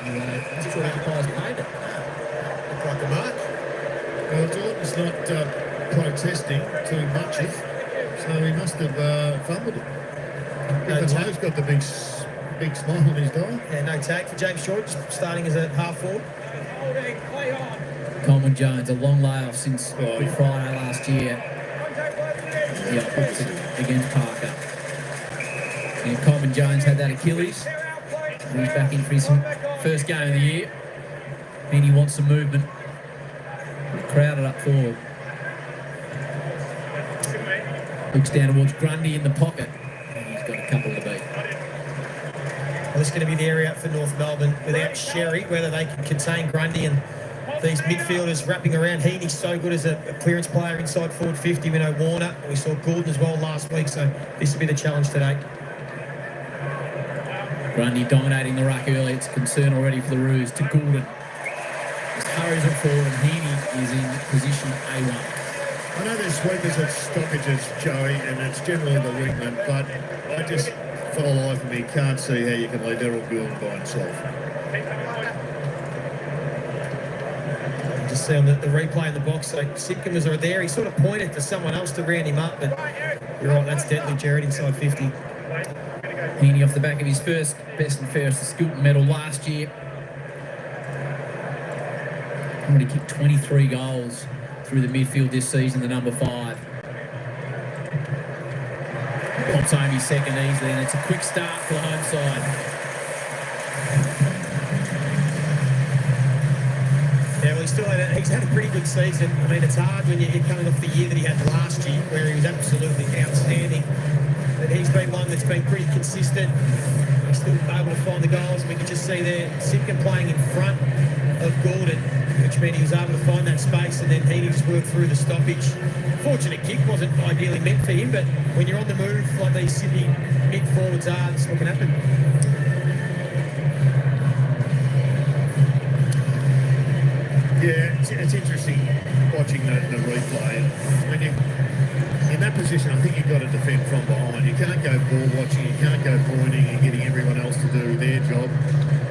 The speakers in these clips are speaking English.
Just thought the umpires paid it. Looked like a mark. Well, Jordan's not protesting too much, so he must have fumbled it. Even though he's got the big smile on his die. Yeah, no tag for James Short, starting as a half forward. Coleman Jones, a long layoff since Good Friday last year. Against Parker. And Coleman Jones had that Achilles. He's back in for his first game of the year. And he wants some movement. Crowded up forward. Looks down towards Grundy in the pocket. And he's got a couple to beat. Well, this is going to be the area for North Melbourne without Sherry, whether they can contain Grundy and these midfielders wrapping around. Heaney's so good as a clearance player inside forward 50. We know Warner. We saw Gordon as well last week, so this will be the challenge today. Grundy dominating the ruck early. It's a concern already for the Roos to Gordon. Just hurries it forward, and Heaney is in position A1. I know there's sweepers at stoppages, Joey, and it's generally the wingman, but I just, for the life of me, can't see how you can leave Errol Gould by himself. Just see on the replay in the box, so Simpkin was there. He sort of pointed for someone else to round him up, but you're right, that's deadly, Jared, inside 50. Heaney off the back of his first best and fairest Skilton medal last year. Already kicked 23 goals through the midfield this season, the number 5. Pops home his second easily, and it's a quick start for the home side. Yeah, well, he's had a pretty good season. I mean, it's hard when you're coming off the year that he had last year, where he was absolutely outstanding. But he's been one that's been pretty consistent. He's still able to find the goals. We can just see there Simpkin playing in front of Gordon, which meant he was able to find that space, and then he just worked through the stoppage. Fortunate kick, wasn't ideally meant for him, but when you're on the move like these Sydney mid-forwards are, that's what can happen. Yeah, it's interesting watching the replay. When you in that position, I think you've got to defend from behind. You can't go ball watching, you can't go pointing and getting everyone else to do their job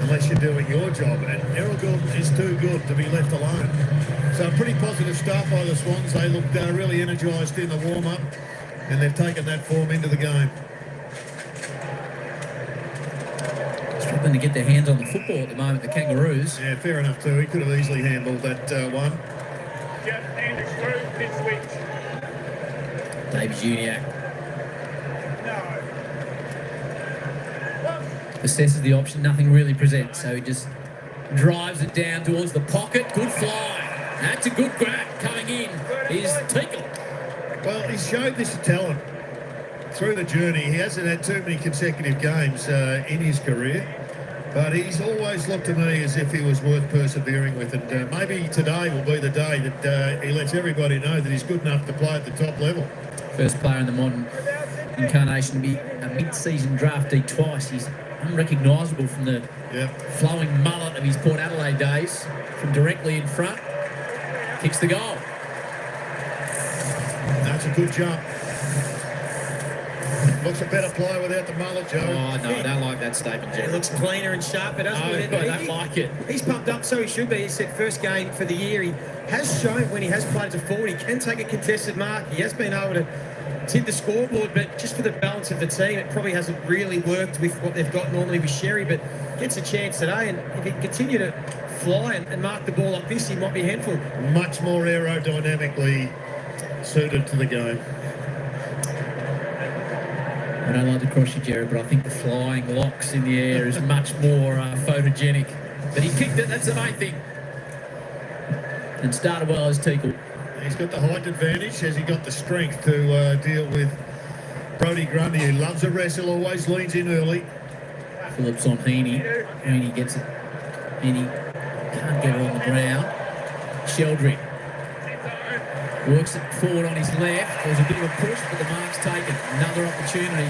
unless you're doing your job. And Errol Gould is too good to be left alone. So a pretty positive start by the Swans. They looked really energised in the warm-up, and they've taken that form into the game. Struggling to get their hands on the football at the moment, the Kangaroos. Yeah, fair enough too. He could have easily handled that one. David Juniak assesses the option, nothing really presents, so he just drives it down towards the pocket. Good fly. That's a good grab. Coming in is Tickle. Well, he's showed this talent through the journey. He hasn't had too many consecutive games in his career, but he's always looked to me as if he was worth persevering with. And maybe today will be the day that he lets everybody know that he's good enough to play at the top level. First player in the modern incarnation to be a mid-season draftee twice. He's unrecognisable from the flowing mullet of his Port Adelaide days, from directly in front. Kicks the goal. That's a good jump. Looks a better player without the mullet, Joe. Oh, no, I don't like that statement, Jerry. It looks cleaner and sharper, doesn't it? I don't like it. He's pumped up, so he should be. He said first game for the year. He has shown when he has played as a forward, he can take a contested mark. He has been able to tip the scoreboard, but just for the balance of the team, it probably hasn't really worked with what they've got normally with Sherry, but gets a chance today, and if he can continue to fly and mark the ball like this, he might be a handful. Much more aerodynamically suited to the game. I don't like to cross you, Jared, but I think the flying locks in the air is much more photogenic. But he kicked it, that's the main thing. And started well as Teakle. He's got the height advantage. Has he got the strength to deal with Brodie Grundy, who loves a wrestle, always leans in early. Phillips on Heaney. Heaney gets it. Heaney can't get it on the ground. Sheldrick works it forward on his left. There's a bit of a push, but the mark's taken. Another opportunity.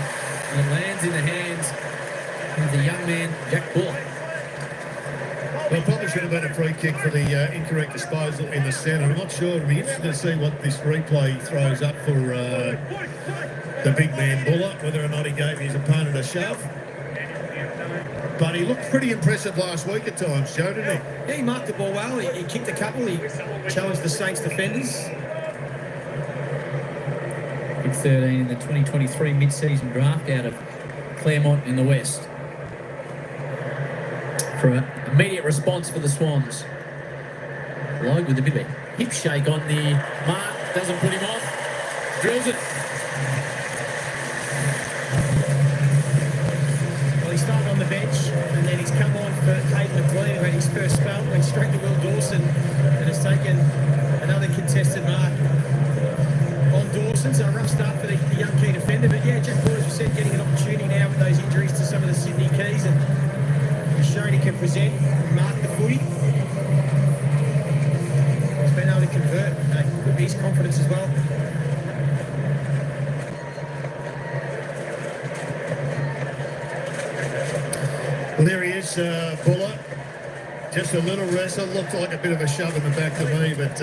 And it lands in the hands of the young man, Jack Bullock. Well, probably should have been a free kick for the incorrect disposal in the centre. I'm not sure. It'll be interesting to see what this replay throws up for the big man Bullock, whether or not he gave his opponent a shove. But he looked pretty impressive last week at times, Joe, didn't he? Yeah, he marked the ball well. He kicked a couple. He challenged the Saints defenders. Pick 13 in the 2023 mid-season draft out of Claremont in the West. For an immediate response for the Swans. Logue with a bit of a hip shake on the mark. Doesn't put him off. Drills it. Well, he started on the bench, and then he's come on for Hayden McLean, who had his first spell, went straight to Will Dawson, and has taken another contested mark on Dawson. So a rough start for the young key defender. But yeah, Jack Ball, as you said, getting an opportunity now with those injuries to some of the Sydney keys, and he's shown he can present, mark the footy. He's been able to convert. Could be his confidence as well. Well, there he is, Buller. Just a little wrestle. Looked like a bit of a shove in the back to me, but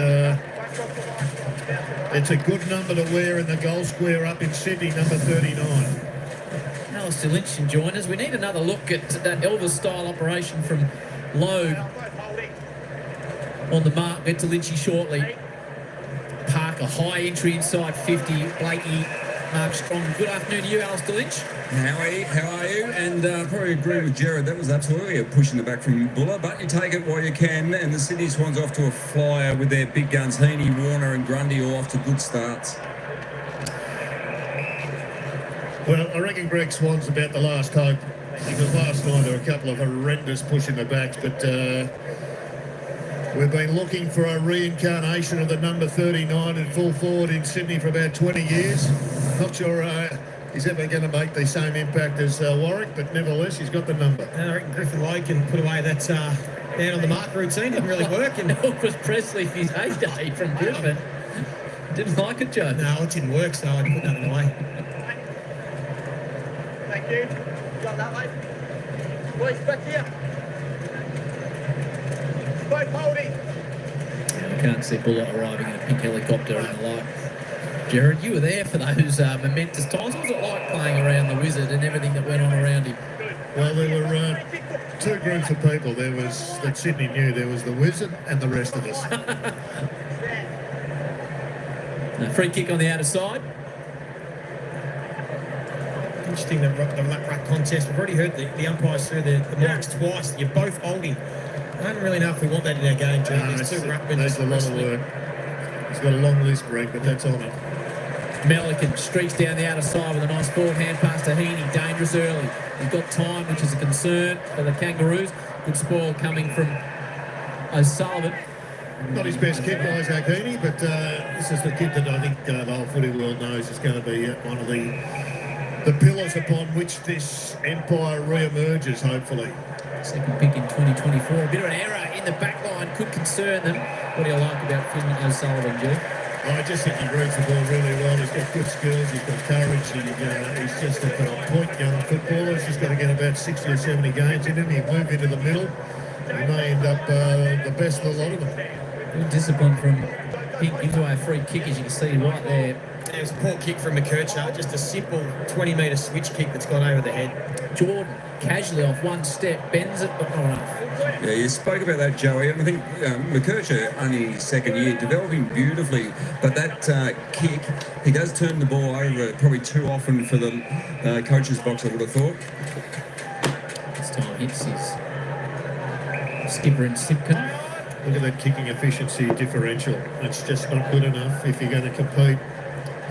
it's a good number to wear in the goal square up in Sydney, number 39. Alistair Lynch can join us. We need another look at that Elvis-style operation from Logue on the mark. Get to Lynchy shortly. Parker, high entry inside 50. Blakey, Mark Strong. Good afternoon to you, Alistair Lynch. How are you? And probably agree with Jared. That was absolutely a push in the back from Buller, but you take it while you can. And the Sydney Swans off to a flyer with their big guns. Heaney, Warner and Grundy all off to good starts. Well, I reckon Greg Swan's about the last hope, because last night there were a couple of horrendous push in the backs, but we've been looking for a reincarnation of the number 39 in full forward in Sydney for about 20 years. Not sure he's ever going to make the same impact as Warwick, but nevertheless, he's got the number. And I reckon Griffin Logue can put away that down on the mark routine. Didn't really work. And Elvis Presley, his heyday from Griffin. Didn't like it, Joe. no, it didn't work, so I put that away. Thank you. Got that, mate? Boys, back here. Both holding. I can't see Buller arriving in a pink helicopter in the light. Jared, you were there for those momentous times. What was it like playing around the Wizard and everything that went on around him? Well, there were two groups of people. There was, that Sydney knew, there was the Wizard and the rest of us. Free kick on the outer side. Interesting, the ruck contest. We've already heard the umpires through the marks twice. You're both holding. I don't really know if we want that in our game, Jim. There's two ruckmen. That's a lot of work. He's got a long list, Greg, but that's on it. Melican streaks down the outer side with a nice forward hand pass to Heaney. Dangerous early. He's got time, which is a concern for the Kangaroos. Good spoil coming from O'Sullivan. Not his best kick, Isaac Heaney, but this is the kid that I think the whole footy world knows is going to be one of the pillars upon which this empire re-emerges, hopefully. Second pick in 2024. A bit of an error in the back line could concern them. What do you like about Finn O'Sullivan, Joe? I just think he reads the ball really well. He's got good skills, he's got courage, he's just a point young footballer. He's just got to get about 60 or 70 games in him. He'll move into the middle. He may end up the best of the lot of them. Good discipline from Pink into a free kick, as you can see right there. There's a poor kick from McKercher. Just a simple 20-metre switch kick that's gone over the head. Jordan casually off one step, bends it, but not enough. Yeah, you spoke about that, Joey. I think McKercher, only his second year, developing beautifully. But that kick, he does turn the ball over probably too often for the coach's box, I would have thought. This time hits his skipper and Simpkin. Look at that kicking efficiency differential. It's just not good enough if you're going to compete.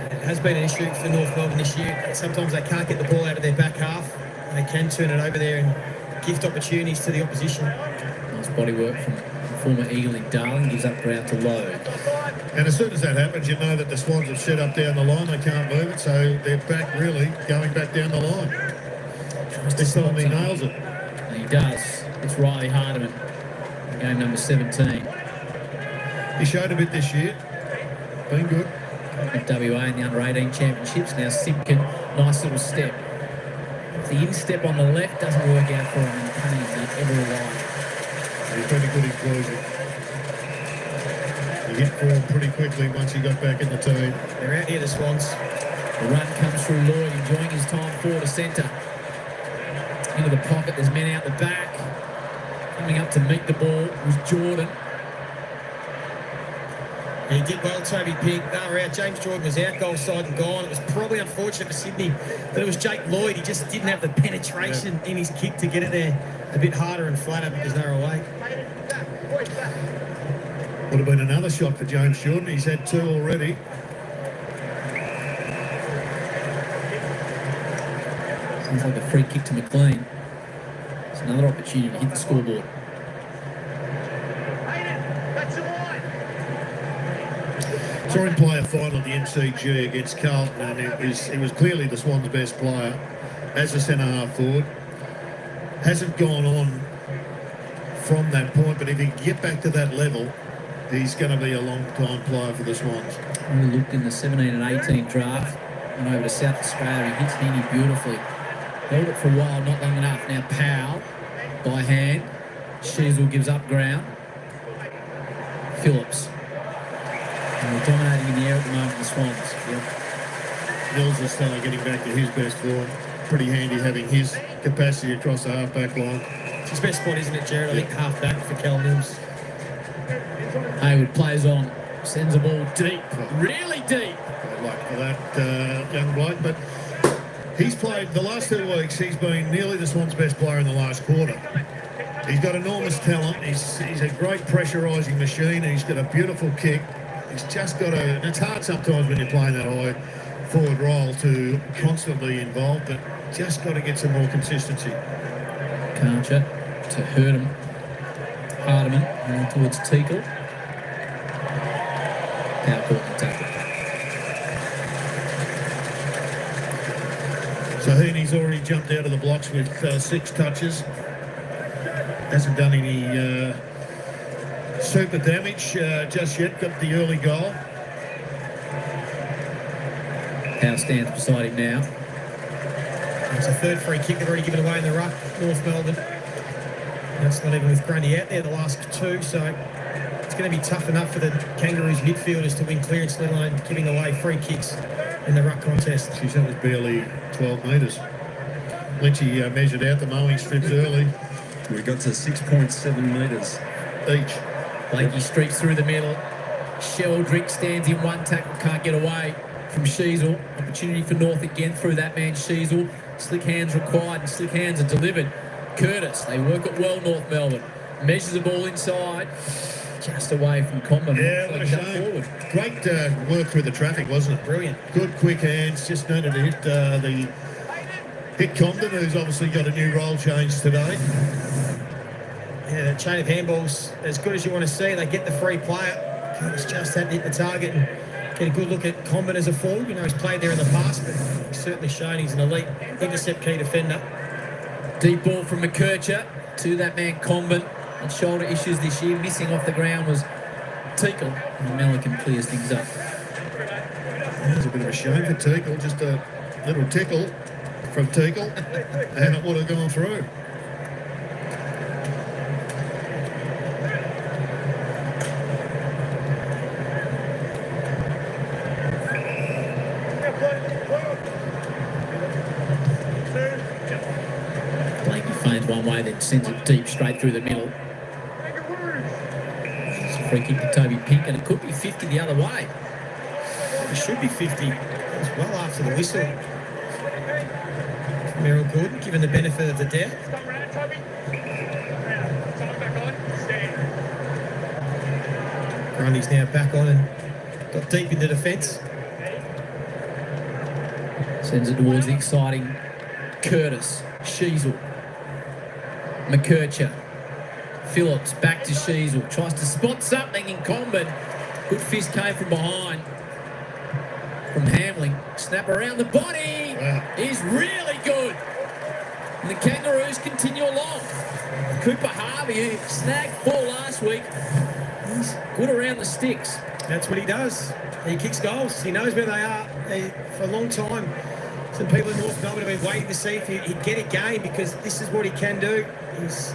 It has been an issue for North Melbourne this year. Sometimes they can't get the ball out of their back half. They can turn it over there and gift opportunities to the opposition. Nice body work from former Eagling Darling. Gives up ground to Logue. And as soon as that happens, you know that the Swans have set up down the line. They can't move it, so they're back really going back down the line. This time he nails it. And he does. It's Riley Hardiman. Game number 17. He showed a bit this year. Been good. At WA in the under-18 championships. Now Simpkin, nice little step. If the instep on the left doesn't work out for him, and Cunningham did ever alive. He's been a good inclusion. He hit form pretty quickly once he got back in the team. They're out here, the Swans. The run comes through Lloyd, enjoying his time forward to centre. Into the pocket There's men out the back. Coming up to meet the ball was Jordan. He did well, Toby Pink. They were out. James Jordan was out, goal side and gone. It was probably unfortunate for Sydney that it was Jake Lloyd. He just didn't have the penetration in his kick to get it there a bit harder and flatter because they were away. Would have been another shot for James Jordan. He's had 2 already. Sounds like a free kick to McLean. It's another opportunity to hit the scoreboard. Saw him play a final at the SCG against Carlton, and he was clearly the Swans' best player as a centre-half forward. Hasn't gone on from that point, but if he can get back to that level, he's going to be a long-time player for the Swans. We looked in the 17 and 18 draft, went over to South Australia. He hits Heaney beautifully. Held it for a while, not long enough. Now Powell, by hand. Sheasel gives up ground. Phillips. And we're dominating in the air at the moment, the Swans. Yep. Mills is getting back to his best form. Pretty handy having his capacity across the half-back line. It's his best spot, isn't it, Jared? I think half-back for Cal Mills. Hayward plays on. Sends the ball deep. Really deep. Good luck for that young bloke. But he's played the last 2 weeks. He's been nearly the Swans' best player in the last quarter. He's got enormous talent. He's a great pressurising machine. He's got a beautiful kick. He's just got a... It's hard sometimes when you're playing that high forward role to constantly involve, but just got to get some more consistency. Karcher to Hurdham. Hardiman and towards Teagle. Power caught the tackle. So Heaney's already jumped out of the blocks with 6 touches. Hasn't done any super damage just yet. Got the early goal. Power stands beside him now. It's a third free kick they've already given away in the ruck, North Melbourne. That's not even with Grundy out there the last 2, so it's going to be tough enough for the Kangaroos midfielders to win clearance, let alone giving away free kicks in the ruck contest. Geez, that was barely 12 metres. Lynchy measured out the mowing strips early. We got to 6.7 metres each. Blakey streaks through the middle. Sheldrick stands in one tackle, can't get away from Sheasel. Opportunity for North again through that man Sheasel. Slick hands required and slick hands are delivered. Curtis, they work it well, North Melbourne. Measures the ball inside. Just away from Comben. Yeah, what a shame. Great work through the traffic, wasn't it? Brilliant. Good, quick hands. Just needed to hit Comben, who's obviously got a new role change today. Yeah, that chain of handballs, as good as you want to see. They get the free player. Curtis just had to hit the target and get a good look at Comben as a forward. You know, he's played there in the past, but he's certainly shown he's an elite intercept key defender. Deep ball from McKercher to that man Comben. And shoulder issues this year. Missing off the ground was Teagle. And Melican clears things up. That was a bit of a shame for Teagle. Just a little tickle from Teagle, and it would have gone through. Blakey feigns one way, then sends it deep straight through the middle. It's a free kick to Toby Pink, and it could be 50 the other way. It should be 50. It was well after the whistle. Merrill Gordon, given the benefit of the doubt. Grundy's now back on and got deep into defence. Sends it towards the exciting Curtis. Sheasel. McKercher. Phillips back to Sheasel. Tries to spot something in Comben. Good fist came from behind. From Hamling. Snap around the body. Wow. He's really good. And the Kangaroos continue along. Cooper Harvey, who snagged 4 last week. He's good around the sticks. That's what he does. He kicks goals. He knows where they are. For a long time, some people in North Melbourne have been waiting to see if he'd get a game because this is what he can do. He's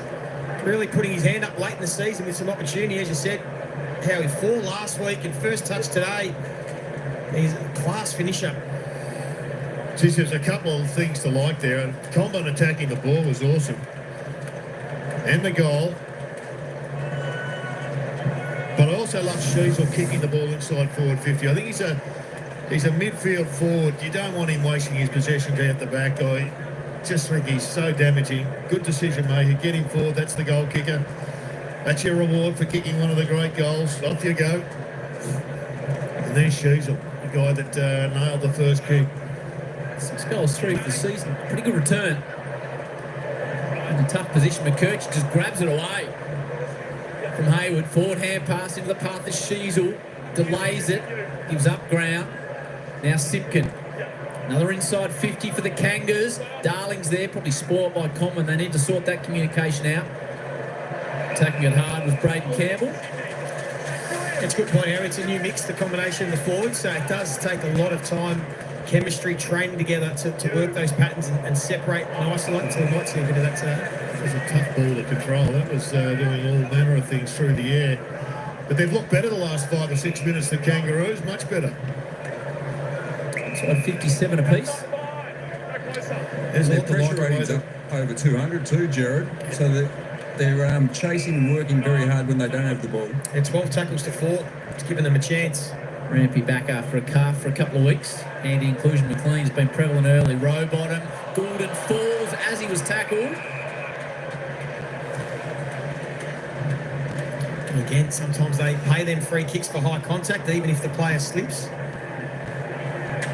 really putting his hand up late in the season with some opportunity, as you said. How he 4 last week and first touch today. He's a class finisher. Geez, there's a couple of things to like there. Comben attacking the ball was awesome. and the goal. But I also love Sheasel kicking the ball inside forward 50. I think he's a midfield forward. You don't want him wasting his possessions out the back. I just think he's so damaging. Good decision maker. Get him forward. That's the goal kicker. That's your reward for kicking one of the great goals. Off you go. And there's Sheasel, the guy that nailed the first kick. 6 goals, 3 for the season. Pretty good return. In a tough position, McKercher just grabs it away from Hayward. Forward hand pass into the path of Sheasel. Delays it. Gives up ground. Now Sipkin. Another inside 50 for the Kangas. Darling's there, probably spoiled by Common. They need to sort that communication out. Attacking it hard was Braden Campbell. It's a good point, Harry. It's a new mix, the combination of the forwards, so it does take a lot of time, chemistry, training together to work those patterns and separate and isolate. So we might see a bit of that today. It was a tough ball to control. That was doing all manner of things through the air. But they've looked better the last 5 or 6 minutes, the Kangaroos, much better. So 57 apiece. There's Their a lot to pressure like rating's about up over 200 too, Jared. So they're chasing and working very hard when they don't have the ball. And 12 tackles to 4. It's given them a chance. Rampy back after a calf for a couple of weeks. Handy inclusion McLean's been prevalent early. Row bottom. Gordon falls as he was tackled. And again, sometimes they pay them free kicks for high contact, even if the player slips.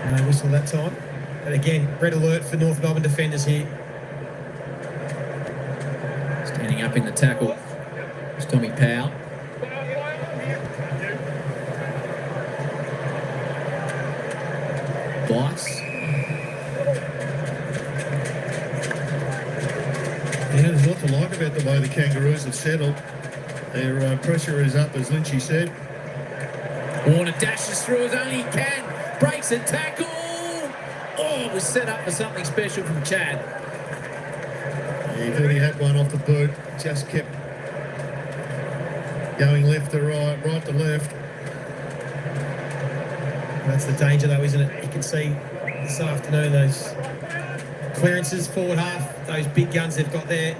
No whistle that time. But again, red alert for North Melbourne defenders here. Standing up in the tackle is Tommy Powell. Bites. Yeah, there's a lot to like about the way the Kangaroos have settled. Their pressure is up, as Lynchy said. Warner dashes through as only he can. Breaks a tackle. Oh, it was set up for something special from Chad. Yeah, he thought he had one off the boot. Just kept going left to right, right to left. That's the danger, though, isn't it? You can see this afternoon those clearances, forward half, those big guns they've got there.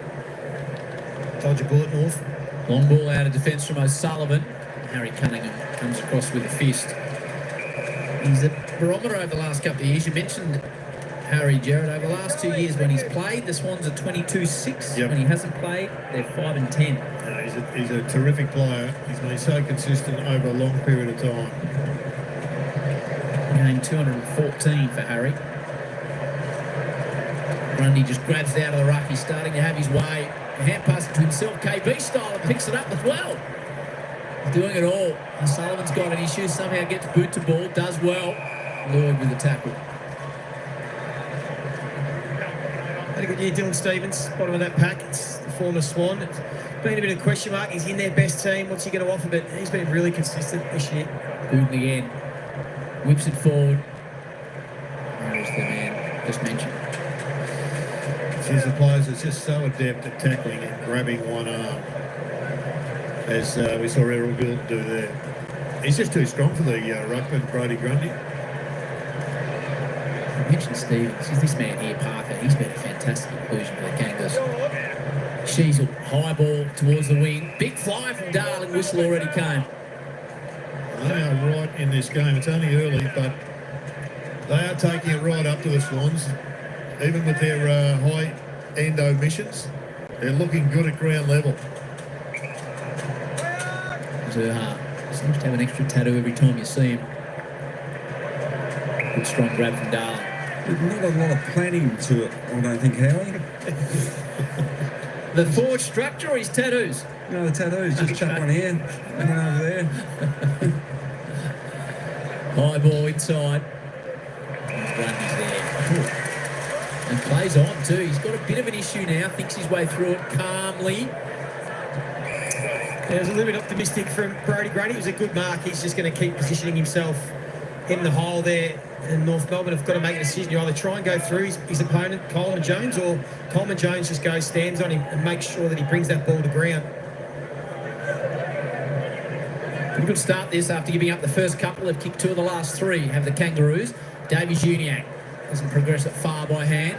Dodge a bullet, North. Long ball out of defence from O'Sullivan. Harry Cunningham comes across with a fist. He's a barometer over the last couple of years. You mentioned Harry, Jared, over the last 2 years when he's played, the Swans are 22-6. Yep. When he hasn't played, they're 5-10. He's a terrific player. He's been so consistent over a long period of time. Game 214 for Harry. Grundy just grabs it out of the ruck. He's starting to have his way. A hand pass to himself, KB style, and picks it up as well. He's doing it all. And Sullivan's got an issue. Somehow gets boot to ball. Does well. Lured with the tackle. Had a good year, Dylan Stevens, bottom of that pack. It's the former Swan. It's been a bit of a question mark. He's in their best team. What's he going to offer? But he's been really consistent this year. Booten again. Whips it forward. There's the man just mentioned. She's the players that's just so adept at tackling and grabbing one arm, as we saw Errol Gould do there. He's just too strong for the ruckman, Brodie Grundy. I mentioned Stevens. He's this man here, Parker. He's been a fantastic inclusion for the Kangas. Sheasel, high ball towards the wing. Big fly from Darling. Whistle already came. They are right in this game. It's only early, but they are taking it right up to the Swans. Even with their high-end omissions, they're looking good at ground level. Zerha seems to have an extra tattoo every time you see him. Good strong grab from Darling. Not a lot of planning to it, I don't think, Howie. The forward structure or his tattoos? No, the tattoos, just chuck one here, and one over there. High ball inside. Grundy's there. And plays on too. He's got a bit of an issue now. Thinks his way through it calmly. Yeah, it was a little bit optimistic from Brodie Grundy. It was a good mark. He's just going to keep positioning himself in the hole there. And North Melbourne have got to make a decision. You either try and go through his opponent, Coleman Jones, or Coleman Jones just goes, stands on him and makes sure that he brings that ball to ground. Pretty good start this after giving up the first couple. They've kicked 2 of the last 3. Have the Kangaroos. Davies Uniac doesn't progress it far by hand.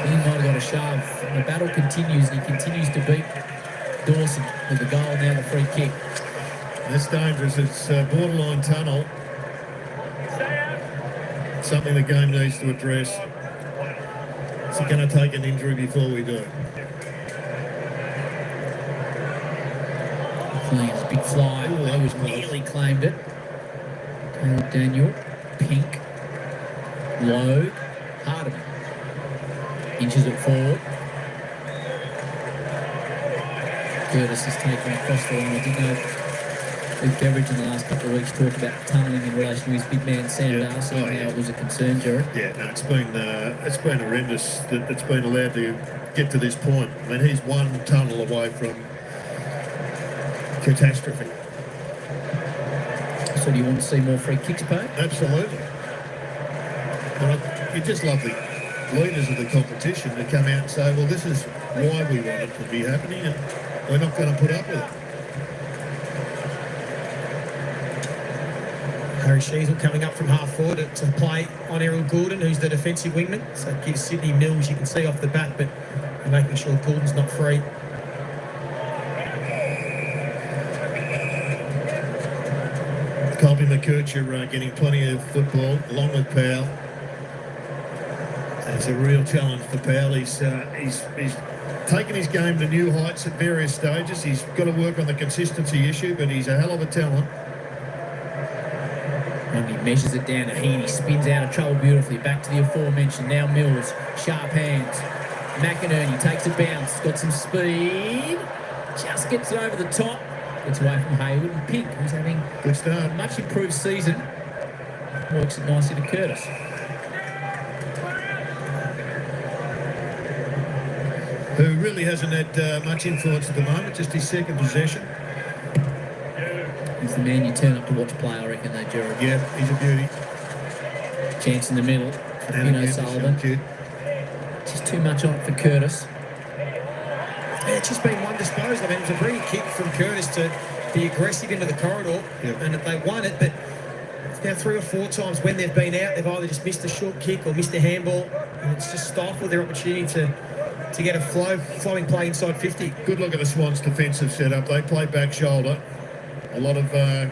He might have got got a shove. The battle continues, and he continues to beat Dawson with the goal, now the free kick. That's dangerous. It's borderline tunnel. Something the game needs to address. Is he going to take an injury before we do? Cleans, big fly. Ooh, that was close. Nearly claimed it. Caleb Daniel, Pink, low, Hardiman. Inches it forward. Curtis is taking across the line. I did know Luke Beveridge in the last couple of weeks talked about tunnelling in relation to his big man Sam Darcy, and how it was a concern, Jared. Yeah, no, it's been horrendous that it's been allowed to get to this point. I mean, he's one tunnel away from catastrophe. So do you want to see more free kicks, Pat? Absolutely. And you just love the leaders of the competition to come out and say, well, this is why we want it to be happening, and we're not going to put up with it. Harry Sheasel coming up from half forward to play on Errol Goulden, who's the defensive wingman. So it gives Sydney Mills, you can see off the bat, but they're making sure Goulden's not free. Colby McKercher getting plenty of football, along with Powell. It's a real challenge for Powell. He's taken his game to new heights at various stages. He's got to work on the consistency issue, but he's a hell of a talent. And he measures it down to Heaney, spins out of trouble beautifully. Back to the aforementioned, now Mills, sharp hands. McInerney takes a bounce, got some speed, just gets it over the top. Gets away from Hayward, and Pink, who's having Good start. a much improved season, works it nicely to Curtis. Who really hasn't had much influence at the moment, just his second possession. He's the man you turn up to watch play, I reckon, though, Jared. Yeah, he's a beauty. Chance in the middle for And Pino again, Sullivan. kid. Just too much on it for Curtis. Yeah, it's just been one disposal. I mean, it was a brilliant kick from Curtis to be aggressive into the corridor, and they won it, but it's now 3 or 4 times when they've been out, they've either just missed a short kick or missed a handball, and it's just stifled their opportunity to get a flowing play inside 50. Good look at the Swans' defensive setup. They play back shoulder. A lot of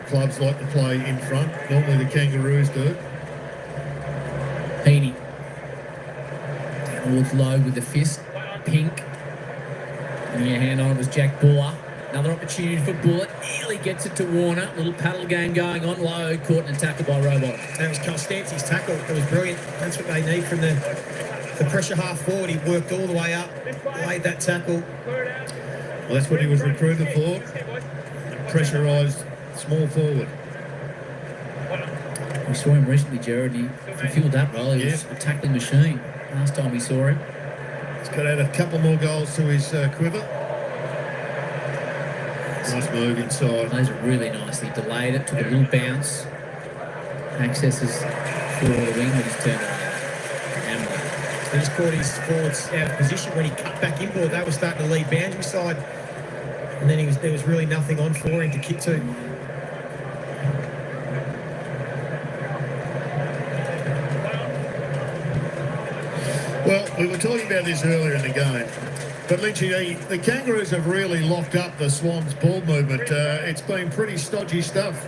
clubs like to play in front. Normally the Kangaroos do. Heaney. Down towards low with the fist. Pink. And your hand on it was Jack Buller. Another opportunity for Buller. Nearly gets it to Warner. Little paddle game going on low. Caught in a tackle by Robot. That was Constanti's tackle. It was brilliant. That's what they need from the pressure half forward. He worked all the way up, laid that tackle. Well, that's what he was recruited for. Pressurised small forward. We saw him recently, Jared. He fulfilled that role. He was a tackling machine last time we saw him. He's got to add a couple more goals to his quiver. Nice move inside. Plays it really nicely. Delayed it, took a little bounce. Accesses forward the wing, but he's turned it over. He just caught his forwards out of position when he cut back inboard. They were starting to lead boundary side, and then there was really nothing on for him to kick to. Well, we were talking about this earlier in the game, but Lynchy, the Kangaroos have really locked up the Swans' ball movement. It's been pretty stodgy stuff.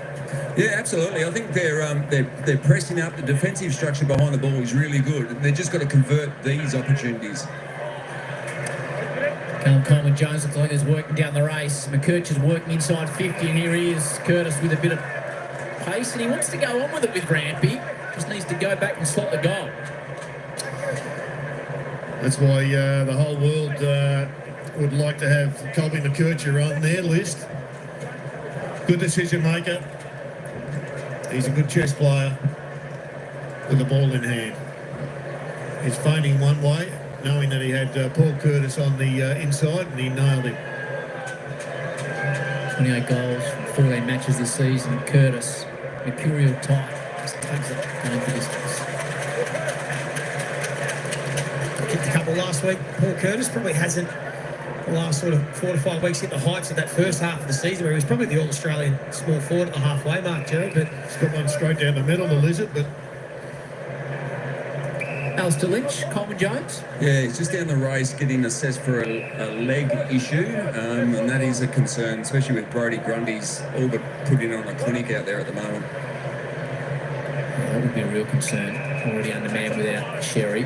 Yeah, absolutely. I think they're pressing up. The defensive structure behind the ball is really good. They've just got to convert these opportunities. Callum Coleman-Jones looks like he's working down the race. McKercher's working inside 50, and here he is, Curtis, with a bit of pace, and he wants to go on with it with Rampy. Just needs to go back and slot the goal. That's why the whole world would like to have Colby McKercher on their list. Good decision maker. He's a good chess player with the ball in hand. He's feigning one way, knowing that he had Paul Curtis on the inside, and he nailed him. 28 goals from 14 matches this season. Curtis, Mercurial type, just tugs it going for distance. Kicked a couple last week. Paul Curtis probably hasn't, the last sort of 4 to 5 weeks, hit the heights of that first half of the season where he was probably the All-Australian small forward at the halfway mark, Joe. But He's got one straight down the middle, the lizard, but Alistair Lynch, Coleman Jones. Yeah, he's just down the race getting assessed for a leg issue, and that is a concern, especially with Brodie Grundy's all but putting on a clinic out there at the moment. That would be a real concern. Already undermanned without Sherry.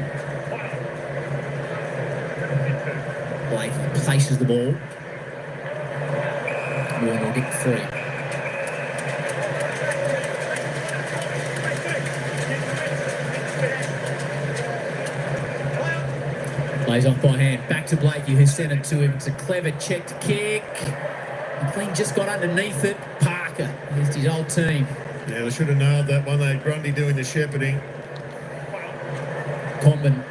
Blake places the ball. Warner will get free. Plays off by hand. Back to Blakey, who sent it to him. It's a clever checked kick. McLean just got underneath it. Parker against his old team. Yeah, they should have nailed that one. They had Grundy doing the shepherding. Condon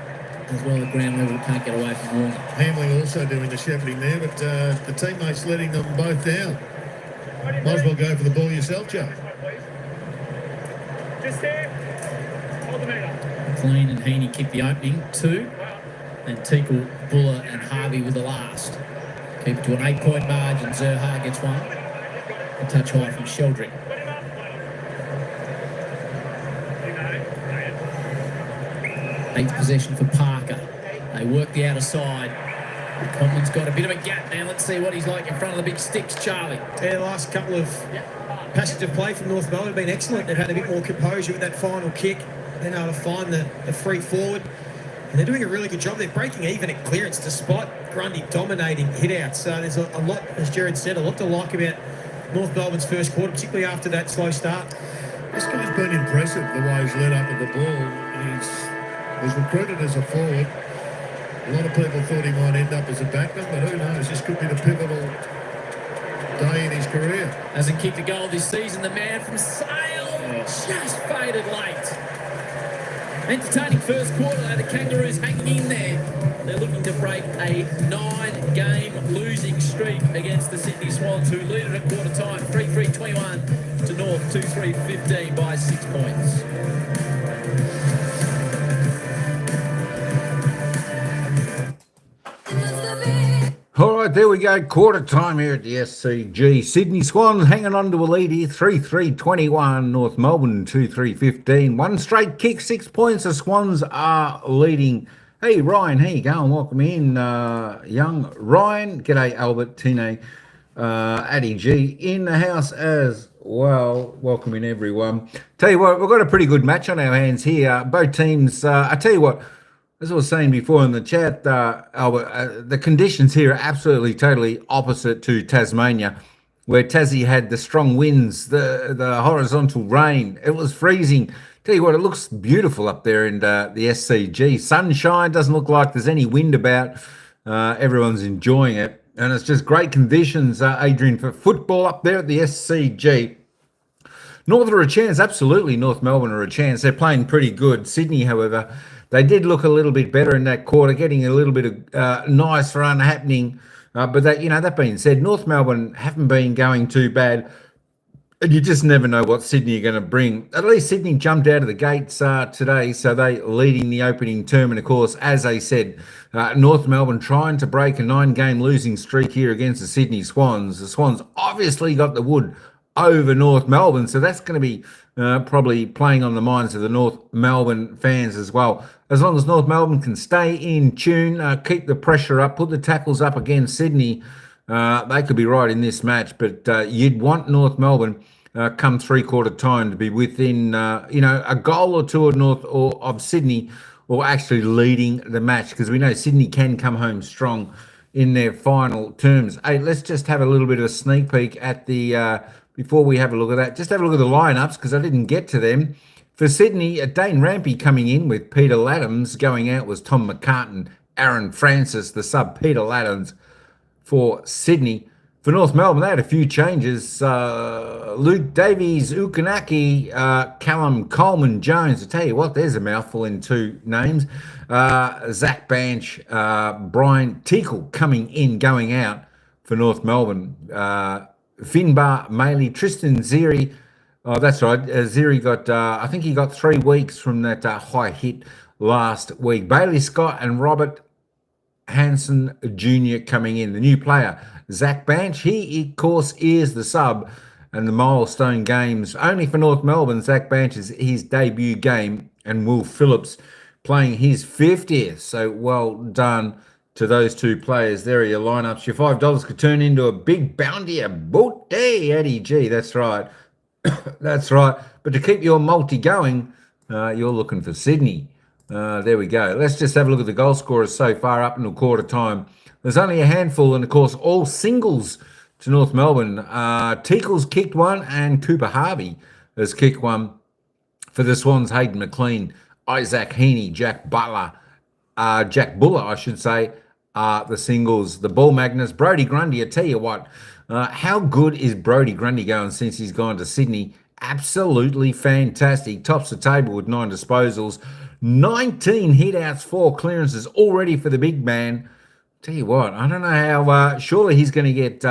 as well at ground level, can't get away from Warner. Hamling also doing the shepherding there, but the teammates letting them both down. Might as well go for the ball yourself, Joe. Just there. Hold the meter. McLean and Heaney kick the opening 2, and Teakle, Buller and Harvey with the last. Keep it to an 8-point margin. Zerha gets one. A touch high from Sheldrick. Eighth possession for Parker. They work the outer side. Conlon's got a bit of a gap now. Let's see what he's like in front of the big sticks, Charlie. Yeah, the last couple of passages of play from North Melbourne have been excellent. They've had a bit more composure with that final kick. They're able to find the free forward. And they're doing a really good job. They're breaking even at clearance despite Grundy dominating hit-outs. So there's a lot, as Jared said, a lot to like about North Melbourne's first quarter, particularly after that slow start. This guy's been impressive the way he's led up with the ball. He was recruited as a forward. A lot of people thought he might end up as a backman, but who knows? This could be the pivotal day in his career. Hasn't kicked a goal this season. The man from Sale just faded late. Entertaining first quarter, though. The Kangaroos hanging in there. They're looking to break a 9-game losing streak against the Sydney Swans, who lead it at quarter time, 3-3-21 to North, 2-3-15 by 6 points. All right, there we go. Quarter time here at the SCG. Sydney Swans hanging on to a lead here. 3-3-21. North Melbourne 2-3-15. One straight kick, 6 points. The Swans are leading. Hey, Ryan, how you going? Welcome in, young Ryan. G'day, Albert, Tine, Addy G in the house as well. Welcome in, everyone. Tell you what, we've got a pretty good match on our hands here. Both teams, I tell you what, as I was saying before in the chat, Albert, the conditions here are absolutely, totally opposite to Tasmania, where Tassie had the strong winds, the horizontal rain. It was freezing. Tell you what, it looks beautiful up there in the SCG. Sunshine, doesn't look like there's any wind about. Everyone's enjoying it. And it's just great conditions, Adrian, for football up there at the SCG. North are a chance, absolutely. North Melbourne are a chance. They're playing pretty good. Sydney, however, they did look a little bit better in that quarter, getting a little bit of nice run happening. But that, that being said, North Melbourne haven't been going too bad. And you just never know what Sydney are going to bring. At least Sydney jumped out of the gates today, so they leading the opening term. And, of course, as I said, North Melbourne trying to break a 9-game losing streak here against the Sydney Swans. The Swans obviously got the wood over North Melbourne, so that's going to be probably playing on the minds of the North Melbourne fans as well. As long as North Melbourne can stay in tune, keep the pressure up, put the tackles up against Sydney, they could be right in this match. But you'd want North Melbourne come three-quarter time to be within, a goal or two of North or of Sydney, or actually leading the match, because we know Sydney can come home strong in their final terms. Hey, let's just have a little bit of a sneak peek at the before we have a look at that. Just have a look at the lineups, because I didn't get to them. For Sydney, Dane Rampy coming in with Peter Laddams. Going out was Tom McCartan, Aaron Francis, the sub Peter Laddams for Sydney. For North Melbourne, they had a few changes. Luke Davies, Ukanaki, Callum Coleman Jones. I tell you what, there's a mouthful in two names. Zach Banch, Brian Teakle coming in, going out for North Melbourne. Finbar, Maley, Tristan Ziri. Oh, that's right. Ziri got, I think he got 3 weeks from that high hit last week. Bailey Scott and Robert Hansen Jr. coming in. The new player, Zach Banch, he, of course, is the sub, and the milestone games only for North Melbourne. Zach Banch is his debut game, and Will Phillips playing his 50th. So well done to those two players. There are your lineups. Your $5 could turn into a big bounty, a booty, Eddie G. That's right. That's right. But to keep your multi going, you're looking for Sydney. There we go. Let's just have a look at the goal scorers so far up until quarter time. There's only a handful, and of course, all singles to North Melbourne. Teakle's kicked one, and Cooper Harvey has kicked one. For the Swans, Hayden McLean, Isaac Heaney, Jack Buller, I should say, the singles. The ball magnets, Brodie Grundy. I tell you what, how good is Brodie Grundy going since he's gone to Sydney? Absolutely fantastic. Tops the table with 9 disposals, 19 hit-outs, 4 clearances already for the big man. Tell you what, I don't know how, surely he's going to get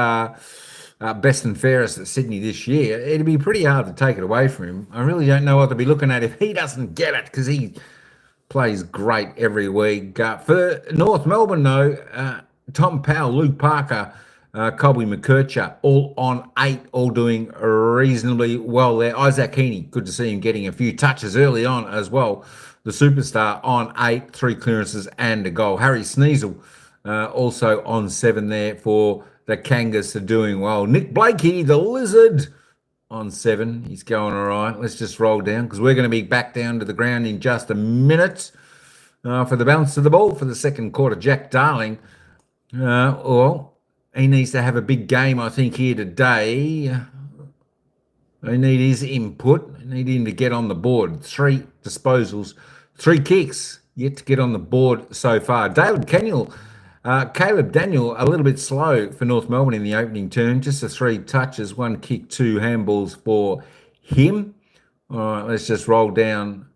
best and fairest at Sydney this year. It'd be pretty hard to take it away from him. I really don't know what to be looking at if he doesn't get it, because he plays great every week. For North Melbourne, though, Tom Powell, Luke Parker, Colby McKercher, all on 8, all doing reasonably well there. Isaac Heaney, good to see him getting a few touches early on as well. The superstar on 8, 3 clearances and a goal. Harry Sneasel also on 7 there for the Kangas, are doing well. Nick Blakey, the Lizard, on 7. He's going all right. Let's just roll down because we're going to be back down to the ground in just a minute for the bounce of the ball for the second quarter. Jack Darling, well, he needs to have a big game, I think, here today. They need his input. They need him to get on the board. 3 disposals, 3 kicks, yet to get on the board so far. Caleb Daniel, a little bit slow for North Melbourne in the opening term. Just the 3 touches, 1 kick, 2 handballs for him. All right, let's just roll down.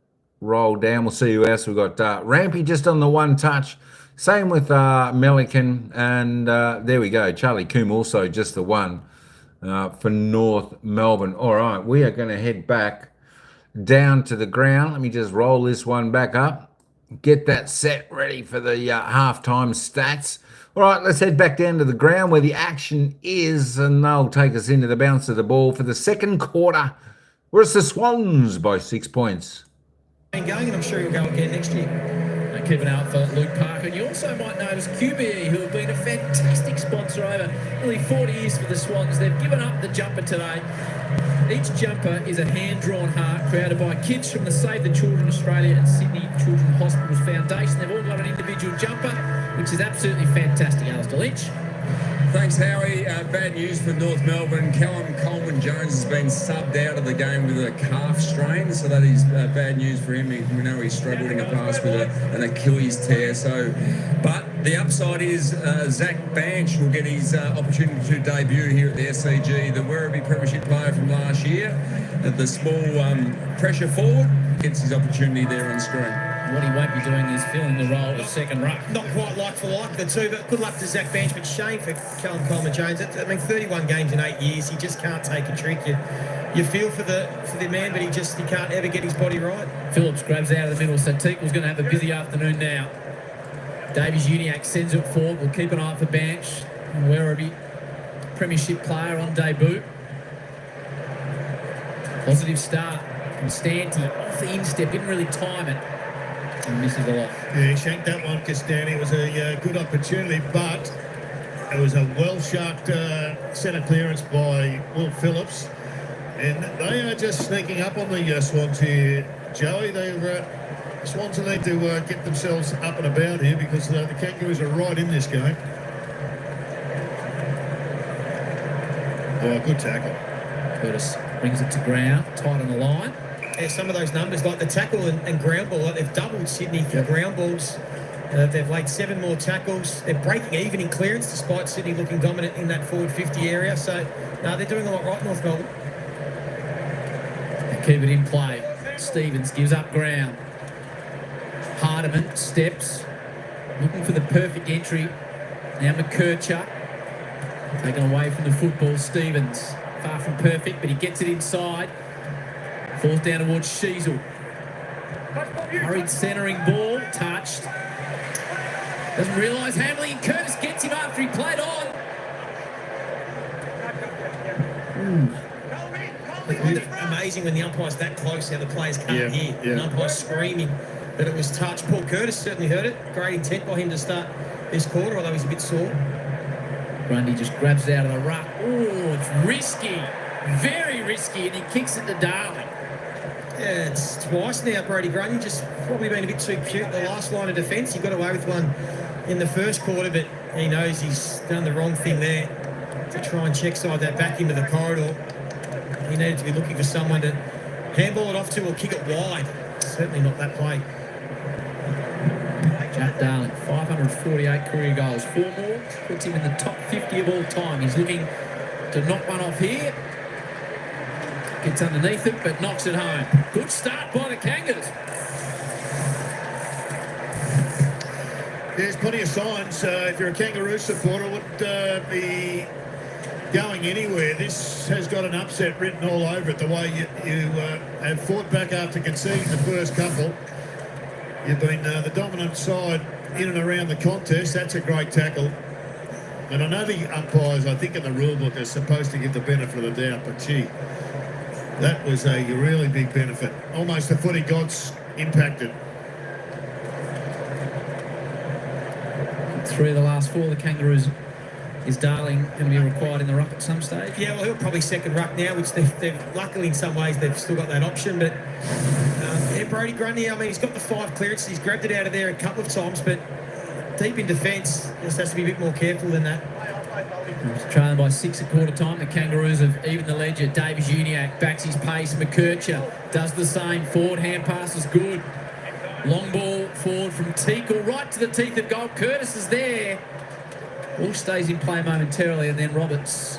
We'll see who else we've got. Rampy just on the 1 touch. Same with Melican. And there we go. Charlie Coombe also just the 1 for North Melbourne. All right, we are going to head back down to the ground. Let me just roll this one back up. Get that set ready for the halftime stats. All right, let's head back down to the ground where the action is, and they'll take us into the bounce of the ball for the second quarter, where it's the Swans by 6 points. And going, and I'm sure he'll go again next year. And keep an eye out for Luke Parker. You also might notice QBE, who have been a fantastic sponsor over nearly 40 years for the Swans. They've given up the jumper today. Each jumper is a hand-drawn heart created by kids from the Save the Children Australia and Sydney Children's Hospitals Foundation. They've all got an individual jumper, which is absolutely fantastic. Alistair Lynch. Thanks, Howie. Bad news for North Melbourne. Callum Coleman-Jones has been subbed out of the game with a calf strain, so that is bad news for him. We know he struggled in the past with an Achilles tear. But the upside is Zach Banch will get his opportunity to debut here at the SCG. The Werribee Premiership player from last year, the small pressure forward, gets his opportunity there on screen. What he won't be doing is filling the role of second ruck. Not quite like for like the two, but good luck to Zach Bench. But shame for Callum Coleman-Jones. I mean, 31 games in 8 years. He just can't take a trick. You feel for the man, but he can't ever get his body right. Phillips grabs out of the middle, so Teakle's going to have a busy afternoon now. Davies Uniacke sends it forward. We'll keep an eye out for Banch. Werribee Premiership player on debut. Positive start from Stanty. Off the instep, didn't really time it. And misses a lot. Yeah, he shanked that one, Castani. It was a good opportunity, but it was a well-shot centre clearance by Will Phillips. And they are just sneaking up on the Swans here, Joey. Swans need to get themselves up and about here because the Kangaroos are right in this game. Oh, good tackle. Curtis brings it to ground, tight on the line. Yeah, some of those numbers, like the tackle and ground ball, like they've doubled Sydney for ground balls. They've laid 7 more tackles. They're breaking even in clearance, despite Sydney looking dominant in that forward 50 area. So, no, they're doing a lot right, North Melbourne. They keep it in play. Stevens gives up ground. Hardiman steps, looking for the perfect entry. Now McKercher, taken away from the football. Stevens, far from perfect, but he gets it inside. Falls down towards Sheasel. Hurried centering ball, touched. Doesn't realise Hamley, and Curtis gets him after he played on. Amazing when the umpire's that close, how the players can't hear. Yeah. The umpire's screaming that it was touch. Paul Curtis certainly heard it. Great intent by him to start this quarter, although he's a bit sore. Grundy just grabs it out of the ruck. Oh, it's risky. Very risky, and he kicks it to Darling. Yeah, it's twice now, Brody Grundy. Just probably been a bit too cute. The last line of defence, he got away with one in the first quarter, but he knows he's done the wrong thing there to try and check side that back into the corridor. He needed to be looking for someone to handball it off to or kick it wide. Certainly not that play. Jack Darling, 548 career goals. 4 more, puts him in the top 50 of all time. He's looking to knock one off here. Gets underneath it, but knocks it home. Good start by the Kangas. There's plenty of signs. If you're a Kangaroo supporter, would be going anywhere. This has got an upset written all over it. The way you have fought back after conceding the first couple. You've been the dominant side in and around the contest. That's a great tackle. And I know the umpires, I think in the rule book, are supposed to give the benefit of the doubt, but gee, that was a really big benefit. Almost the footy gods impacted. 3 of the last 4, the Kangaroos. Is Darling going to be required in the ruck at some stage? Yeah, well, he'll probably second ruck now, which they've luckily in some ways they've still got that option. But yeah, Brody Grundy, I mean, he's got the 5 clearances. He's grabbed it out of there a couple of times, but deep in defence, just has to be a bit more careful than that. Trailing by 6 at quarter time. The Kangaroos have evened the ledger. Davies Uniac backs his pace. McKercher does the same. Forward hand pass is good. Long ball forward from Teakle right to the teeth of goal. Curtis is there. All stays in play momentarily, and then Roberts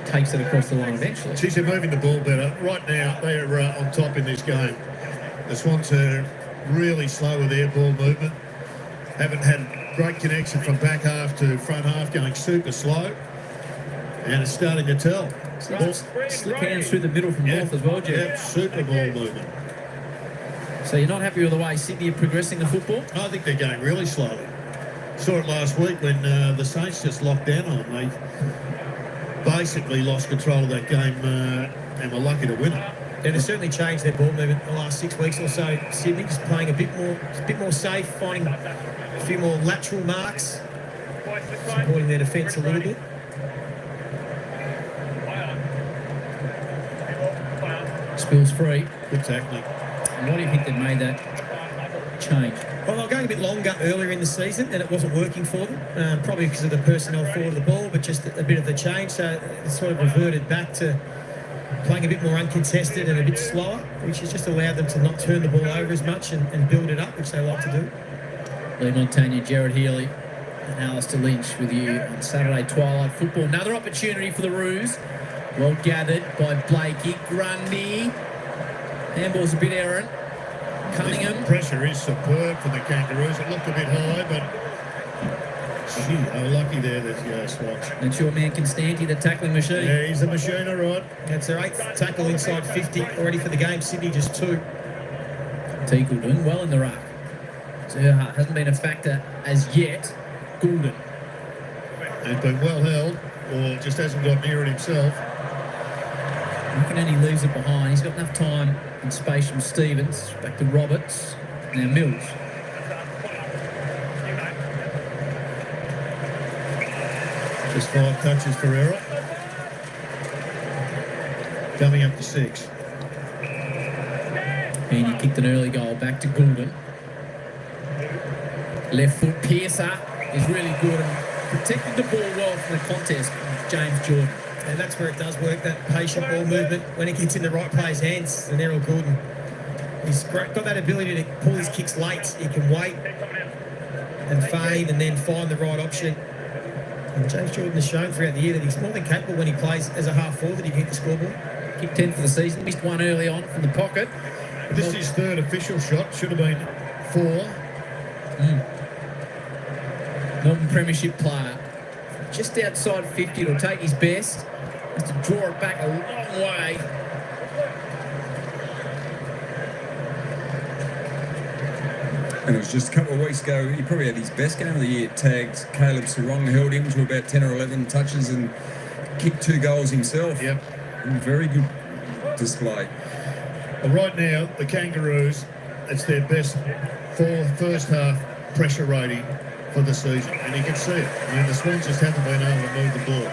takes it across the line eventually. Geez, they're moving the ball better. Right now, they are on top in this game. The Swans are really slow with their ball movement. Haven't had great connection from back half to front half, going super slow. And it's starting to tell. Slick hands through the middle from North as well, Jeff. Yeah, super ball movement. So you're not happy with the way Sydney are progressing the football? I think they're going really slowly. Saw it last week when the Saints just locked down on them. They basically lost control of that game and were lucky to win it. Yeah, they've certainly changed their ball movement the last 6 weeks or so. Sydney just playing a bit more safe, finding a few more lateral marks, supporting their defence a little bit. Spills free. Good tackling. And why do you think they've made that change? Well, they were going a bit longer earlier in the season and it wasn't working for them, probably because of the personnel forward of the ball, but just a bit of the change. So it sort of reverted back to playing a bit more uncontested and a bit slower, which has just allowed them to not turn the ball over as much and build it up, which they like to do. Lee Montagna, Jared Healy and Alistair Lynch with you on Saturday Twilight Football. Another opportunity for the Roos. Well gathered by Blakey. Grundy. Handball's a bit errant. Cunningham. The pressure is superb for the Kangaroos. It looked a bit high, but gee, how lucky there, the Swans. That's your man Constanti, the tackling machine. Yeah, he's a machine, all right. That's their 8th tackle inside 50 already for the game. Sydney just 2. Teakle doing well in the ruck. Zerha hasn't been a factor as yet. Goulden. He's been well held, or just hasn't got near it himself. And he leaves it behind. He's got enough time and space from Stevens. Back to Roberts. Now Mills. Just 5 touches for error. Coming up to 6. And he kicked an early goal. Back to Goulden. Left foot Pearcer is really good and protected the ball well from the contest. James Jordan. And that's where it does work, that patient ball movement when it gets in the right player's hands. And Errol Goulden, he's got that ability to pull his kicks late. He can wait and feign and then find the right option. And James Jordan has shown throughout the year that he's more than capable when he plays as a half forward that he can hit the scoreboard. Kicked 10 for the season. Missed one early on from the pocket. This is his 3rd official shot. Should have been 4. Melbourne Premiership player. Just outside 50. It'll take his best. Has to draw it back a long way. And it was just a couple of weeks ago, he probably had his best game of the year. Tagged Caleb Sarong, held him to about 10 or 11 touches and kicked 2 goals himself. Yep. Very good display. Well, right now, the Kangaroos it's their best first half pressure rating for the season, and you can see it. I mean, the Swans just haven't been able to move the ball.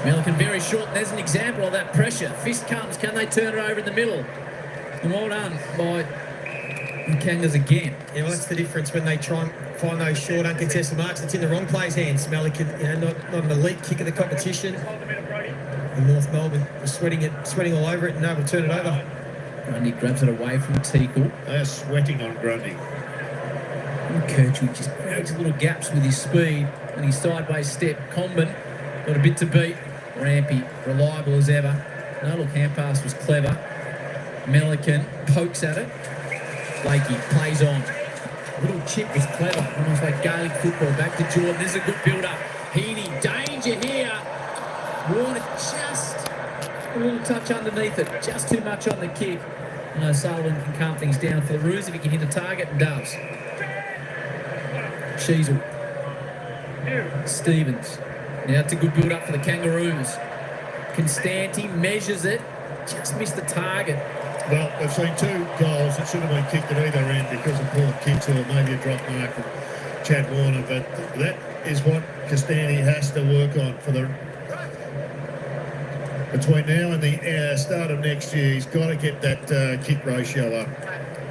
Milliken very short. There's an example of that pressure. Fist comes. Can they turn it over in the middle? And well done by the Kangas again. Yeah, well, that's the difference when they try and find those short, uncontested marks. It's in the wrong player's hands. Milliken, not an elite kick of the competition. And North Melbourne was sweating all over it and able to turn it over. Grundy grabs it away from Teakle. They're sweating on Grundy. And Kirchhoff just creates little gaps with his speed and his sideways step. Comben got a bit to beat. Rampy, reliable as ever. No look, hand pass was clever. Milliken pokes at it. Blakey plays on. Little chip was clever, almost like Gaelic football. Back to Jordan. This is a good build-up. Heaney, danger here. Warner just a little touch underneath it. Just too much on the kick. Sullivan can calm things down for the Roos if he can hit a target, and does. Sheasel. Stevens. Now it's a good build-up for the Kangaroos. Constanti measures it. Just missed the target. Well, we've seen 2 goals that should have been kicked at either end because of poor kicks or maybe a drop mark from Chad Warner, but that is what Costanti has to work on for the between now and the start of next year. He's got to get that kick ratio up.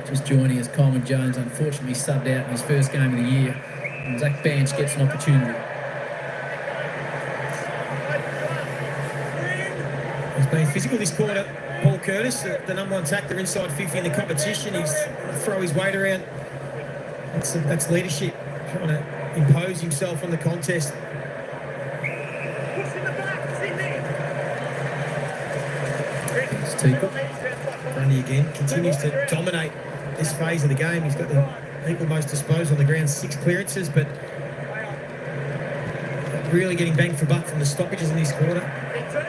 Just joining us, Coleman Jones, unfortunately subbed out in his first game of the year. And Zach Banch gets an opportunity. He's been physical this quarter. Paul Curtis, the number 1 tackler inside 50 in the competition. He's going to throw his weight around. That's leadership, trying to impose himself on the contest. It's Teakle. Grundy again continues to dominate this phase of the game. He's got the equal most disposal on the ground, 6 clearances, but really getting bang for buck from the stoppages in this quarter.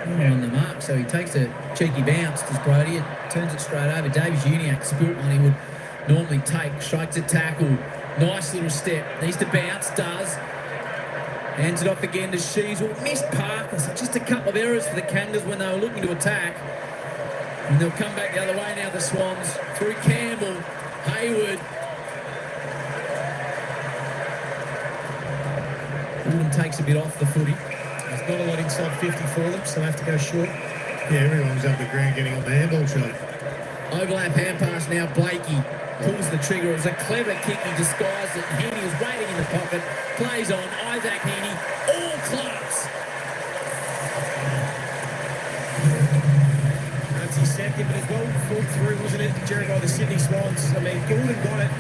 On the mark, so he takes a cheeky bounce, does Brody, and turns it straight over. Davies Uniac, spirit one he would normally take, strikes a tackle, nice little step, needs to bounce, does, hands it off again to Sheasel, missed Parker, so just a couple of errors for the Kangas when they were looking to attack, and they'll come back the other way now, the Swans, through Campbell, Hayward, Gordon takes a bit off the footy. There's not a lot inside 50 for them, so they have to go short. Yeah, everyone's up the ground getting on the handball shot. Overlap hand pass now, Blakey pulls the trigger. It was a clever kick, he disguised it. Heaney was waiting in the pocket, plays on, Isaac Heaney, all class. That's his second, but as well fought through, wasn't it, Jerry, by the Sydney Swans? I mean, Gordon got it,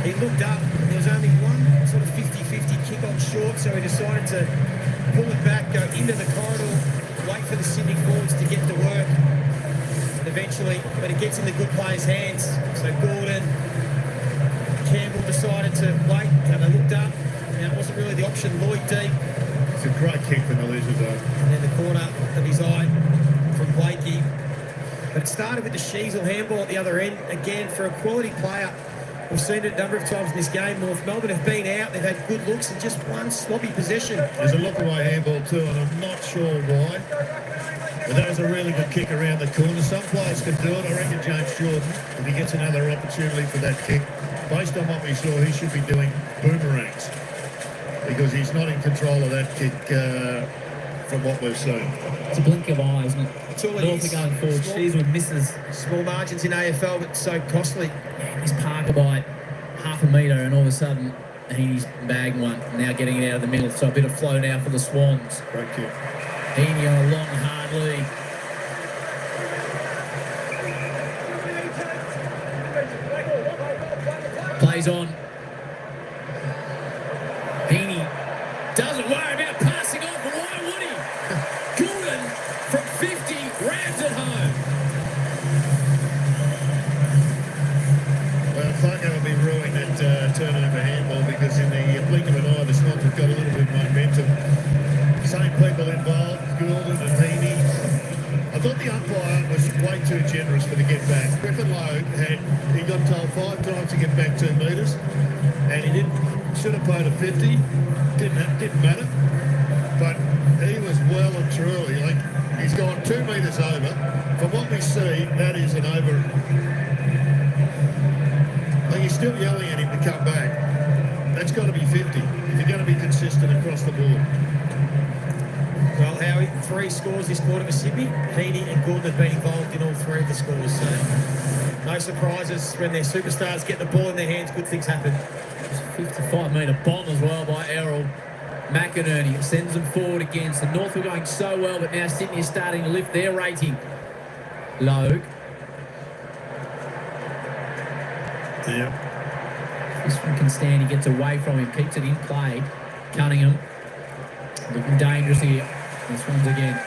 he looked up, and there was only one sort of 50-50 kick on short, so he decided to pull it back, go into the corridor, wait for the Sydney forwards to get to work. And eventually, but it gets in the good players' hands. So Gordon, Campbell decided to wait, and they looked up. Now it wasn't really the option. Lloyd deep. It's a great kick from the Lizard, though. And then the corner of his eye from Blakey. But it started with the Sheasel handball at the other end. Again, for a quality player. We've seen it a number of times in this game. North Melbourne have been out, they've had good looks and just one sloppy possession. There's a look-away handball too, and I'm not sure why. But that was a really good kick around the corner. Some players can do it. I reckon James Jordan, if he gets another opportunity for that kick, based on what we saw, he should be doing boomerangs. Because he's not in control of that kick from what we've seen. It's a blink of eye, isn't it? It's all it North is. are going forward. Sheasel misses. Small margins in AFL, but so costly. He's Parker by half a metre, and all of a sudden he's bagged one. Now getting it out of the middle, so a bit of flow now for the Swans. Great kick. Heaney on a long, hard lead. Plays on. Heaney doesn't worry about passing off, but why would he? Gordon from 50 rams it home. Well, Parker will be ruining that turnover handball because in the blink of an eye, the Swans have got a little bit of momentum. Same people involved, Gordon and Heaney. I thought the umpire was way too generous for the get back. Griffin Lowe he got told 5 times to get back 2 metres, and he should have paid a 50. Didn't matter, but he was well and truly he's gone 2 metres over. From what we see, that is an over. still yelling at him to come back. That's got to be 50 if you're going to be consistent across the board. Well, Howie, 3 scores this quarter for Sydney. Heaney and Gordon have been involved in all 3 of the scores. So no surprises when their superstars get the ball in their hands. Good things happen. 55-metre bomb as well by Errol McInerney. It sends them forward again. So North were going so well, but now Sydney is starting to lift their rating. Logue. Yeah. This one can stand. He gets away from him, keeps it in play. Cunningham looking dangerous here. This one's again.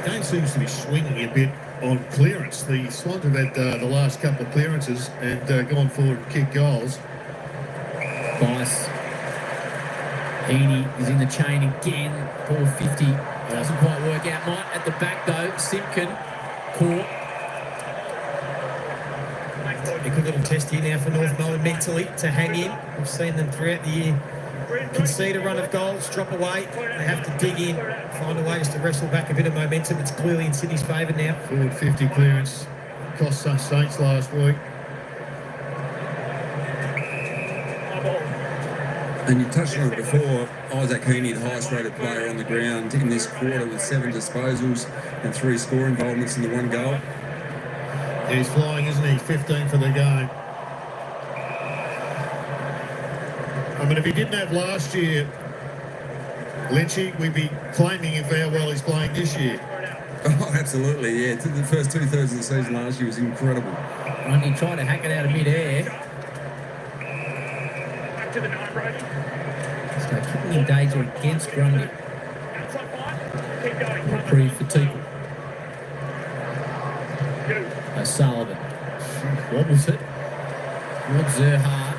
The game seems to be swinging a bit on clearance. The Swans have had the last couple of clearances and gone forward and kicked goals. Bice. Heaney is in the chain again. Ball 50. Doesn't quite work out. Might at the back though. Simpkin caught. A good little test here now for North Melbourne mentally to hang in. We've seen them throughout the year concede a run of goals, drop away. They have to dig in, find a way just to wrestle back a bit of momentum. It's clearly in Sydney's favour now. Forward 50 clearance. Cost us Saints last week. And you touched on it before, Isaac Heaney, the highest rated player on the ground in this quarter with 7 disposals and 3 score involvements in the 1 goal. He's flying, isn't he? 15 for the game. I mean, if he didn't have last year, Lynchy, we'd be claiming him how well he's playing this year. Oh, absolutely, yeah. The first 2/3 of the season last year was incredible. Grundy tried to hack it out of mid-air. So kicking in danger against Grundy. Reprieve for Teagle. O'Sullivan wobbles it. Towards Zerhart.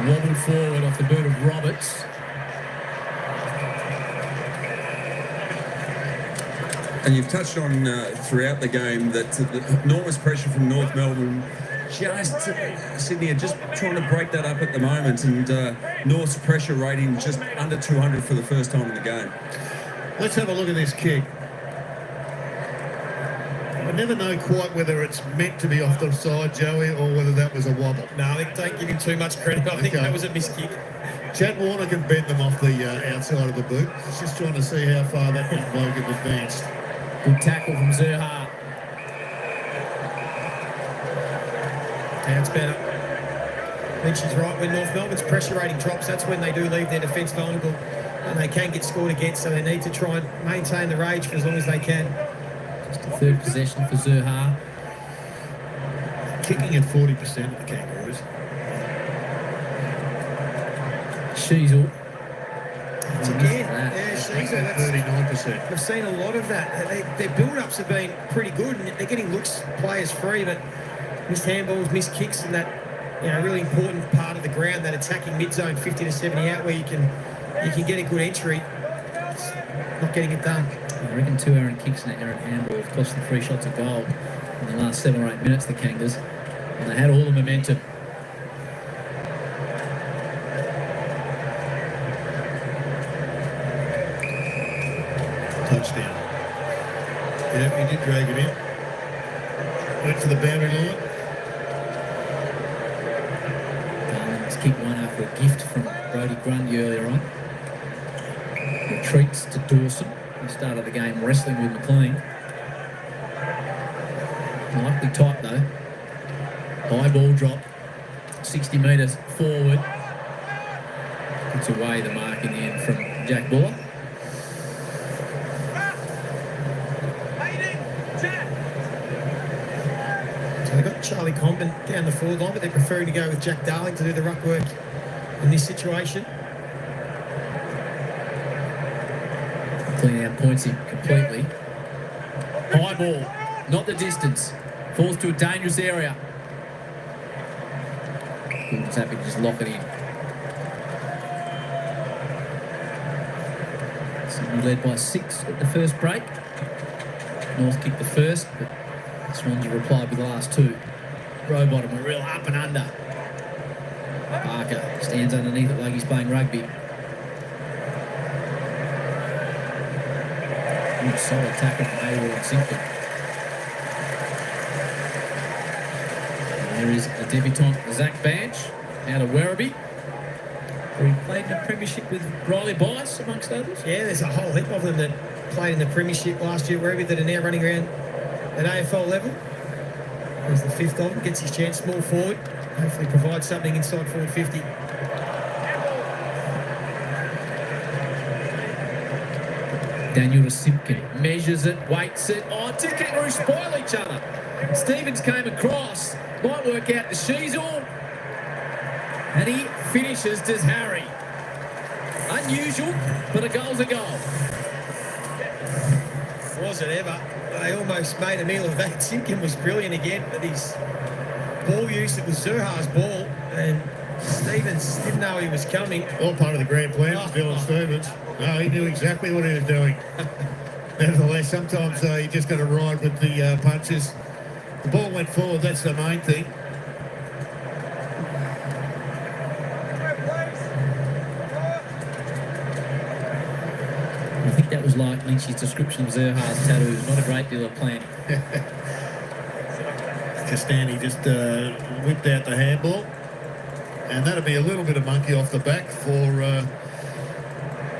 Wobbled forward off the boot of Roberts. And you've touched on throughout the game that the enormous pressure from North Melbourne. Just Sydney are just trying to break that up at the moment, and North's pressure rating just under 200 for the first time in the game. Let's have a look at this kick. I never know quite whether it's meant to be off the side, Joey, or whether that was a wobble. No, I think don't give him too much credit. I think that was a miss kick. Chad Warner can bend them off the outside of the boot. He's just trying to see how far that bloke had advanced. Good tackle from Zerhart. Now it's better. Lynchy's right. When North Melbourne's pressure rating drops, that's when they do leave their defence vulnerable and they can get scored against, so they need to try and maintain the rage for as long as they can. Just a third possession for Zerhart. Kicking at 40% of the Kangaroos. Sheasel. It's again, yeah, Sheasel, that's 39%. We've seen a lot of that. Their build-ups have been pretty good, and they're getting looks players free, but missed handballs, missed kicks, and that really important part of the ground, that attacking mid-zone 50 to 70 out where you can get a good entry. It's not getting it done. I reckon 2 errant kicks and an errant handball have cost them 3 shots a goal in the last 7 or 8 minutes, the Kangas, and they had all the momentum. Touchdown. Yeah, he did drag it in. Went to the boundary line. Garland's kicked one after a gift from Brodie Grundy earlier on. Retreats to Dawson. He started the game wrestling with McLean. Likely tight though. High ball drop. 60 metres forward. Gets away the mark in the end from Jack Buller. So they've got Charlie Comben down the forward line, but they're preferring to go with Jack Darling to do the ruck work in this situation. Clean out points him completely. High ball, not the distance. Falls to a dangerous area. Gordon's happy to just lock it in. Sydney led by 6 at the first break. North kicked the first, but Swans have replied with the last 2. Rowbottom, a real up and under. Barker stands underneath it like he's playing rugby. Good solid tackle from Hayward and Simpson. There is a debutant, Zach Banch, out of Werribee. He played in the premiership with Riley Bice, amongst others. Yeah, there's a whole heap of them that played in the premiership last year, Werribee, that are now running around at AFL level. There's the fifth of them, gets his chance, small forward. Hopefully provides something inside forward 50. Daniel to Simpkin, measures it, waits it. Oh, two kangaroos spoil each other. Stevens came across, might work out to Sheasel. And he finishes, does Harry. Unusual, but a goal's a goal. Was it ever? They almost made a meal of that. Simpkin was brilliant again with his ball use. It was Zerha's ball, and Stevens didn't know he was coming. All part of the grand plan for Dylan Stevens. No, he knew exactly what he was doing. Nevertheless, sometimes you just got to ride with the punches. The ball went forward, that's the main thing. I think that was like Lynch's description of Zerha's tattoos. Not a great deal of planning. Castani just whipped out the handball. And that'll be a little bit of monkey off the back for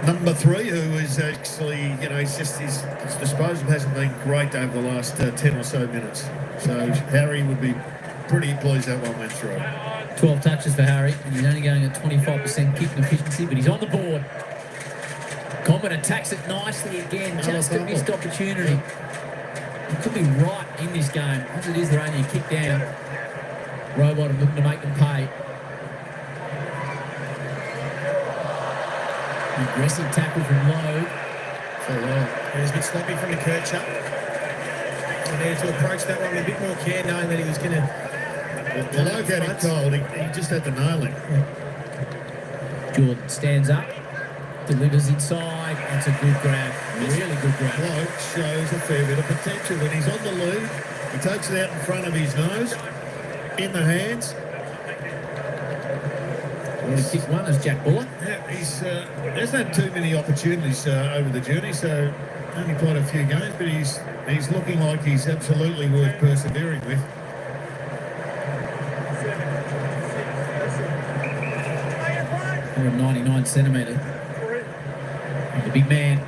number 3, who is actually, you know, his disposal hasn't been great over the last 10 or so minutes. So Harry would be pretty pleased that one went through. 12 touches for Harry, and he's only going at 25% kicking efficiency, but he's on the board. Common attacks it nicely again, just a missed opportunity. He could be right in this game. As it is, they're only a kick down. Robot looking to make them pay. Aggressive tackle from Lowe. There's a bit sloppy from the Kircher. He needed to approach that one with a bit more care, knowing that he was going to... The Lowe got him cold. He just had to nail him. Jordan stands up, delivers inside. That's a good grab. Really good grab. Lowe shows a fair bit of potential. When he's on the lead, he takes it out in front of his nose, in the hands. Well, he kicked one as Jack Buller. Yeah, he's hasn't had too many opportunities over the journey, so only played a few games, but he's looking like he's absolutely worth persevering with. 199 centimetre. The big man,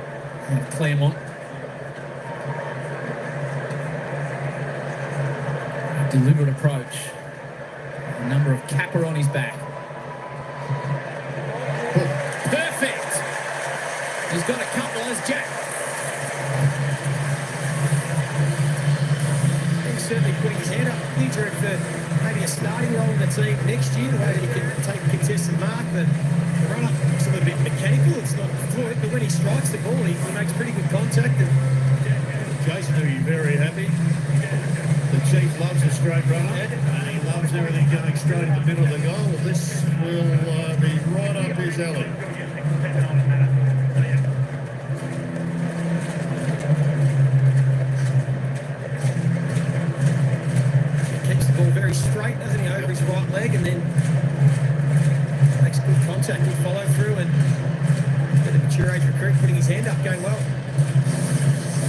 Claremont. A deliberate approach. A number of capper on his back. Perfect! He's got a couple as Jack. He's certainly putting his hand up. He's for maybe a starting role in the team next year, the way that he can take a contested mark. The run-up looks a little bit mechanical. It's not fluid, but when he strikes the ball, he makes pretty good contact. And Jason will be very happy. The Chief loves a straight runner, and he loves everything going straight in the middle of the goal. This will be right up his alley. keeps the ball very straight, doesn't he, over his right leg, and then makes good contact, good follow through, and the mature age recruit putting his hand up, going well.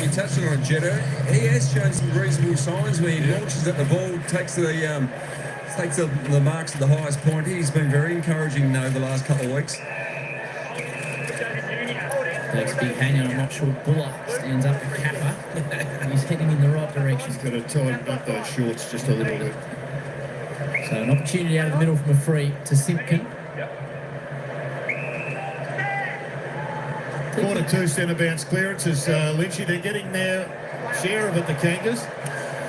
You touched on Jetta. He has shown some reasonable signs where he launches at the ball, takes the marks at the highest point. He's been very encouraging over the last couple of weeks. Takes a big hanger. I'm not sure Buller stands up to Kappa. He's heading in the right direction. He's got to tighten up those shorts just a little bit. So an opportunity out of the middle from a free to Simpkin. Quarter 2 centre bounce clearances, Lynchy. They're getting their share of it, the Kangas.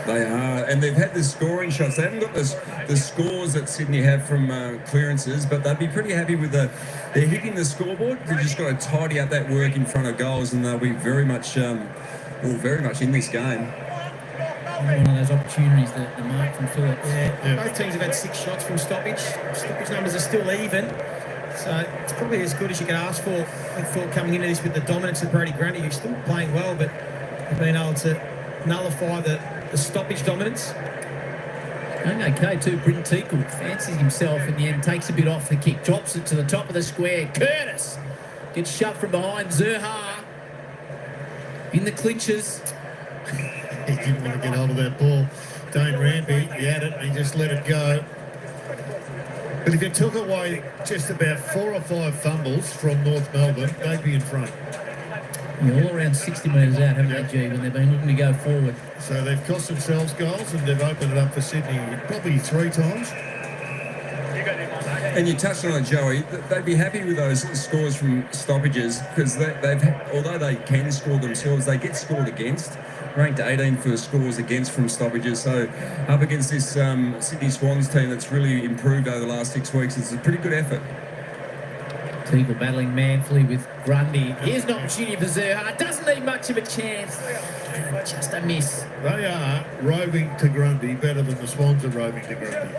They are, and they've had the scoring shots. They haven't got the scores that Sydney have from clearances, but they'd be pretty happy with they're hitting the scoreboard. They've just got to tidy up that work in front of goals, and they'll be very much in this game. One of those opportunities that the mark from Phillips. Yeah, both teams have had 6 shots from stoppage. Stoppage numbers are still even. So it's probably as good as you could ask for. I thought coming into this with the dominance of Brody Grundy, who's still playing well, but they've been able to nullify the stoppage dominance. Going okay too. Britton Teakle fancies himself in the end, takes a bit off the kick, drops it to the top of the square. Curtis gets shoved from behind. Zerha in the clinches. He didn't want to get hold of that ball. Dane Rampy, he had it and he just let it go. But if you took away just about 4 or 5 fumbles from North Melbourne, they'd be in front. You're all around 60 metres out, haven't they, G, when they've been looking to go forward. So they've cost themselves goals and they've opened it up for Sydney probably 3 times. And you touched on it, Joey. They'd be happy with those scores from stoppages because although they can score themselves, they get scored against. Ranked 18 for scores against from stoppages. So up against this Sydney Swans team that's really improved over the last 6 weeks, it's a pretty good effort. Teagle battling manfully with Grundy. Here's an opportunity for Zerha. Doesn't need much of a chance. Just a miss. They are roving to Grundy better than the Swans are roving to Grundy.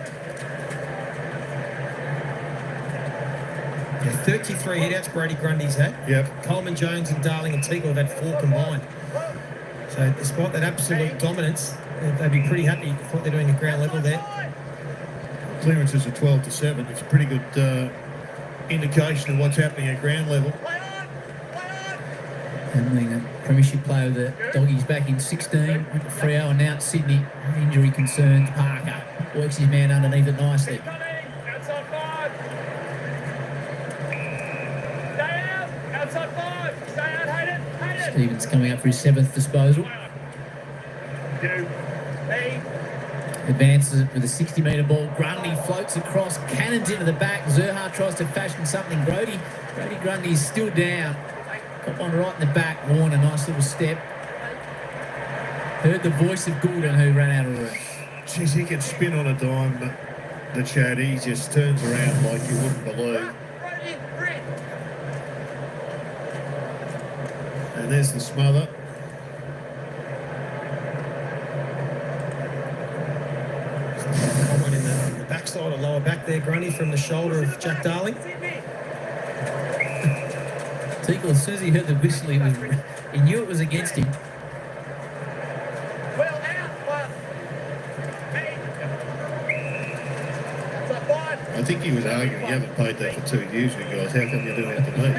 33 hit-outs Brady Grundy's had. Yep. Coleman, Jones and Darling and Teagle have had 4 combined. So despite that absolute dominance, they'd be pretty happy with what they're doing at ground level there. Clearances are 12-7. It's a pretty good indication of what's happening at ground level. And being a premiership player with the Doggies back in 16, went to Freo and now at Sydney. Injury concerns. Parker works his man underneath it nicely. Stevens coming up for his 7th disposal. Advances it with a 60-metre ball. Grundy floats across, cannons into the back. Zerha tries to fashion something. Brody Grundy is still down. Got one right in the back. Warner, nice little step. Heard the voice of Goulden who ran out of room. Jeez, he can spin on a dime, but the Chad, he just turns around like you wouldn't believe. And there's the smother. One in the backside or lower back there, Grundy, from the shoulder of Jack Darling. Teagle, as soon as he heard the whistle, he knew it was against him. I think he was arguing, you haven't paid that for 2 years, you guys. How come you're doing it to me?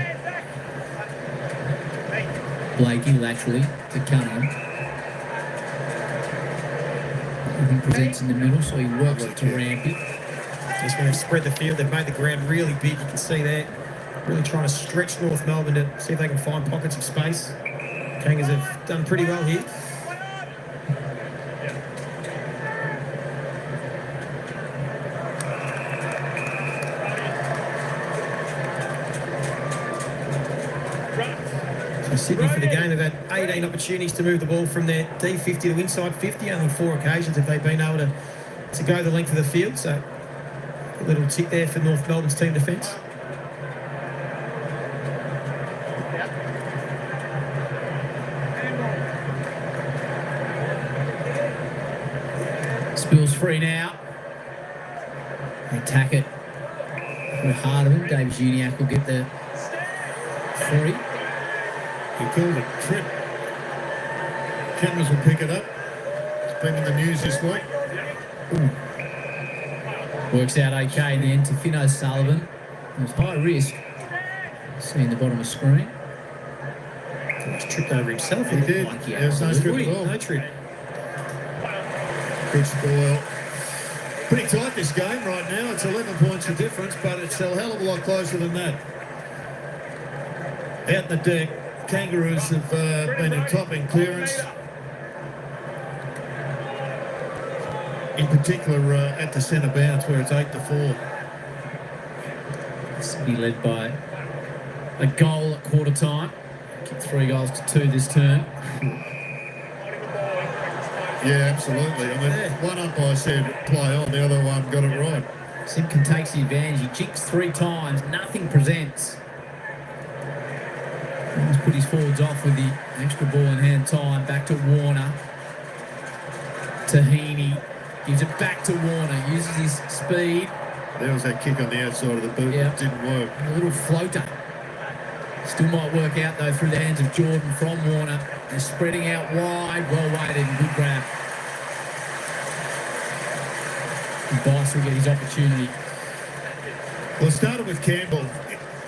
Blakey laterally to Cunningham. He presents in the middle, so he works it to Rampy. Just when they've spread the field, they've made the ground really big. You can see there, really trying to stretch North Melbourne to see if they can find pockets of space. Kangas have done pretty well here. Sydney for the game have had 18 opportunities to move the ball from their D50 to inside 50. Only 4 occasions have they been able to go the length of the field. So a little tick there for North Melbourne's team defence. Spills free now. They attack it. We're hard of him. Davis Uniac will get the free. He called it trip. Cameras will pick it up. It's been in the news this week. Works out okay in the end to Finno Sullivan. It was high risk. Seeing the bottom of the screen. He's tripped over himself. He did. Like There's no trip at all. No trip. Good spoil. Pretty tight this game right now. It's 11 points of difference, but it's a hell of a lot closer than that. Out in the deck, Kangaroos have been in top in clearance. In particular, at the centre bounce where it's 8-4. Sydney led by a goal at quarter time. Kicked 3 goals to 2 this term. Yeah, absolutely. I mean, one umpire said play on, the other one got it right. Simpkin takes the advantage. He jinks 3 times. Nothing presents. He's put his forwards off with the extra ball in hand time. Back to Warner. Tahini gives it back to Warner. Uses his speed. There was that kick on the outside of the boot. Yeah. It didn't work. A little floater. Still might work out, though, through the hands of Jordan from Warner. They're spreading out wide. Well weighted and good grab. And Bice will get his opportunity. Well, it started with Campbell.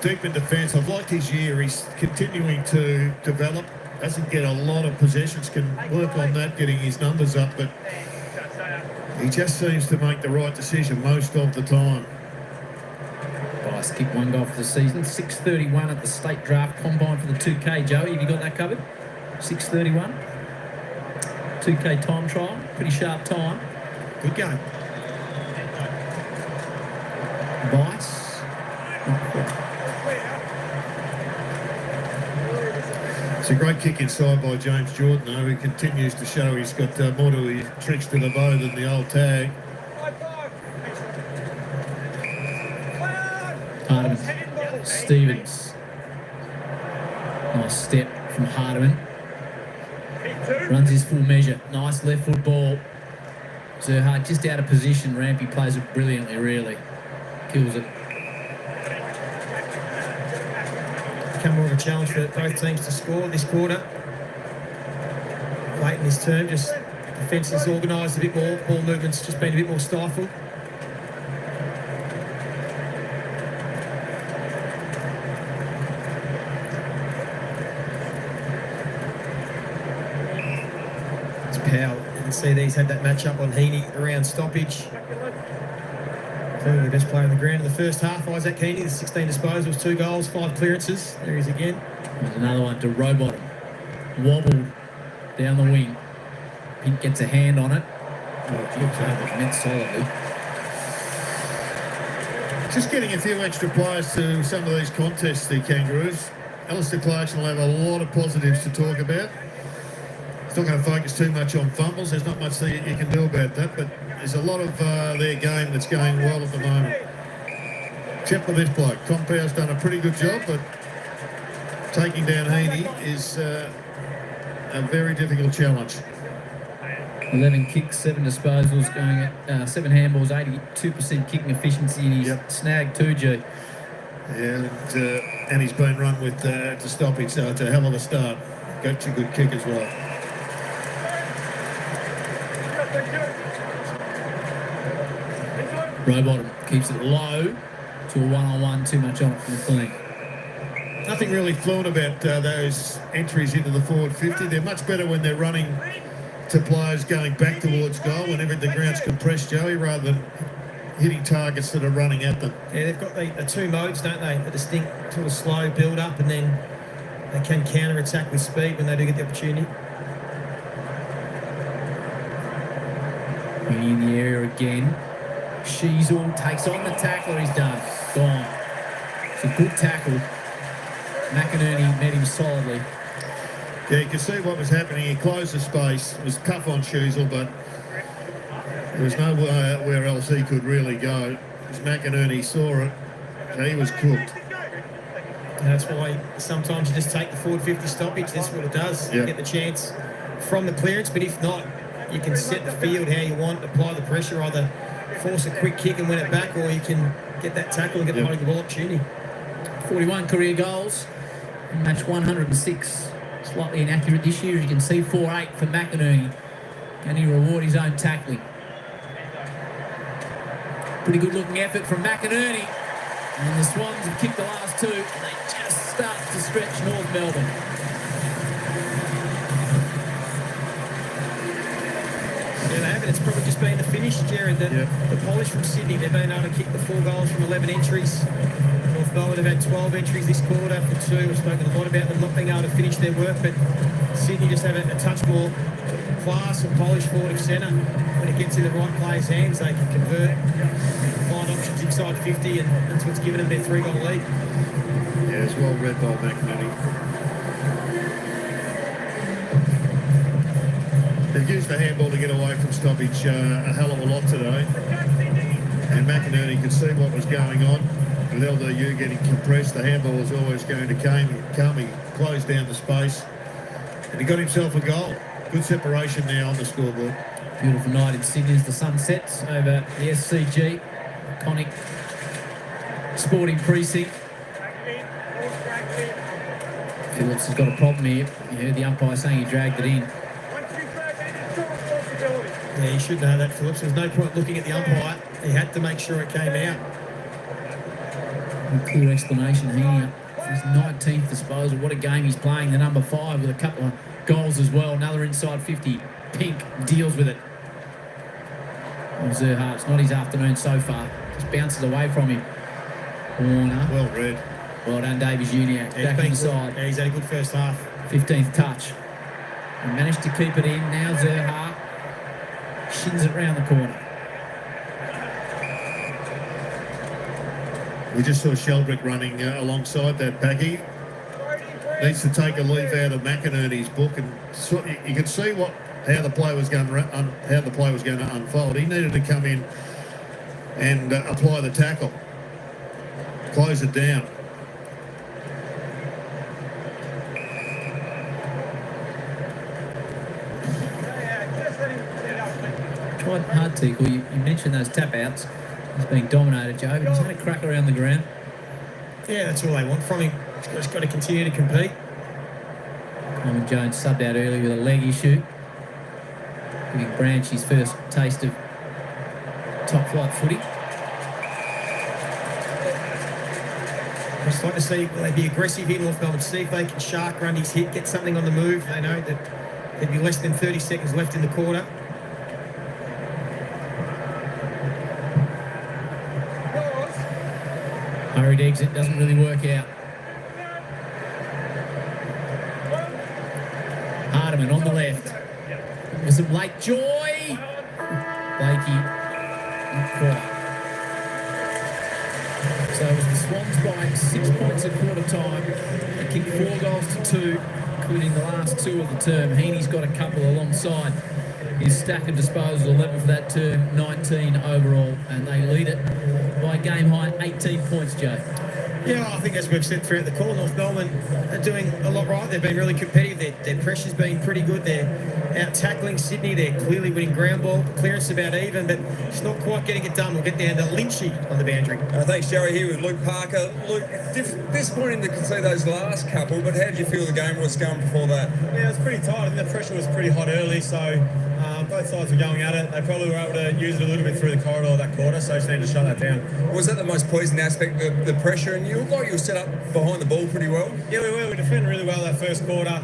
Deep in defence. I've liked his year. He's continuing to develop. Doesn't get a lot of possessions. Can work on that, getting his numbers up. But He just seems to make the right decision most of the time. Bice kicked one goal for the season. 6:31 at the state draft combine for the 2K. Joey, have you got that covered? 6:31. 2K time trial. Pretty sharp time. Good game. Bice. It's a great kick inside by James Jordan, though. He continues to show he's got more to his tricks to the bow than the old tag. Hardiman. Stevens. Nice step from Hardiman. Runs his full measure. Nice left foot ball. Zerhard just out of position. Rampy plays it brilliantly, really. Kills it. Become more of a challenge for both teams to score this quarter. Late in this term, just defence is organised a bit more. Ball movement's just been a bit more stifled. It's Powell. You can see these had that match-up on Heaney around stoppage. Clearly the best player on the ground in the first half, Isaac Heaney, the 16 disposals, 2 goals, 5 clearances. There he is again. There's another one to Rowbottom. Wobbled down the wing. Pink gets a hand on it. Meant solidly. Just getting a few extra players to some of these contests, the Kangaroos. Alistair Clarkson will have a lot of positives to talk about. He's not going to focus too much on fumbles. There's not much that you can do about that, but there's a lot of their game that's going well at the moment. Except for this bloke. Tom Powell's done a pretty good job, but taking down Heaney is a very difficult challenge. 11 kicks, 7 disposals, going at 7 handballs, 82% kicking efficiency, and he's snagged 2G. Yeah, and he's been run with to stoppage, so it's a hell of a start. Got a good kick as well. Rowbottom keeps it low to a one-on-one, too much on it from the clean. Nothing really fluent about those entries into the forward 50. They're much better when they're running to players going back towards goal whenever the ground's compressed, Joey, rather than hitting targets that are running at them. Yeah, they've got the 2 modes, don't they? The distinct sort of slow build-up, and then they can counter-attack with speed when they do get the opportunity. In the area again. Sheasel takes on the tackler. He's done. Gone. It's a good tackle. McInerney met him solidly. Yeah, you can see what was happening. He closed the space. It was tough on Sheasel, but there was nowhere else he could really go. As McInerney saw it, he was cooked. And that's why sometimes you just take the forward 50 stoppage. That's what it does. You get the chance from the clearance, but if not, you can set the field how you want, apply the pressure, either force a quick kick and win it back, or you can get that tackle and get the ball opportunity. 41 career goals, match 106. Slightly inaccurate this year, as you can see. 4-8 for McInerney. Can he reward his own tackling? Pretty good looking effort from McInerney. And the Swans have kicked the last 2, and they just start to stretch North Melbourne. Yeah, they haven't. It's probably just been the finish, Jared. The polish from Sydney. They've been able to kick the 4 goals from 11 entries. North Melbourne have had 12 entries this quarter for 2. We've spoken a lot about them not being able to finish their work, but Sydney just have a touch more class and polish forward of centre. When it gets in the right players' hands, they can convert, find options inside 50, and that's what's given them their 3-goal lead. Yeah, it's well read by McInerney. They've used the handball to get away from stoppage a hell of a lot today. And McInerney could see what was going on. With LDU getting compressed, the handball was always going to come. He closed down the space. And he got himself a goal. Good separation now on the scoreboard. Beautiful night in Sydney as the sun sets over the SCG. Iconic sporting precinct. Phillips has got a problem here. You heard the umpire saying he dragged it in. Yeah, he should know that, Phillips. There's no point looking at the umpire. He had to make sure it came out. A clear explanation here. His 19th disposal. What a game he's playing. The number 5 with a couple of goals as well. Another inside 50. Pink deals with it. And Zerhart's not his afternoon so far. Just bounces away from him. Warner. Well read. Well done, Davies Uniac. Back inside. Yeah, he's had a good first half. 15th touch. And managed to keep it in. Now Zerhart shins it round the corner. We just saw Sheldrick running alongside that baggy. Needs to take a leaf out of McInerney's book, and you could see how the play was going to unfold. He needed to come in and apply the tackle, close it down. Quite hard, Tickle. You mentioned those tap outs. He's being dominated, Joe, but he's had a crack around the ground. Yeah, that's all they want from him. He's just got to continue to compete. Coleman Jones subbed out early with a leg issue, giving Branch his first taste of top flight footy. Just like to see, will they be aggressive here, North Melbourne? See if they can shark run his hit, get something on the move. They know that there'd be less than 30 seconds left in the quarter. Hurried exit doesn't really work out. Hardiman on the left. With some late joy. Blakey. Not quite. So it was the Swans by 6 points at quarter time. They kicked 4 goals to 2, including the last 2 of the term. Heaney's got a couple alongside his stack of disposal, 11 for that term, 19 overall, and they lead it by game high 18 points, Joe. Yeah, I think as we've said throughout the call, North Melbourne are doing a lot right. They've been really competitive. Their pressure's been pretty good. They're out tackling Sydney. They're clearly winning ground ball. Clearance about even, but it's not quite getting it done. We'll get down to Lynchy on the boundary. Thanks, Joey. Here with Luke Parker. Luke, disappointing to see those last couple, but how did you feel the game was going before that? Yeah, it was pretty tight. I think the pressure was pretty hot early, so both sides were going at it. They probably were able to use it a little bit through the corridor of that quarter, so just needed to shut that down. Was that the most pleasing aspect, the pressure? And you looked like you were set up behind the ball pretty well. Yeah, we were. We defended really well that first quarter.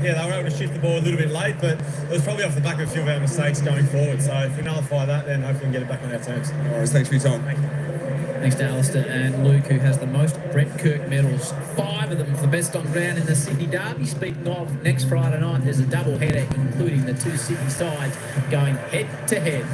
They were able to shift the ball a little bit late, but it was probably off the back of a few of our mistakes going forward. So if we nullify that, then hopefully we can get it back on our terms. All right, thanks for your time. Thank you. Thanks to Alistair and Luke, who has the most Brett Kirk medals. 5 of them for the best on ground in the Sydney Derby. Speaking of, next Friday night, there's a double header, including the 2 Sydney sides going head to head.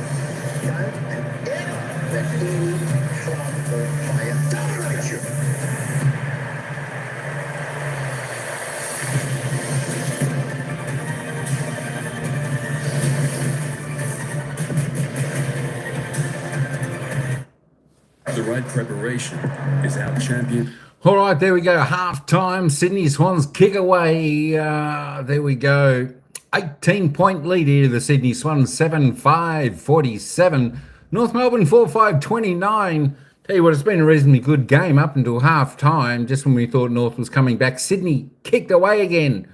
The right preparation is our champion. All right, there we go. Half time. Sydney Swans kick away. There we go. 18-point lead here to the Sydney Swans. 7-5-47. North Melbourne 4-5-29. Tell you what, it's been a reasonably good game up until half time. Just when we thought North was coming back, Sydney kicked away again.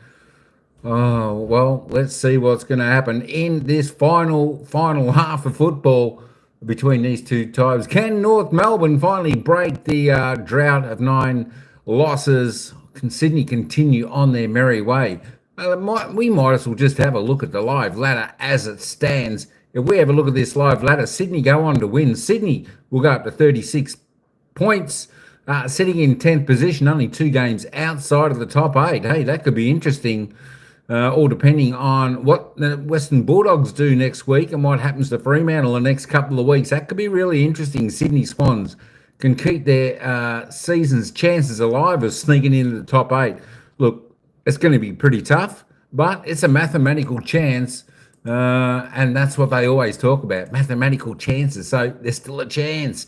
Oh, well, let's see what's going to happen in this final half of football between these two ties. Can North Melbourne finally break the drought of 9 losses? Can Sydney continue on their merry way? We might as well just have a look at the live ladder as it stands. If we have a look at this live ladder, Sydney go on to win. Sydney will go up to 36 points, sitting in 10th position, only 2 games outside of the top 8. Hey, that could be interesting. All depending on what the Western Bulldogs do next week and what happens to Fremantle the next couple of weeks. That could be really interesting. Sydney Swans can keep their season's chances alive of sneaking into the top 8. Look, it's going to be pretty tough, but it's a mathematical chance, and that's what they always talk about, mathematical chances. So there's still a chance.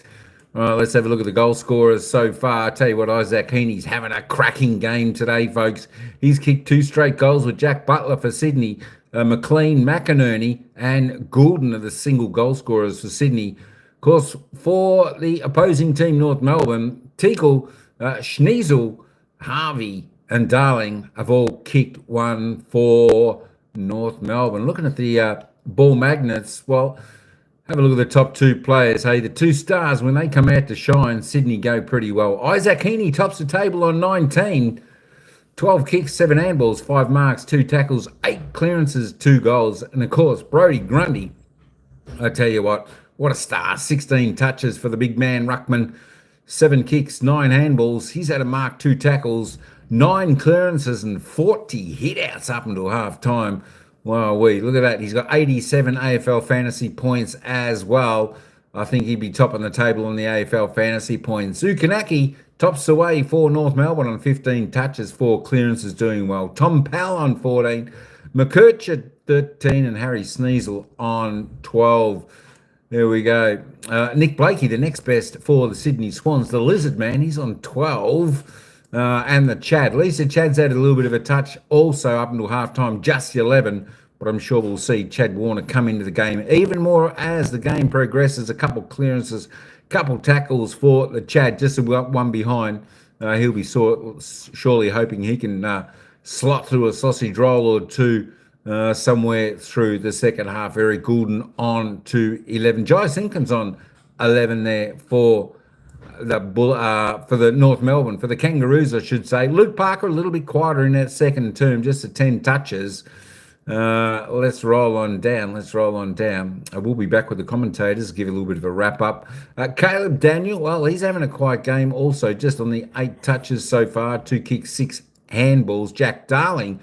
All right, let's have a look at the goal scorers so far. I tell you what, Isaac Heaney's having a cracking game today, folks. He's kicked 2 straight goals with Jack Butler for Sydney. McLean, McInerney, and Goulden are the single goal scorers for Sydney. Of course, for the opposing team, North Melbourne, Tickle, Schneasel, Harvey, and Darling have all kicked 1 for North Melbourne. Looking at the ball magnets, well, have a look at the top 2 players. Hey, the 2 stars, when they come out to shine, Sydney go pretty well. Isaac Heaney tops the table on 19. 12 kicks, 7 handballs, 5 marks, 2 tackles, 8 clearances, 2 goals. And, of course, Brodie Grundy, I tell you what What a star. 16 touches for the big man, Ruckman. 7 kicks, 9 handballs. He's had to mark 2 tackles, 9 clearances and 40 hit-outs up until half-time. Wow, look at that. He's got 87 AFL fantasy points as well. I think he'd be top on the table on the AFL fantasy points. Zukanaki tops the way for North Melbourne on 15 touches, 4 clearances, doing well. Tom Powell on 14, McKercher 13, and Harry Sneasel on 12. There we go. Nick Blakey, the next best for the Sydney Swans. The Lizard Man, he's on 12. And the Chad. Lisa Chad's had a little bit of a touch also up until halftime, just 11. But I'm sure we'll see Chad Warner come into the game even more as the game progresses. A couple clearances, couple tackles for the Chad, just one behind. He'll be surely hoping he can slot through a sausage roll or two somewhere through the second half. Eric Goulden on to 11. Jai Simpkins on 11 there for the North Melbourne, for the Kangaroos, I should say. Luke Parker a little bit quieter in that second term, just at 10 touches. Let's roll on down. I will be back with the commentators, give a little bit of a wrap up. Caleb Daniel, well, he's having a quiet game also, just on the 8 touches so far, 2 kicks, 6 handballs. Jack Darling,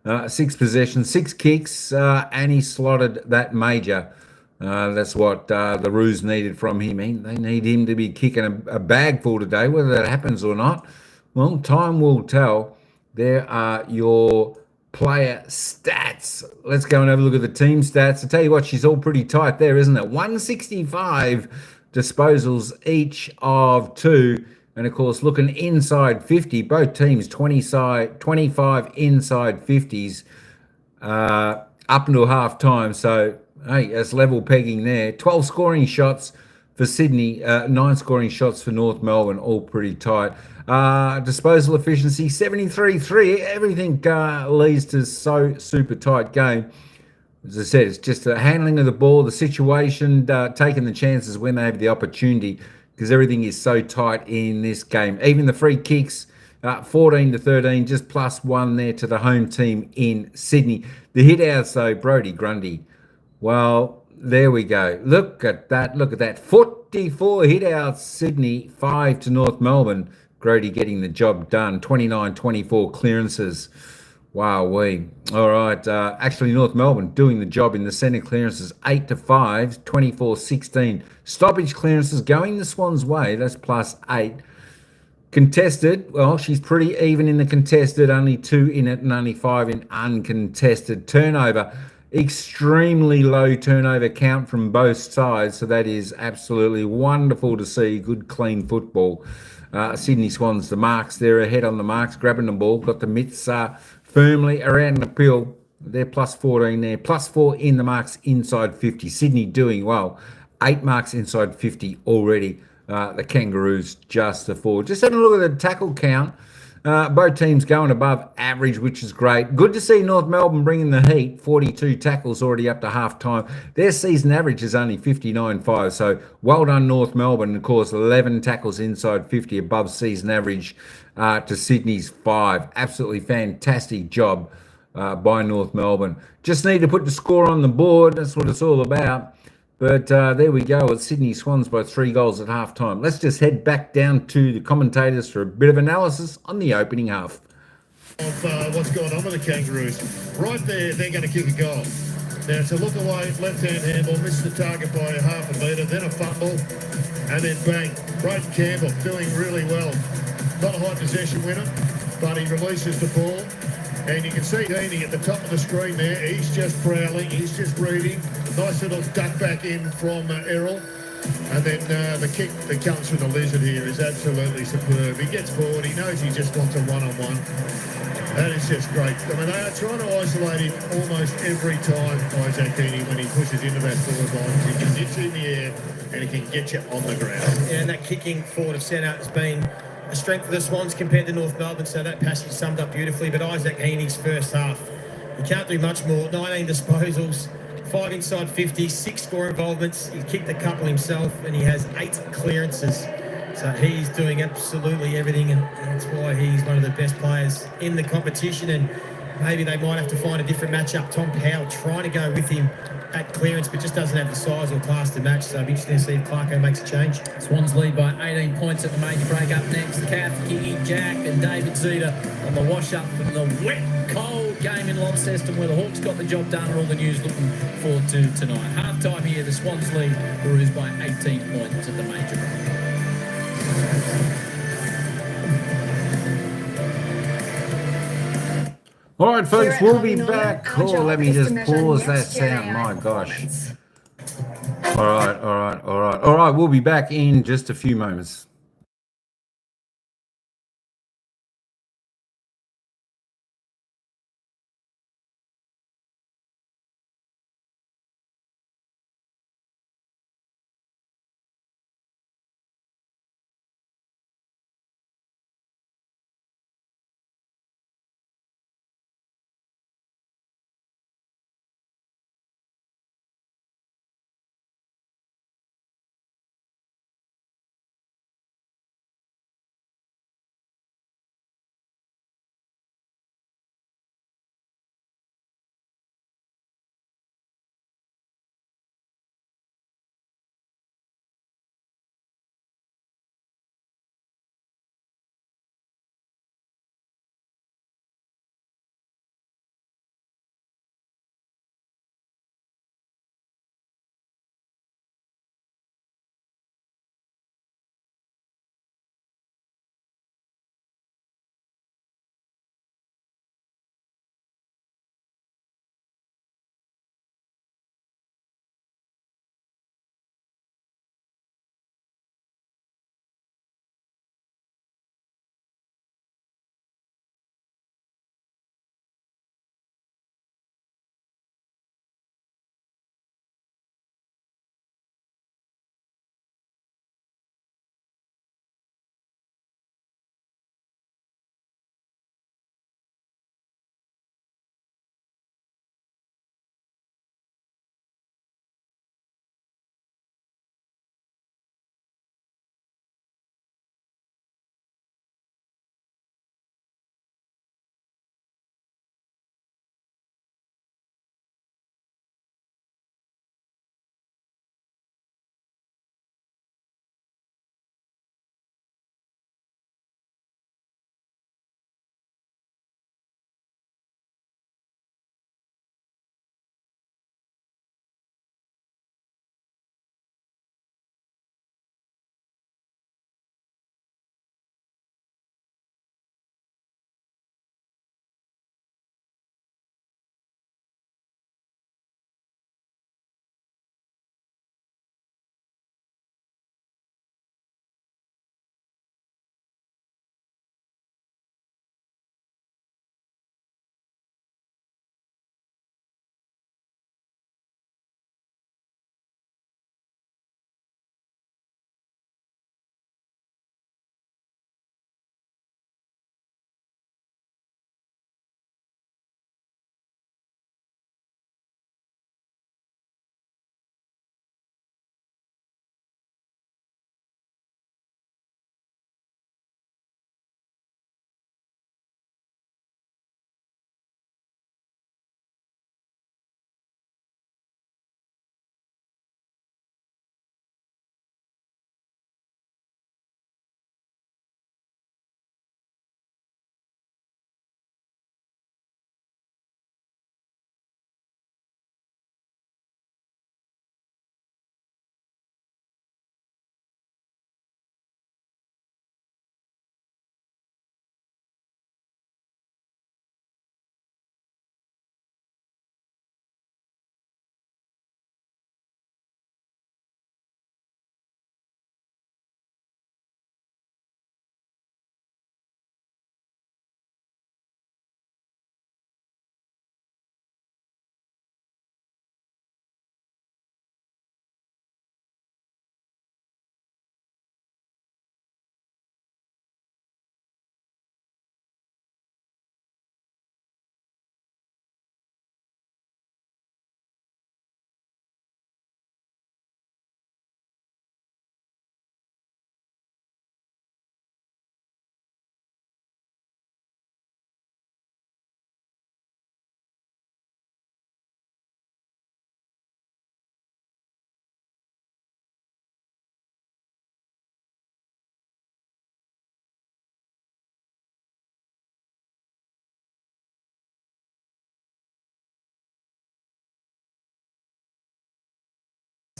6 possessions, 6 kicks, and he slotted that major. That's what the Roos needed from him. They need him to be kicking a bag full today. Whether that happens or not, well, time will tell. There are your player stats. Let's go and have a look at the team stats. I tell you what, she's all pretty tight there, isn't it? 165 disposals each of 2. And, of course, looking inside 50, both teams 25 inside 50s up until half-time. So, hey, that's level pegging there. 12 scoring shots for Sydney, 9 scoring shots for North Melbourne, all pretty tight. Disposal efficiency, 73-3. Everything leads to so super tight game. As I said, it's just the handling of the ball, the situation, taking the chances when they have the opportunity, because everything is so tight in this game. Even the free kicks, 14-13, just +1 there to the home team in Sydney. The hit-outs, though, Brodie Grundy. Well, there we go. Look at that. 44 hit-outs, Sydney, 5 to North Melbourne. Grody getting the job done. 29-24 clearances. Wow-wee. All right. Actually, North Melbourne doing the job in the centre clearances. 8-5, 24-16. Stoppage clearances going the Swans' way. That's +8. Contested, well, she's pretty even in the contested. Only 2 in it and only 5 in uncontested. Turnover, extremely low turnover count from both sides. So that is absolutely wonderful to see. Good, clean football. Sydney Swans, the marks, they're ahead on the marks, grabbing the ball, got the mitts firmly around the pill. They're +14 there, +4 in the marks inside 50. Sydney doing well, 8 marks inside 50 already. The Kangaroos just a 4. Just having a look at the tackle count. Both teams going above average, which is great. Good to see North Melbourne bringing the heat. 42 tackles already up to half-time. Their season average is only 59.5, so well done North Melbourne. Of course, 11 tackles inside 50 above season average to Sydney's 5. Absolutely fantastic job by North Melbourne. Just need to put the score on the board. That's what it's all about. But there we go. It's Sydney Swans by 3 goals at halftime. Let's just head back down to the commentators for a bit of analysis on the opening half. Of what's going on with the Kangaroos. Right there, they're going to kick a goal. Now, it's a look away, left-hand handball, missed the target by half a metre, then a fumble, and then bang. Braden Campbell doing really well. Not a high possession winner, but he releases the ball. And you can see Deeney at the top of the screen there. He's just prowling. He's just reading. Nice little duck back in from Errol. And then the kick that comes from the Lizard here is absolutely superb. He gets forward. He knows he just wants a one-on-one. That is just great. I mean, they are trying to isolate him almost every time, Isaac Deeney, when he pushes into that forward line. He gets in the air and he can get you on the ground. Yeah, and that kicking forward of centre has been a strength of the Swans compared to North Melbourne, so that passage summed up beautifully. But Isaac Heaney's first half, he can't do much more. 19 disposals, 5 inside 50, 6 score involvements. He kicked a couple himself, and he has 8 clearances. So he's doing absolutely everything, and that's why he's one of the best players in the competition. And maybe they might have to find a different matchup. Tom Powell trying to go with him at clearance, but just doesn't have the size or class to match. So it'll be interesting to see if Clarko makes a change. Swans lead by 18 points at the major break. Up next, Kath, Kiki, Jack and David Zeta on the wash-up from the wet, cold game in Launceston where the Hawks got the job done, and all the news looking forward to tonight. Half-time here, the Swans lead the Roos by 18 points at the major break. All right, folks, Here at we'll be Hobby back. Norman, our Oh, let job me is to just measure pause that next sound. gen My AI gosh. performance. All right. We'll be back in just a few moments.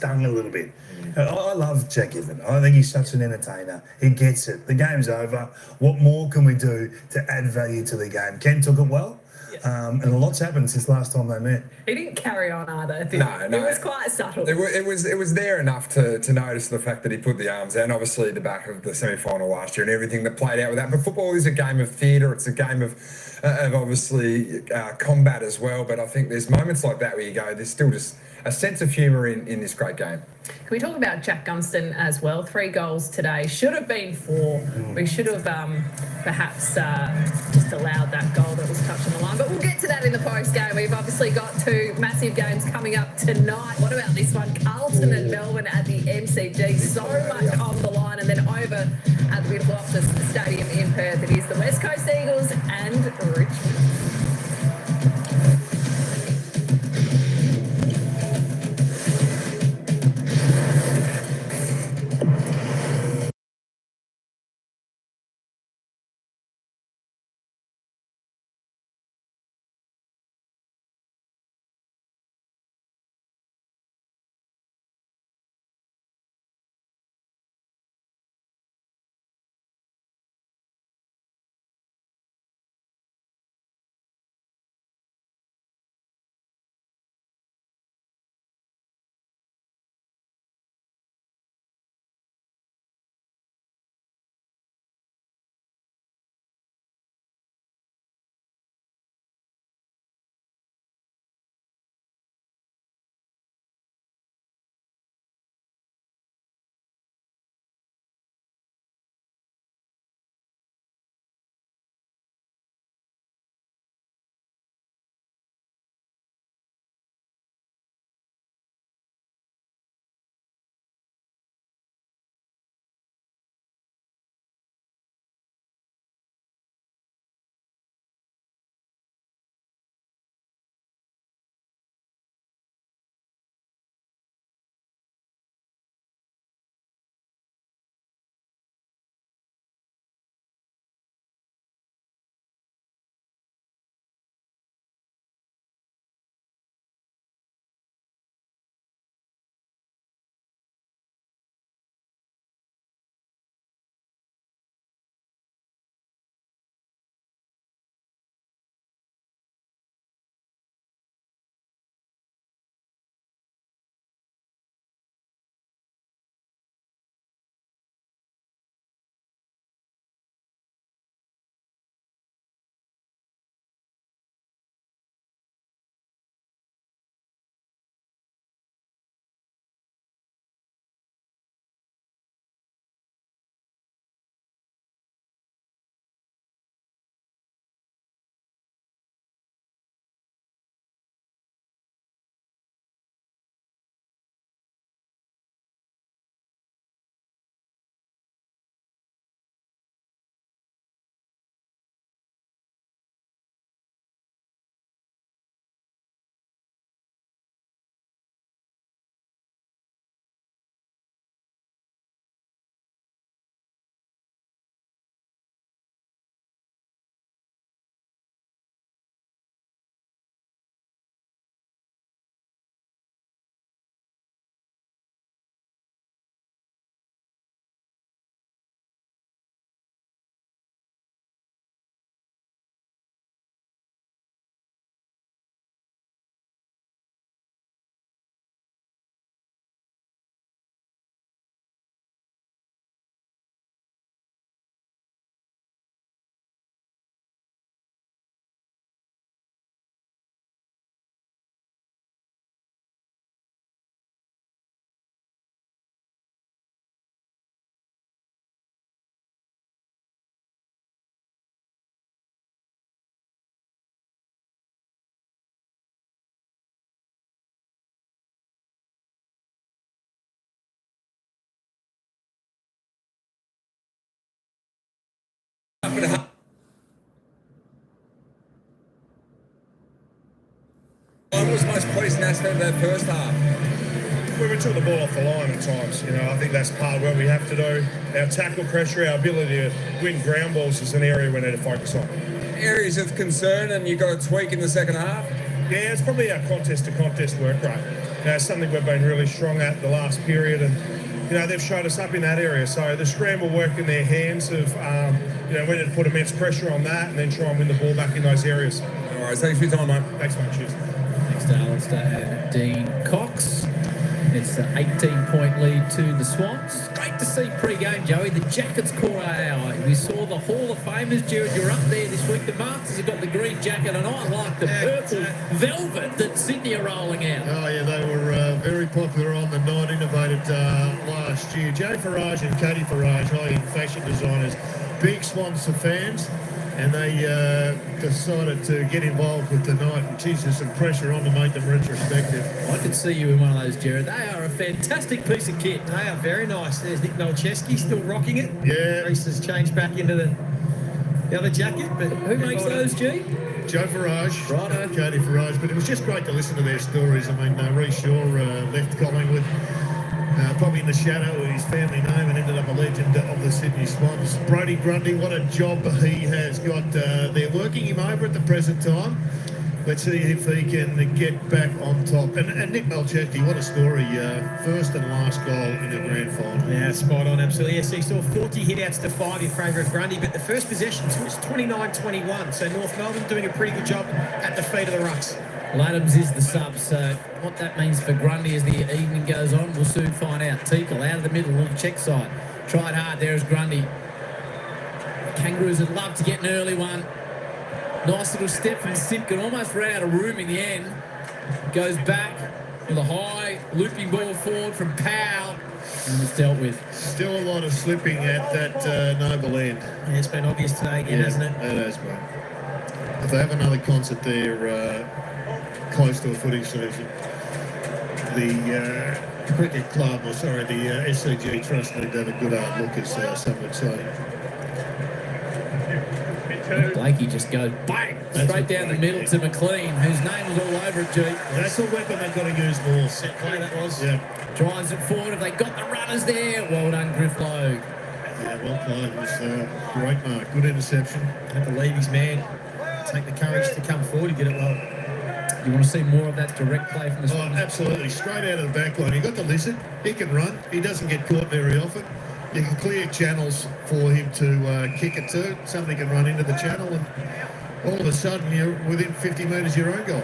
stung a little bit. I love Jack Given. I think he's such an entertainer. He gets it. The game's over. What more can we do to add value to the game? Ken took it well. And a lot's happened since last time they met. He didn't carry on either. No. It was quite subtle. It was there enough to notice the fact that he put the arms out, and obviously the back of the semi-final last year and everything that played out with that. But football is a game of theatre. It's a game of obviously combat as well. But I think there's moments like that where you go, there's still just a sense of humour in this great game. Can we talk about Jack Gunston as well? 3 goals today. Should have been 4. We should have perhaps just allowed that goal that was touching the line. But we'll get to that in the post-game. We've obviously got 2 massive games coming up tonight. What about this one? Carlton and Melbourne at the MCG. So much on the line. And then over at the beautiful Optus Stadium in Perth, it is the West Coast Eagles and Richmond. What was most pleasing aspect of that first half? When we took the ball off the line at times, I think that's part of what we have to do. Our tackle pressure, our ability to win ground balls is an area we need to focus on. Areas of concern, and you got a tweak in the second half? Yeah, it's probably our contest-to-contest work rate. something we've been really strong at the last period, and they've showed us up in that area. So the scramble work in their hands of we need to put immense pressure on that and then try and win the ball back in those areas. All right, thanks for your time, mate. Thanks, mate. Cheers. Thanks to Alistair and Dean Cox. It's an 18-point lead to the Swans. Great to see pre-game, Joey. The Jackets caught our eye. We saw the Hall of Famers, Jared. You're up there this week. The Masters have got the green jacket, and I like the purple velvet that Sydney are rolling out. Oh, yeah, they were very popular on the night, innovated last year. Jay Farage and Katie Farage, high-end fashion designers, big Swans fans, and they decided to get involved with the night. And geez, there's some pressure on to make them retrospective. I could see you in one of those, Jared. They are a fantastic piece of kit. They are very nice. There's Nick Nolcheski still rocking it. Yeah. Reese has changed back into the other jacket. But who makes those, G? Joe Farage, Righto. Katie Farage. But it was just great to listen to their stories. I mean, Reece Shaw left Collingwood, probably in the shadow of his family name, and ended up a legend of the Sydney Swans. Brodie Grundy, what a job he has got. They're working him over at the present time. Let's see if he can get back on top. And Nick Nolcheski, what a story. First and last goal in the grand final. Yeah, spot on, absolutely. Yes, he saw 40 hit-outs to 5 in favour of Grundy, but the first possession was 29-21. So North Melbourne doing a pretty good job at the feet of the rucks. Adams is the sub, so what that means for Grundy as the evening goes on, we'll soon find out. Teakle out of the middle on the check side. Tried hard, there's Grundy. The Kangaroos would love to get an early one. Nice little step from Simpkin, almost ran out of room in the end. Goes back with a high looping ball forward from Powell, and it's dealt with. Still a lot of slipping at that noble end. Yeah, it's been obvious today again, hasn't it? It has been. If they have another concert there close to a footy season, the cricket club, the SCG Trust need to have a good hard look, as some would say. Blakey just goes bang straight down the middle to McLean, whose name was all over it, G. That's the weapon they've got to use more. Set play that was. Yeah. Drives it forward. Have they got the runners there? Well done, Griff Logue. Yeah, well played. It was great mark. Good interception. Had to leave his man. Take the courage to come forward. He did it well. You want to see more of that direct play from the Swans? Absolutely. Straight out of the back line. You've got the lizard. He can run. He doesn't get caught very often. You can clear channels for him to kick it to. Somebody can run into the channel, and all of a sudden you're within 50 metres of your own goal.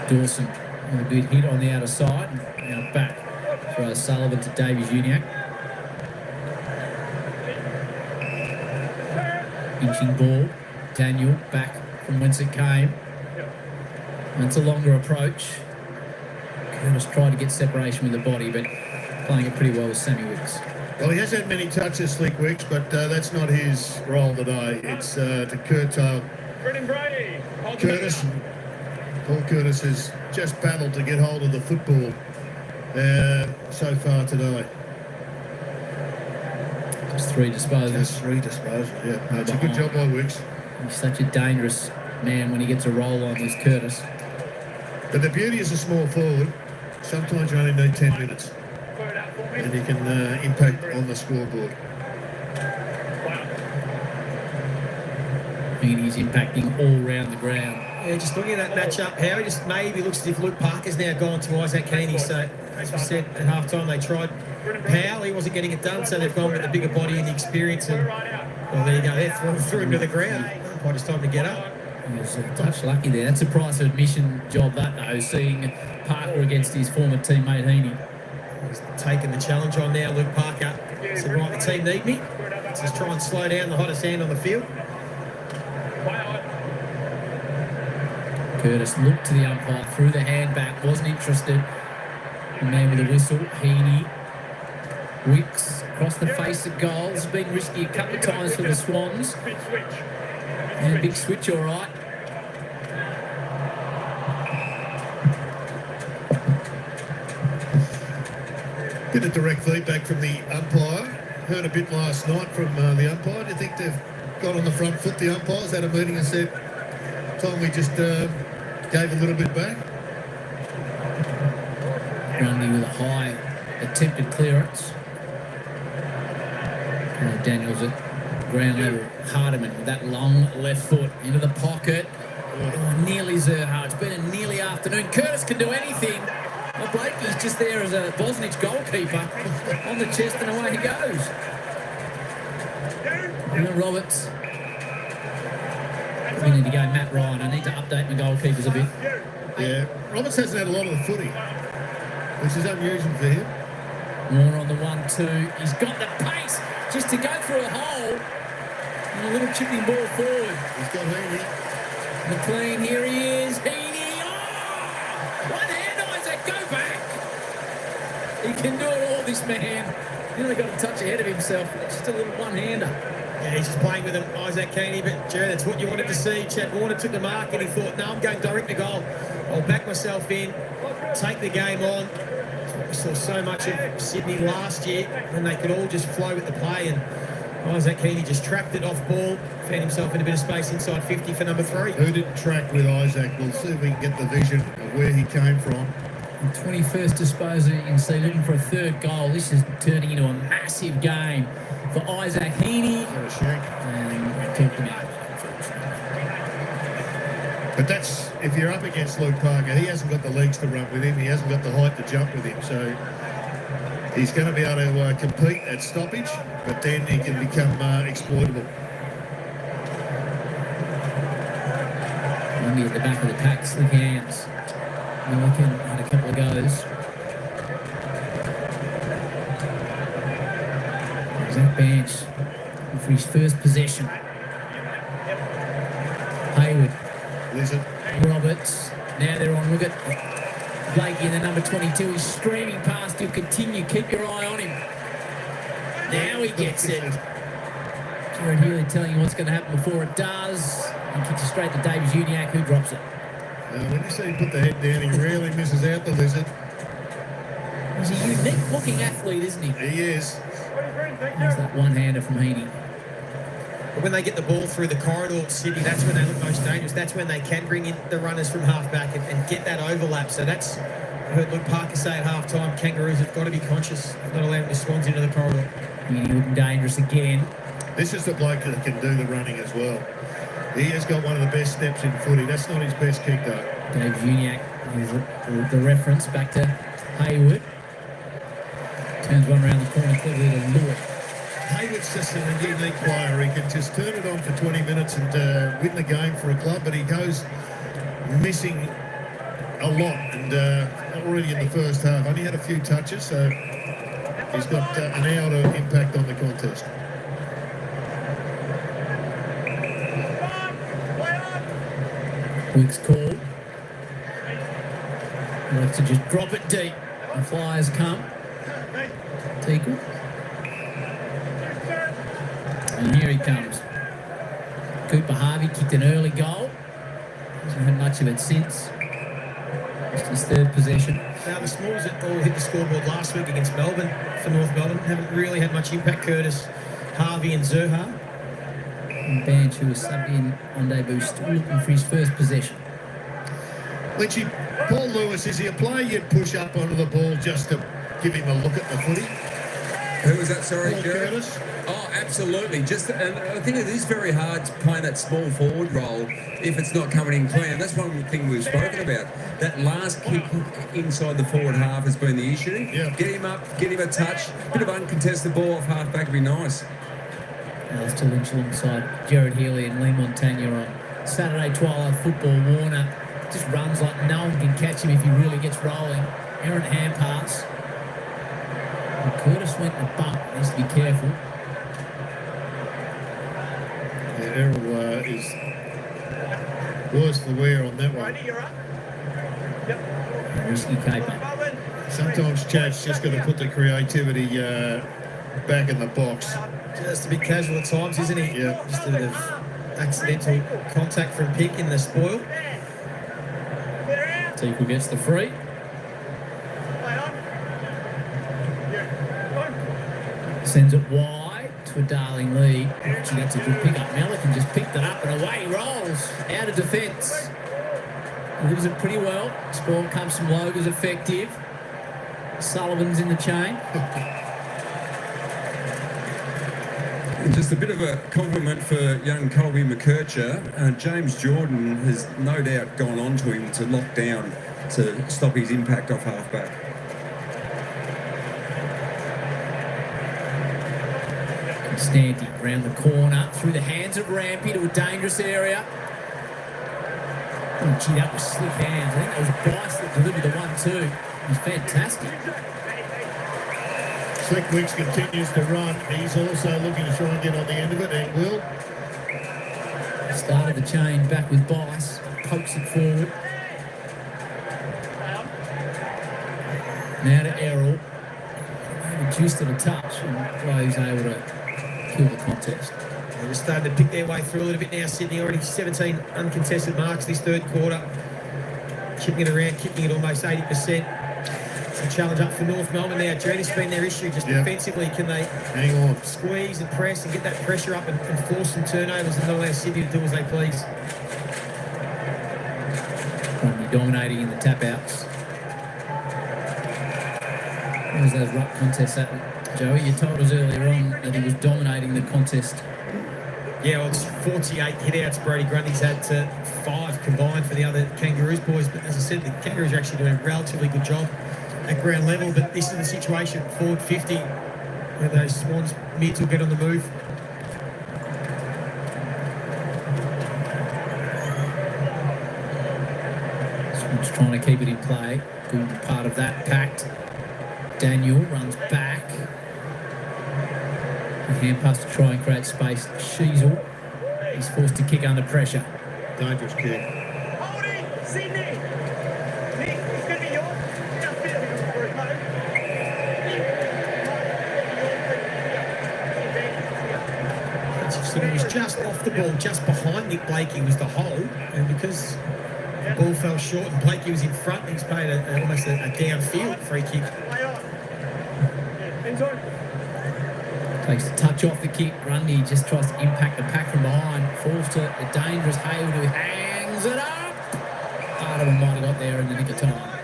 Dawson with a good hit on the outer side. Now back for Sullivan to Davies Uniac. Inching ball. Daniel back from whence it came. And it's a longer approach. Curtis tried to get separation with the body, but playing it pretty well with Sammy Wicks. Well, he hasn't had many touches, Slick Wicks, but that's not his role today. It's to curtail Curtis. Paul Curtis has just battled to get hold of the football so far today. Just 3 disposals. Just 3 disposals, yeah. No, it's a good job by Wicks. He's such a dangerous man when he gets a roll on this Curtis. But the beauty is a small forward. Sometimes you only need 10 minutes. And he can impact on the scoreboard. And he's impacting all round the ground. Yeah, just looking at that matchup, how he just maybe looks as if Luke Parker's now gone to Isaac Keeney. So, as we said, at half-time they tried Powell. He wasn't getting it done, so they've gone with the bigger body and the experience. And, well, there you go. They threw him to the ground. Quite his time to get up. He was a touch lucky there. That's a price of admission job, that, though, seeing Parker against his former teammate Heaney. He's taken the challenge on now, Luke Parker. Said, right, the team need me. Let's just try and slow down the hottest hand on the field. Curtis looked to the umpire, threw the hand back, wasn't interested. The man with a whistle, Heaney. Wicks across the face of goal. It's been risky a couple of times for the Swans. And a big switch, all right. Bit of direct feedback from the umpire. Heard a bit last night from the umpire. Do you think they've got on the front foot, the umpires? Had a meeting and said, Tom, we just gave a little bit back. Grundy with a high attempted clearance. Daniels at ground level. Hardiman with that long left foot into the pocket. Oh, nearly Zerha. It's been a nearly afternoon. Curtis can do anything. Well, Blakey's just there as a Bosnich goalkeeper on the chest, and away he goes. And Roberts. We need to go Matt Ryan. I need to update my goalkeepers a bit. Yeah, Roberts hasn't had a lot of the footy, which is unusual for him. More on the 1-2. He's got the pace just to go through a hole. And a little chipping ball forward. He's got Heaney. McLean, here he is. Heaney. Oh! One hand, Isaac, go back. He can do it all, this man. Nearly got a touch ahead of himself. Just a little one-hander. Yeah, he's just playing with him, Isaac Heaney, but Jared, that's what you wanted to see. Chad Warner took the mark and he thought, no, I'm going direct to goal. I'll back myself in, take the game on. We saw so much of Sydney last year when they could all just flow with the play, and Isaac Heaney just trapped it off ball, found himself in a bit of space inside 50 for number 3. Who didn't track with Isaac? We'll see if we can get the vision of where he came from. And 21st disposal, you can see, looking for a third goal. This is turning into a massive game for Isaac Heaney. Got a shank. And talked about it. But that's, if you're up against Luke Parker, he hasn't got the legs to run with him. He hasn't got the height to jump with him. So he's going to be able to compete at stoppage, but then he can become exploitable. Lundy at the back of the pack, slick hands. Milliken had a couple of goes. Zach Bench for his first possession. Hayward. Listen. Roberts. Now they're on. Look at Blakey in the number 22. He's streaming past. He'll continue. Keep your eye on him. Now he gets it. Jared Healy telling you what's going to happen before it does. And kicks it straight to Davies Uniac, who drops it. When you see him put the head down, he rarely misses out the lizard. He's a unique looking athlete, isn't he? He is. There's that one-hander from Heaney. But when they get the ball through the corridor of Sydney, that's when they look most dangerous. That's when they can bring in the runners from half-back and get that overlap. So that's, I heard Luke Parker say at half-time, Kangaroos have got to be conscious of not allowing the Swans into the corridor. Heaney looking dangerous again. This is the bloke that can do the running as well. He has got one of the best steps in footy. That's not his best kick, though. Dave Uniac is the reference back to Hayward. Turns one around the corner clearly to Lewis. Hayward's just a unique player. He can just turn it on for 20 minutes and win the game for a club, but he goes missing a lot, and already in the first half. Only had a few touches, so he's got an hour of impact on the contest. Wick's call. Wants to just drop it deep. The Flyers come. Teagle. And here he comes. Cooper Harvey kicked an early goal. Hasn't had much of it since. Just his third possession. Now the Smalls that all hit the scoreboard last week against Melbourne for North Melbourne haven't really had much impact. Curtis, Harvey and Zerha. And Bench, who was subbed in on debut, still looking for his first possession. Lynchy, Paul Lewis, is he a player you'd push up onto the ball just to give him a look at the footy? Who was that, sorry, Paul Jared? Curtis? Oh, absolutely. And I think it is very hard playing that small forward role if it's not coming in clean. That's one thing we've spoken about. That last kick inside the forward half has been the issue. Yeah. Get him up, get him a touch. Bit of uncontested ball off half back would be nice. Alice to Lynch alongside Jared Healy and Lee Montagna on Saturday Twilight Football. Warner just runs like no one can catch him if he really gets rolling. Errant hand pass. And Curtis went in the bump. Needs to be careful. Yeah, Errol is worse for wear on that one. Risky caper. Sometimes Chad's just got to put the creativity back in the box. Just a bit casual at times, isn't he? Yeah. Just a bit of accidental contact from Pick in the spoil. Teagle gets the free. Sends it wide to a Darling lead. Actually, that's a good pick-up. Melican just picked it up and away he rolls. Out of defence. Lives it pretty well. Spawn comes from Logan's effective. Sullivan's in the chain. Just a bit of a compliment for young Colby McKercher. James Jordan has no doubt gone on to him to lock down to stop his impact off halfback. Constanti round the corner, through the hands of Rampy to a dangerous area. Oh, gee, that was slick hands. I think that was Bice that delivered the 1-2. It was fantastic. Slick Wicks continues to run. He's also looking to try and get on the end of it, and will. Started the chain back with Bice, pokes it forward. Now to Errol. Reduced it a touch, and Rose able to kill the contest. They're starting to pick their way through a little bit now, Sydney. Already 17 uncontested marks this third quarter. Chipping it around, kicking it almost 80%. It's a challenge up for North Melbourne now. Journey's been their issue. Just defensively, can they hang on, squeeze and press and get that pressure up and force some turnovers and not allow Sydney to do as they please? Probably dominating in the tap-outs. What was those ruck contests at, Joey? You told us earlier on that he was dominating the contest. Yeah, well, it's 48 hit-outs Brody Grundy's had to 5 combined for the other Kangaroos boys. But as I said, the Kangaroos are actually doing a relatively good job at ground level. But this is the situation, forward 50, where those Swans mids will get on the move. Swans trying to keep it in play. Good part of that pact. Daniel runs back. A hand pass to try and create space. Sheasel. He's forced to kick under pressure. Dangerous kick. Sydney! Nick, it's going to be yours. Just feel it for it, mate. He was just off the ball, just behind Nick Blakey was the hole, and because the ball fell short and Blakey was in front, he's paid almost a downfield free kick. Takes the touch off the kick. Grundy just tries to impact the pack from behind. Falls to a dangerous Hayward who hangs it up. Arden might have got there in the nick of time.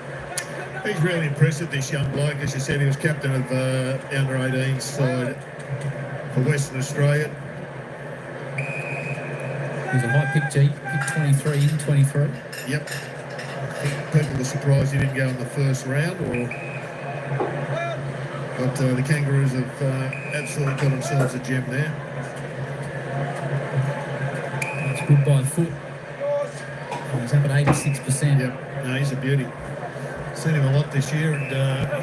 He's really impressive, this young bloke. As you said, he was captain of the under-18 side for Western Australia. He was a high pick, G. Pick 23 in 23. Yep. I think people were surprised he didn't go in the first round, but the Kangaroos have absolutely got themselves a gem there. It's good by foot. He's up at 86%. Yep. No, he's a beauty. Seen him a lot this year, and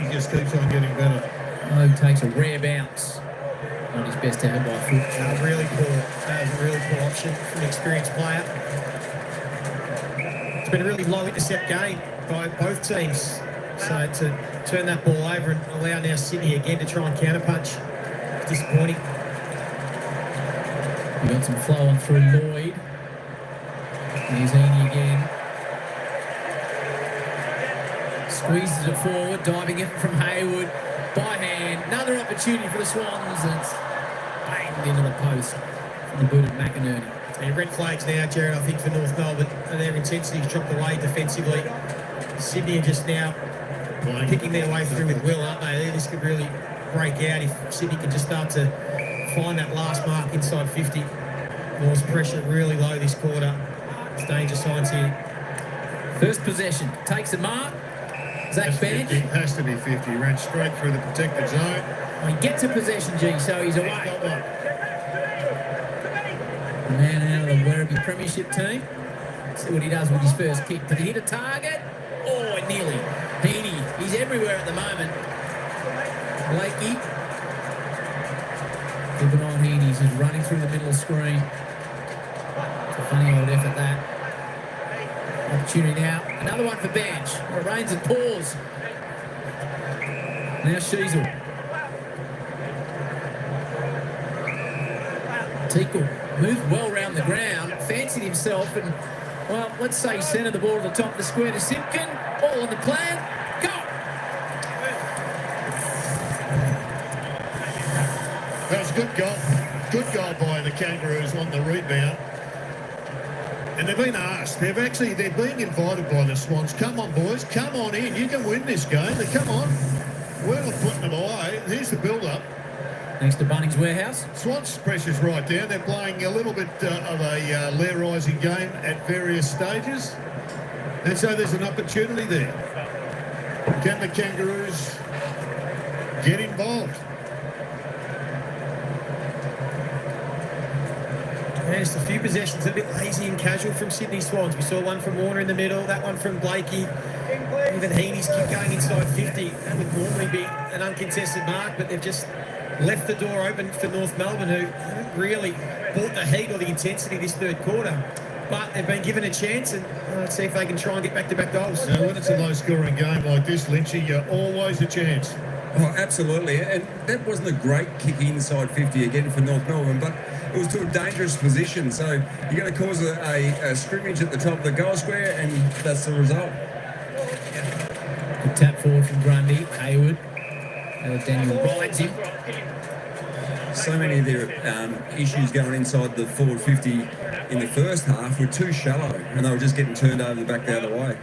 he just keeps on getting better. Oh, he takes a rare bounce. Not his best effort by foot. Really poor. That was a really poor option from an experienced player. It's been a really low intercept game by both teams. So to turn that ball over and allow now Sydney again to try and counterpunch, it's disappointing. We got some flow on through Lloyd. Here's Heaney again. Squeezes it forward, diving it from Hayward. By hand, another opportunity for the Swans, and it's banged into the post from the boot of McInerney. And red flags now, Jared, I think, for North Melbourne. And their intensity's dropped away defensively. Sydney are just now picking their way through with will, aren't they? This could really break out if Sydney could just start to find that last mark inside 50. North's pressure really low this quarter. It's danger signs here. First possession, takes a mark. Zach Bench. It has to be 50. He ran straight through the protected zone. Well, he gets a possession, G, so he's away. Got one. The man out of the Werribee Premiership team. See what he does with his first kick. Did he hit a target? Oh, nearly. Heaney, he's everywhere at the moment. Blakey. Keep an eye on Heaney. He's just running through the middle of the screen. It's a funny old effort, that. Opportunity now. Another one for Bench. Well, it rains and pours. Now Sheasel. Teakle moved well round the ground, fancied himself, and, well, let's say he centred the ball to the top of the square to Simpkin. All on the plan. Go! That was a good goal. Good goal by the Kangaroos on the rebound. And they've been asked. They're being invited by the Swans. Come on, boys. Come on in. You can win this game. Come on. We're not putting them away. Here's the build-up. thanks to Bunnings Warehouse. Swans pressure's right down. They're playing a little bit of a lair-rising game at various stages. And so there's an opportunity there. Can the Kangaroos get involved? Yeah, just a few possessions, a bit lazy and casual from Sydney Swans. We saw one from Warner in the middle, that one from Blakey. Even Heaney's keep going inside 50. That would normally be an uncontested mark, but they've just left the door open for North Melbourne, who haven't really brought the heat or the intensity this third quarter. But they've been given a chance, and let's see if they can try and get back-to-back goals. Now, when it's a low-scoring game like this, Lynchy, you're always a chance. Oh, absolutely. And that wasn't a great kick inside 50 again for North Melbourne, but it was to a dangerous position. So you're going to cause a scrimmage at the top of the goal square, and that's the result. Good tap forward from Grundy. Hayward. Daniel rides him. So many of their issues going inside the forward 50 in the first half were too shallow, and they were just getting turned over the back the other way.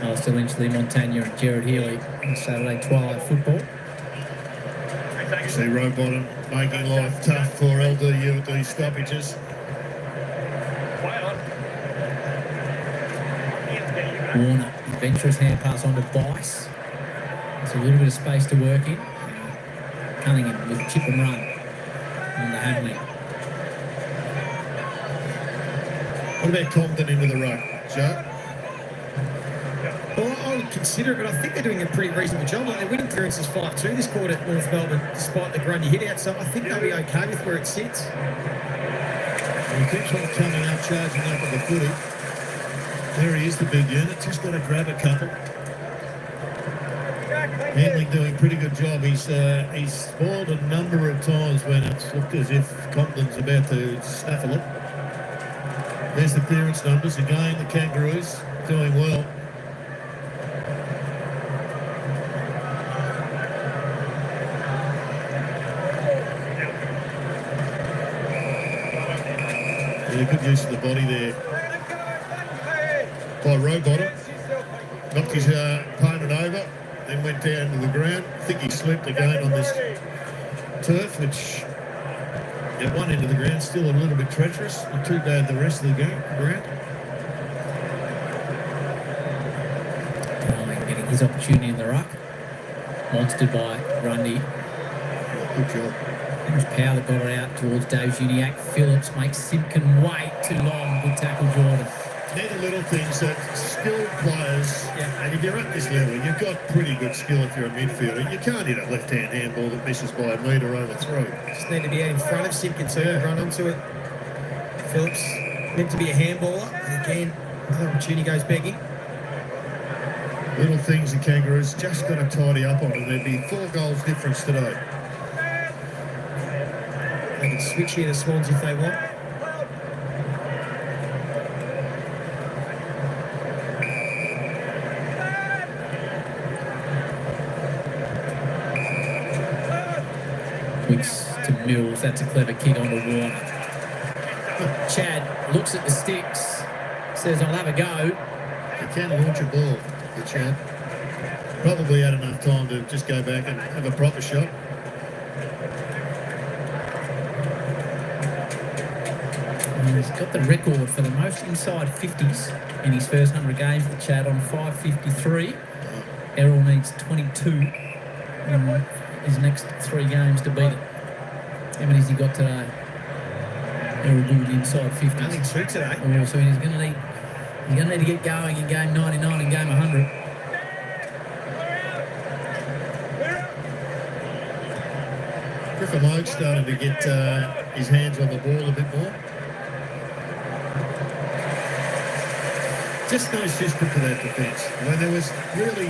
Alistair Lynchley, Montagna and Jared Healy on Saturday Twilight Football. See Rowbottom making life tough for LDU at these stoppages. Warner, adventurous hand pass on to Bice. There's a little bit of space to work in. Cunningham with chip and run on the Hamlin. What about Compton into the ruck, Joe? Well, I would consider it, but I think they're doing a pretty reasonable job. Like, their winning clearance is 5-2 this quarter at North Melbourne, despite the Grundy hit out, so I think they'll be okay with where it sits. He keeps on coming up, charging up at the footy. There he is, the big unit. Just got to grab a couple. Henley doing a pretty good job. He's spoiled a number of times when it's looked as if Compton's about to snaffle it. There's the clearance numbers. Again, the Kangaroos doing well. Yeah, good use of the body there by Rowbottom. Knocked his opponent over, then went down to the ground. I think he slipped again on this turf, which at one end of the ground still a little bit treacherous. Not too bad the rest of the ground. Getting his opportunity in the ruck. Monstered by Grundy. Good job. It was Power that got it out towards Dave Juniac. Phillips makes Simpkin wait too long. Good tackle, Jordan. They're the little things that skilled players, and if you're at this level, you've got pretty good skill if you're a midfielder. You can't hit a left-hand handball that misses by a metre overthrow. Just need to be out in front of Simpkin so you can run onto it. Phillips meant to be a handballer, and again, another opportunity goes begging. Little things the Kangaroos just got to tidy up on, and there'd be 4 goals difference today. They can switch here to Swans if they want. Wicks to Mills. That's a clever kick onto Warner. Chad looks at the sticks, says, I'll have a go. You can launch a ball, the Chad. Probably had enough time to just go back and have a proper shot. He's got the record for the most inside 50s in his first 100 games with Chad on 553. Errol needs 22 in his next 3 games to beat it. How many has he got today? Errol Gould inside 50s. Only 2 today. Oh, so he's going to need to get going in game 99 and game 100. Griffin Logue started to get his hands on the ball a bit more. Just no system to that defence. When there was really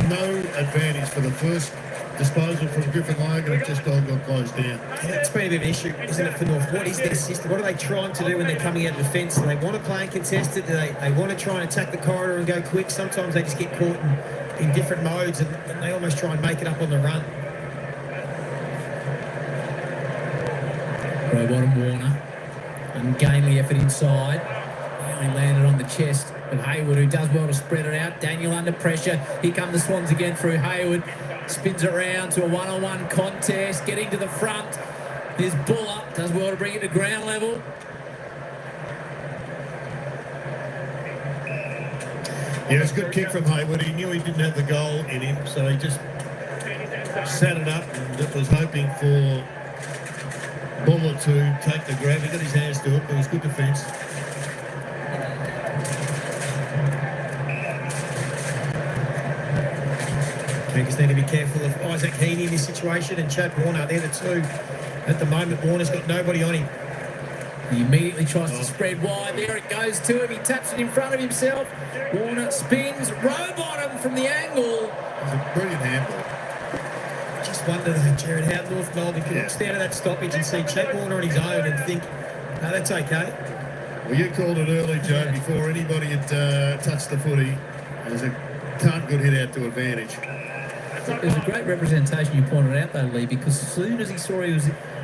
no advantage for the first disposal from Griffin Logue, and it just all got closed down. It's been a bit of an issue, isn't it, for North? What is their system? What are they trying to do when they're coming out of defence? Do they want to play contested? Do they want to try and attack the corridor and go quick? Sometimes they just get caught in different modes and they almost try and make it up on the run. Rowbottom, Warner. Ungainly effort inside. He landed on the chest of Hayward, who does well to spread it out. Daniel under pressure. Here come the Swans again through Hayward. Spins around to a one-on-one contest. Getting to the front. Here's Buller. Does well to bring it to ground level. Yeah, it's a good kick from Hayward. He knew he didn't have the goal in him, so he just set it up and was hoping for Buller to take the grab. He got his hands to it, but it was good defence. Just need to be careful of Isaac Heaney in this situation and Chad Warner. They're the two. At the moment, Warner's got nobody on him. He immediately tries to spread wide. There it goes to him. He taps it in front of himself. Warner spins. Row bottom from the angle. It was a brilliant handball. Just wonder, Jared, how North Melbourne can stand at that stoppage and see Chad Warner on his own and think, no, that's okay. Well, you called it early, Joe, before anybody had touched the footy. It was a can't good hit out to advantage. It was a great representation you pointed out, though, Lee, because as soon as he saw he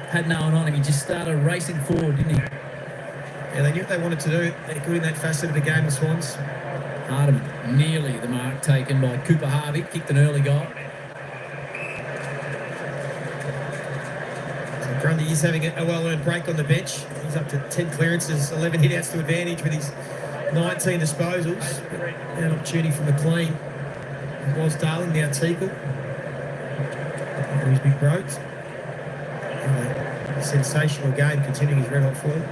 had no one on him, he just started racing forward, didn't he? Yeah, they knew what they wanted to do. They're good in that facet of the game, the Swans. Artem, nearly the mark taken by Cooper Harvey, kicked an early goal. So Grundy is having a well-earned break on the bench. He's up to 10 clearances, 11 hit-outs to advantage with his 19 disposals. An opportunity from McLean. It was Darling, now Teagle. He's big broke. Sensational game, continuing his red-hot form.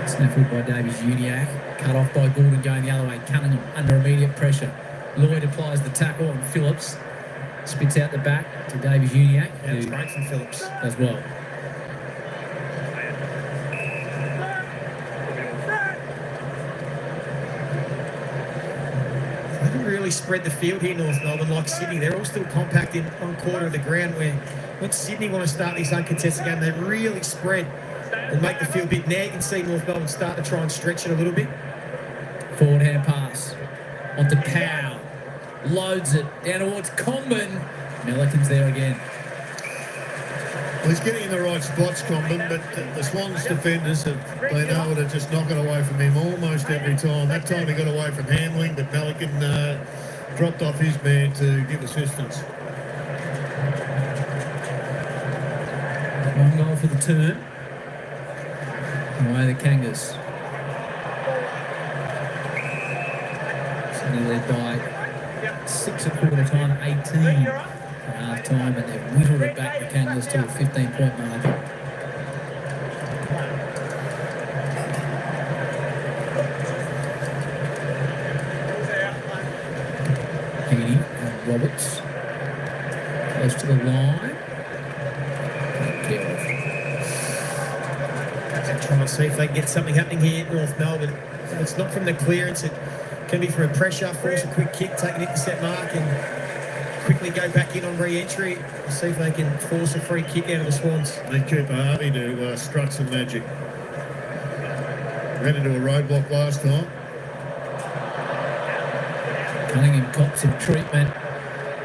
Snaffled by Davies Uniac. Cut off by Gordon going the other way. Cunningham under immediate pressure. Lloyd applies the tackle on Phillips. Spits out the back to Davies Uniac. Yeah, it's great from Phillips. As well. They haven't really spread the field here, North Melbourne, like Sydney. They're all still compact in one quarter of the ground, where when Sydney want to start this uncontested game, they really spread and make the field big. Now you can see North Melbourne start to try and stretch it a little bit. Forward hand pass onto Powell. Loads it down towards Comben. Milliken's there again. Well, he's getting in the right spots, Comben, but the Swans defenders have been able to just knock it away from him almost every time. That time he got away from handling, but Milliken dropped off his man to give assistance. One goal for the turn. Away the Kangas. Sydney led by 6 at quarter time, 18 at half time, and they've whittled it back, the Kangas, to a 15-point margin. Heaney and Roberts close to the line. Trying to see if they can get something happening here at North Melbourne. It's not from the clearance, it can be from a pressure, force a quick kick, take an intercept mark and quickly go back in on re-entry. See if they can force a free kick out of the Swans. Need Cooper Harvey to strut some magic. Ran into a roadblock last time. Cunningham cops some treatment.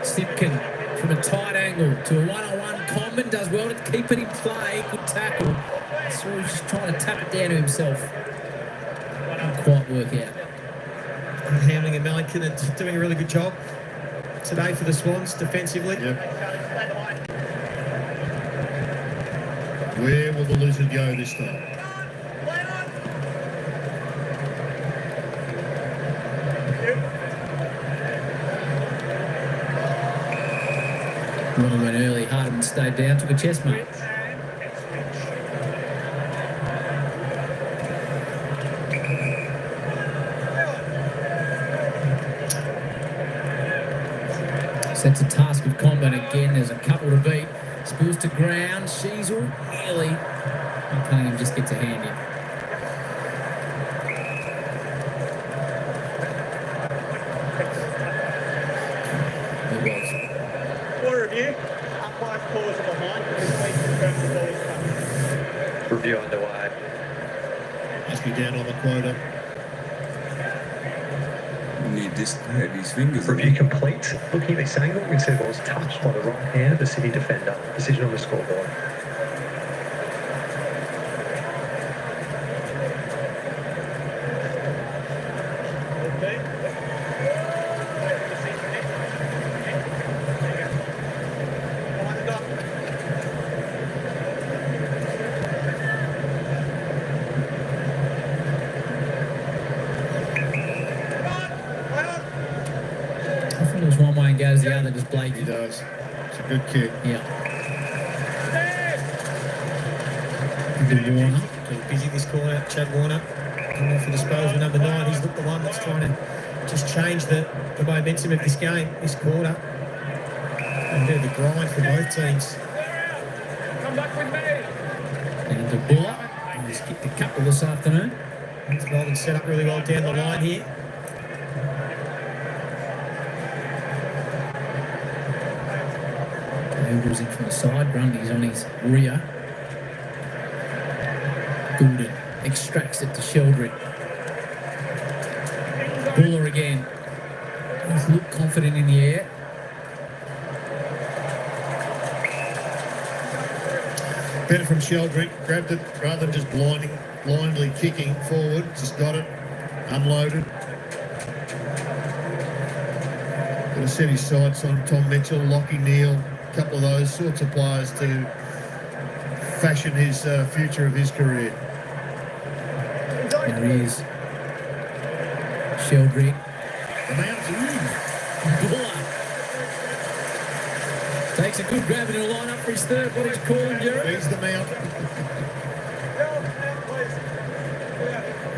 Simpkin from a tight angle to a one-on-one. Comben does well to keep it in play. Good tackle. So he's just trying to tap it down to himself. Didn't quite work out. Hamling and Milliken are doing a really good job today for the Swans defensively. Yep. Where will the Lizard go this time? Warner went early. Harden stayed down, took a chest mark. Sets a task of Comben again. There's a couple to beat. Spills to ground. Sheasel nearly. And Cunningham just gets a hand in. It was. Order review. Umpire calls are behind. Please confirm the ball is coming. Review underway. Must be down on the quota. He just had his fingers. Review complete. Looking at this angle, we can see the ball was touched by the right hand of the City defender. Decision on the scoreboard. the other, does Blake. He does. It's a good kick. Yeah. Into Warner. Getting busy this corner. Chad Warner coming off for disposal. Number 9. He's looked the one that's trying to just change the momentum of this game, this quarter. A bit of a grind for both teams. Come back with me. And to Buller. He's kicked a couple this afternoon. Melbourne set up really well down the line here. Eagles in from the side. Grundy's on his rear. Goulden extracts it to Sheldrick. Buller again. He's looked confident in the air. Better from Sheldrick. Grabbed it rather than just blindly kicking forward. Just got it. Unloaded. Got to set his sights on Tom Mitchell, Lockie Neal, a couple of those sorts of players to fashion his future of his career. There he is. Sheldrick. The Mounts Buller. Takes a good grab in the line up for his third. What is calling, Jerry? He's the Mount.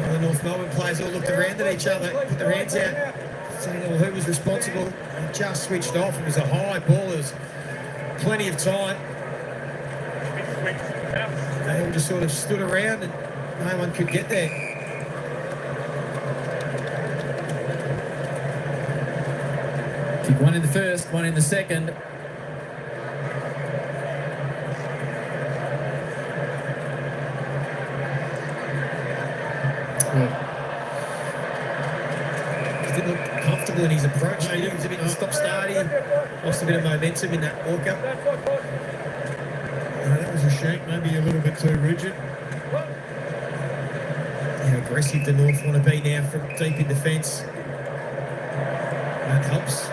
Well, the North Melbourne players all looked around at each other, put their hands out, saying, well, who was responsible? And just switched off. It was a high ball. There was plenty of time. They all just sort of stood around and no one could get there. Kick one in the first, one in the second. He didn't look comfortable in his approach. He was a bit stop-starting, lost a bit of momentum in that walk-up. That was a shake, maybe a little bit too rigid. How aggressive the North want to be now from deep in defence. That helps.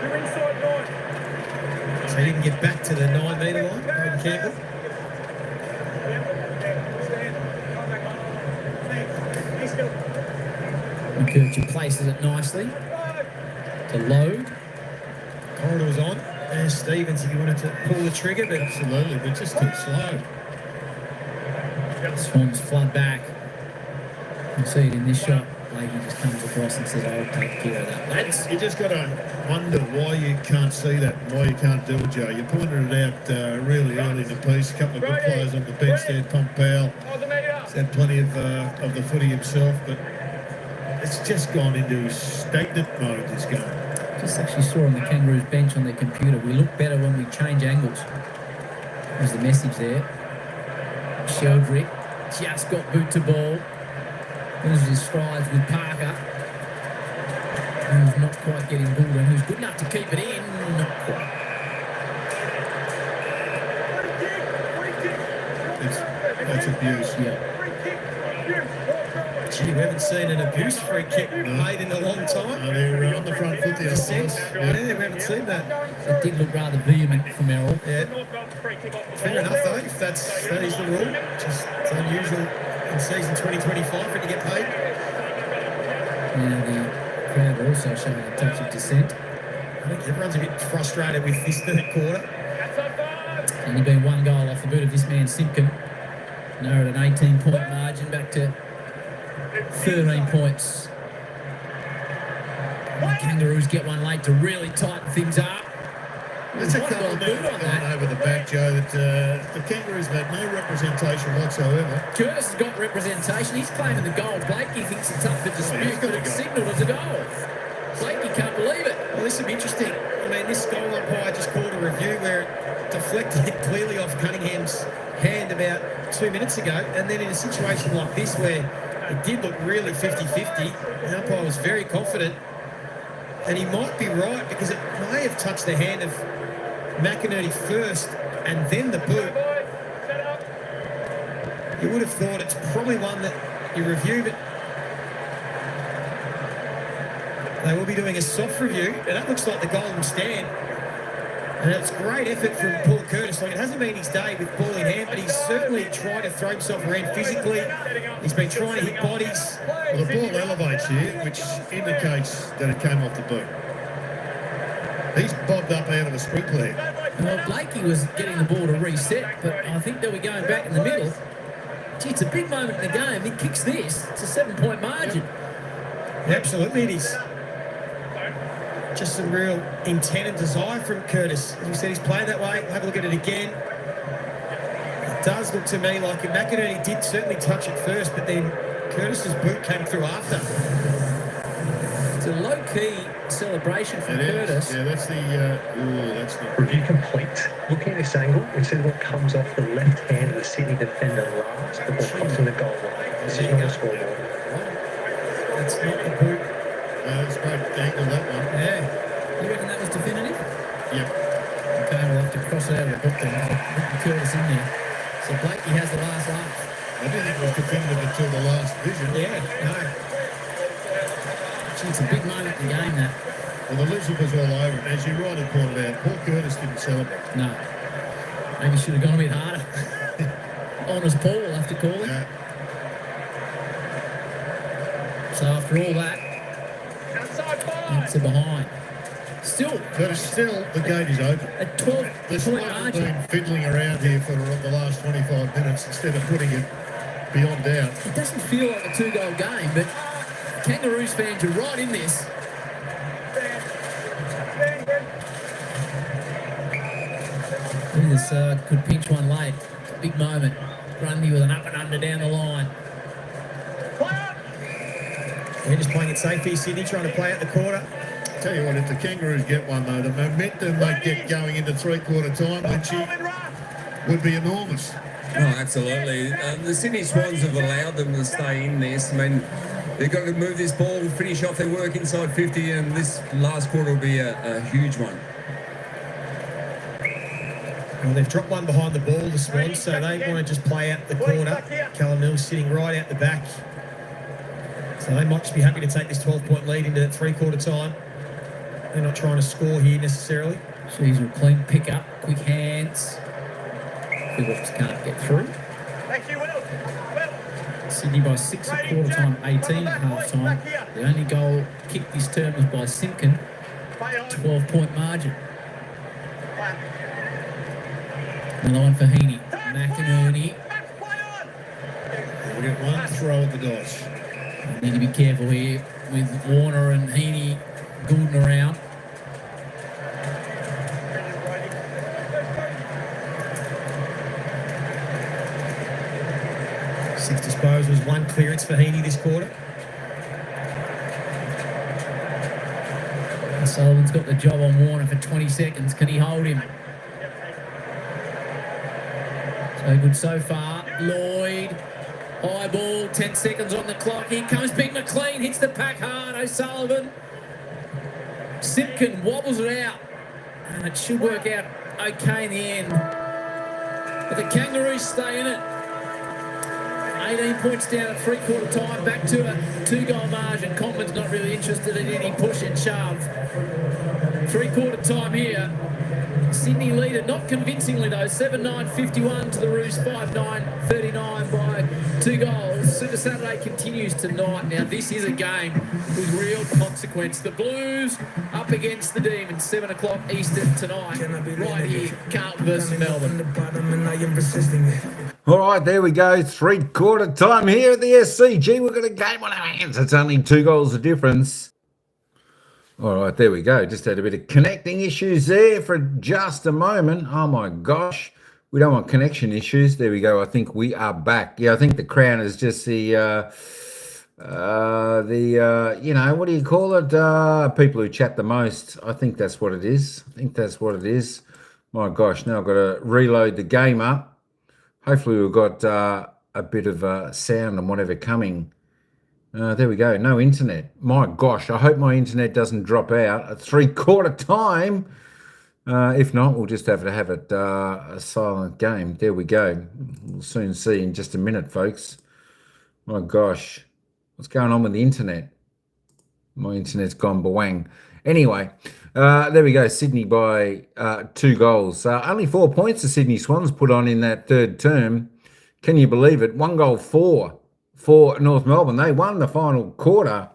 You're inside 9. So he didn't get back to the 9-metre line, Braden Campbell. McKercher places it nicely to load. Corridor's on. There's Stevens if you wanted to pull the trigger, but Absolutely, but just too slow. Swans flood back. You see it in this shot. Blakey just comes across and says, I'll take care of that. You just got to wonder why you can't see that, why you can't do it, Joe. You pointed it out really early in the piece. A couple of good players on the bench there. Tom Powell. He's had plenty of the footy himself, but it's just gone into stagnant mode, this game. Just actually saw on the Kangaroos bench on their computer, we look better when we change angles. There's the message there. Sheldrick just got boot to ball. Loses his strides with Parker. Who's not quite getting Goulden, who's good enough to keep it in. Not quite. That's abuse. Yeah. gee, we haven't seen an abuse free kick made in a long time. They're on the front foot there. Yeah, we haven't seen that. It did look rather vehement from Errol. Yeah. Fair enough, though, if that is the rule. Just it's unusual in season 2025 for it to get paid. Now the crowd are also showing a touch of dissent. I think everyone's a bit frustrated with this third quarter. Only been one goal off the boot of this man Simpkin. Now at an 18-point margin, back to 13 points. The Kangaroos get one late to really tighten things up. There's a couple of men gone over the back, Joe, that the Kangaroos have had no representation whatsoever. Curtis has got representation. He's claiming the goal. Blakey thinks it's up for dispute, but it's signalled as a goal. Blakey can't believe it. Well, this will be interesting. I mean, this goal umpire just called a review where it deflected clearly off Cunningham's hand about 2 minutes ago, and then in a situation like this where it did look really 50-50, the umpire was very confident, and he might be right because it may have touched the hand of McInerney first and then the boot. You would have thought it's probably one that you review, but they will be doing a soft review, and that looks like the golden stand. And it's great effort from Paul Curtis. Like, it hasn't been his day with ball in hand, but he's certainly tried to throw himself around physically. He's been trying to hit bodies. Well, the ball elevates here, which indicates that it came off the boot. He's bobbed up out of a sprinkler. Well, Blakey was getting the ball to reset, but I think they'll be going back in the middle. Gee, it's a big moment in the game. He kicks this. It's a 7-point margin. Absolutely it is. Just some real intent and desire from Curtis. As we said, he's playing that way. We'll have a look at it again. It does look to me like McInerney did certainly touch it first, but then Curtis's boot came through after. It's a low-key celebration from Curtis. Yeah, that's that's not Review complete. Looking at this angle, we see what comes off the left hand of the Sydney defender last. The ball pops in the goal line. This is not a scoreboard. That's not the boot. That's great angle, that one. Yeah. You reckon that was definitive? Yep. Okay, we'll have to cross it out of the book then. I'll put Curtis in there. So Blakey has the last laugh. I didn't think it was definitive until the last vision. Yeah, no. Gee, it's a big moment in the game, that. Well, the lizard was all over it. As you rightly pointed out, Paul Curtis didn't celebrate. No. Maybe should have gone a bit harder. Honest Paul, we'll have to call him. Yeah. So after all that, it's a behind. Still, But still, the gate is open. a 12-point The Swans have margin. been fiddling around here for the last 25 minutes instead of putting it beyond doubt. It doesn't feel like a 2-goal game, but Kangaroos fans are right in this. This could pinch one late. Big moment. Grundy with an up and under down the line. They're just playing it safe here, Sydney, trying to play out the quarter. Tell you what, if the Kangaroos get one though, the momentum they get going into three-quarter time, would be enormous. Oh, absolutely. The Sydney Swans have allowed them to stay in this. I mean, they've got to move this ball, finish off their work inside 50, and this last quarter will be a huge one. Well, they've dropped one behind the ball, the Swans, so they want to just play out the quarter. Callum Mills sitting right out the back. So they might just be happy to take this 12-point lead into that three-quarter time. They're not trying to score here necessarily. She's a clean pick-up, quick hands. Phillips can't get through. Thank you, Will. Sydney by 6 at quarter time, 18 at half time. The only goal kicked this term was by Simpkin. 12-point margin. Another one for Heaney. McInerney. We'll get one throw at the dice. Need to be careful here with Warner and Heaney gooning around. Six disposals, one clearance for Heaney this quarter. Sullivan's got the job on Warner for 20 seconds. Can he hold him? So good so far. Lloyd. High ball, 10 seconds on the clock. Here comes Big McLean, hits the pack hard. O'Sullivan. Simpkin wobbles it out. And it should work out okay in the end. But the Kangaroos stay in it. 18 points down at three-quarter time. Back to a 2-goal margin. Conman's not really interested in any push and shove. Three-quarter time here. Sydney leader, not convincingly though, 7-9-51 to the Roos, 5-9-39 by 2 goals. Super Saturday continues tonight. Now this is a game with real consequence. The Blues up against the Demons, 7 o'clock Eastern tonight, right here, Carlton versus Melbourne. All right, there we go. Three-quarter time here at the SCG. We've got a game on our hands. It's only 2 goals of difference. All right, there we go. Just had a bit of connecting issues there for just a moment. Oh, my gosh. We don't want connection issues. There we go. I think we are back. Yeah, I think the crown is just the you know, what do you call it? People who chat the most. I think that's what it is. My gosh, now I've got to reload the game up. Hopefully we've got a bit of sound and whatever coming. There we go. No internet. My gosh, I hope my internet doesn't drop out at three-quarter time. If not, we'll just have to have it a silent game. There we go. We'll soon see in just a minute, folks. My gosh. What's going on with the internet? My internet's gone bawang. Anyway, there we go. Sydney by 2 goals. Only 4 points the Sydney Swans put on in that third term. Can you believe it? 1 goal, 4 for North Melbourne. They won the final quarter.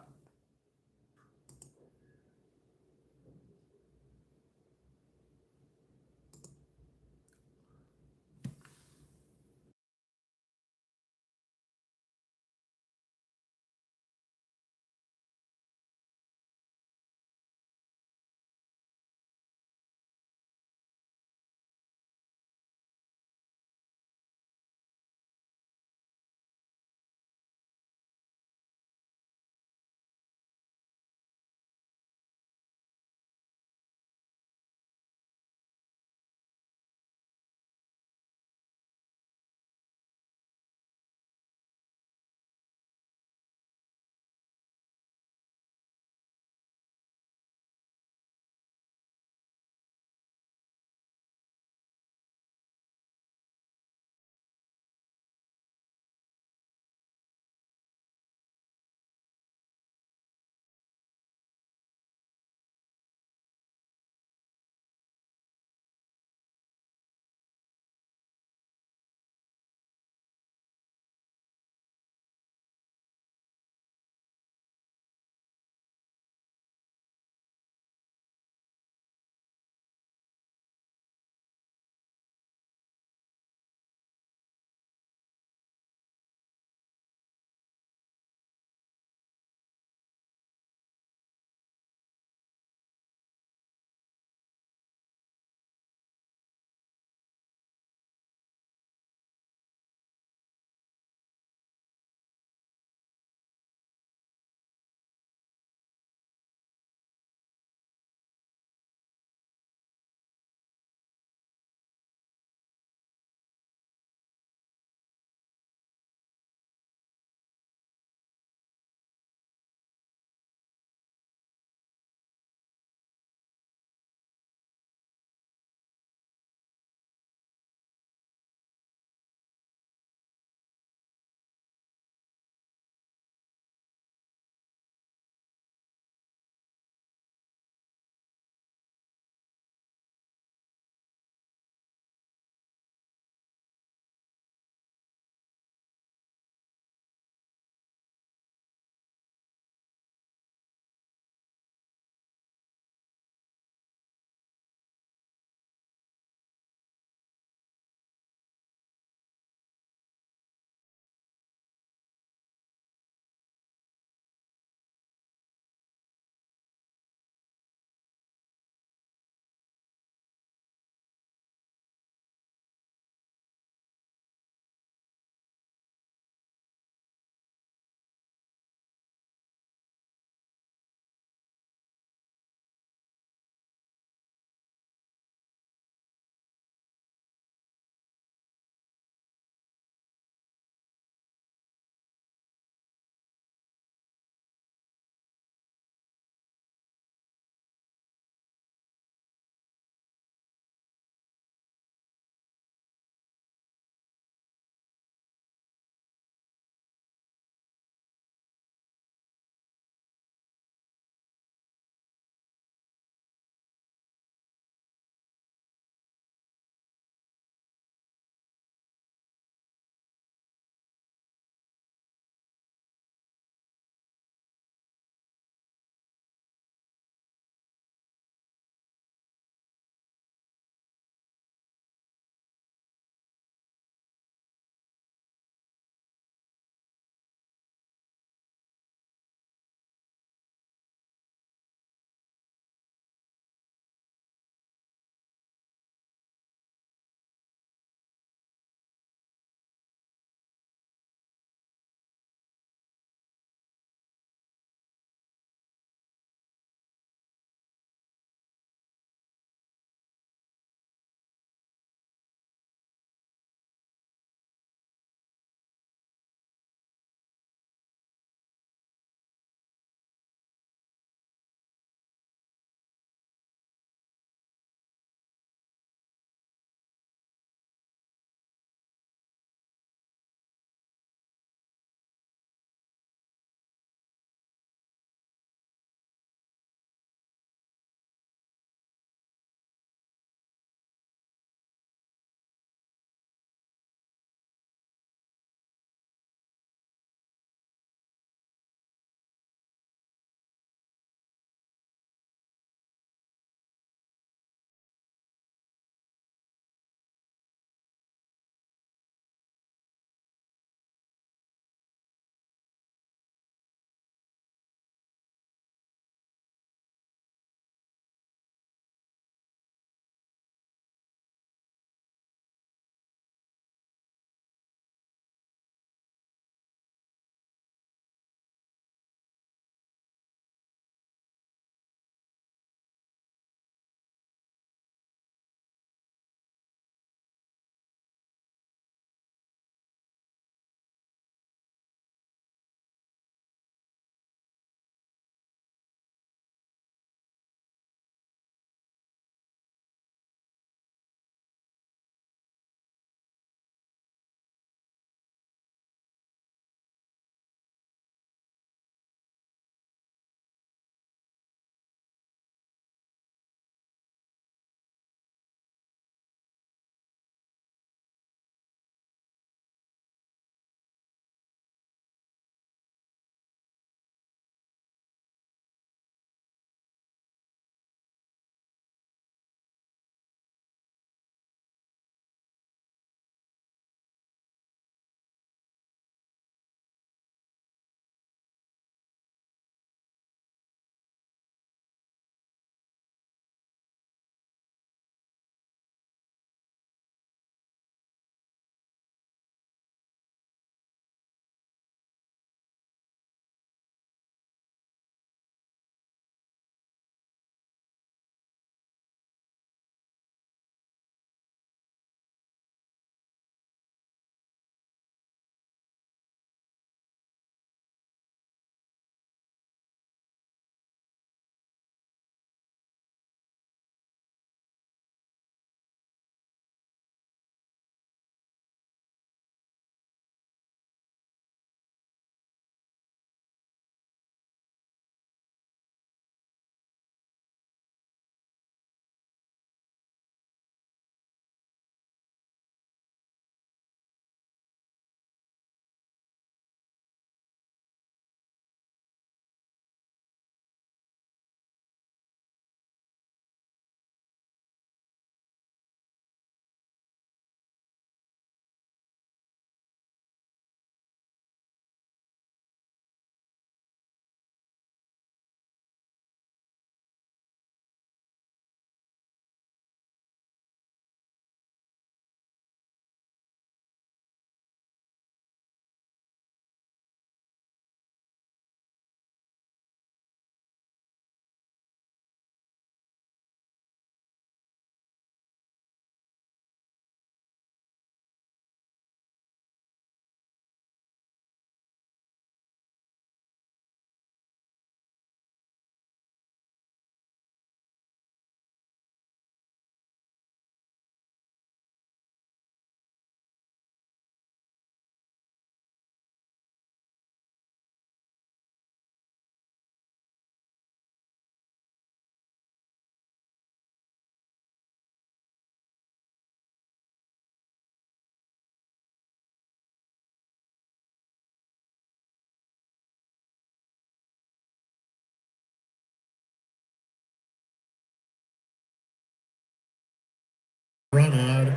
no.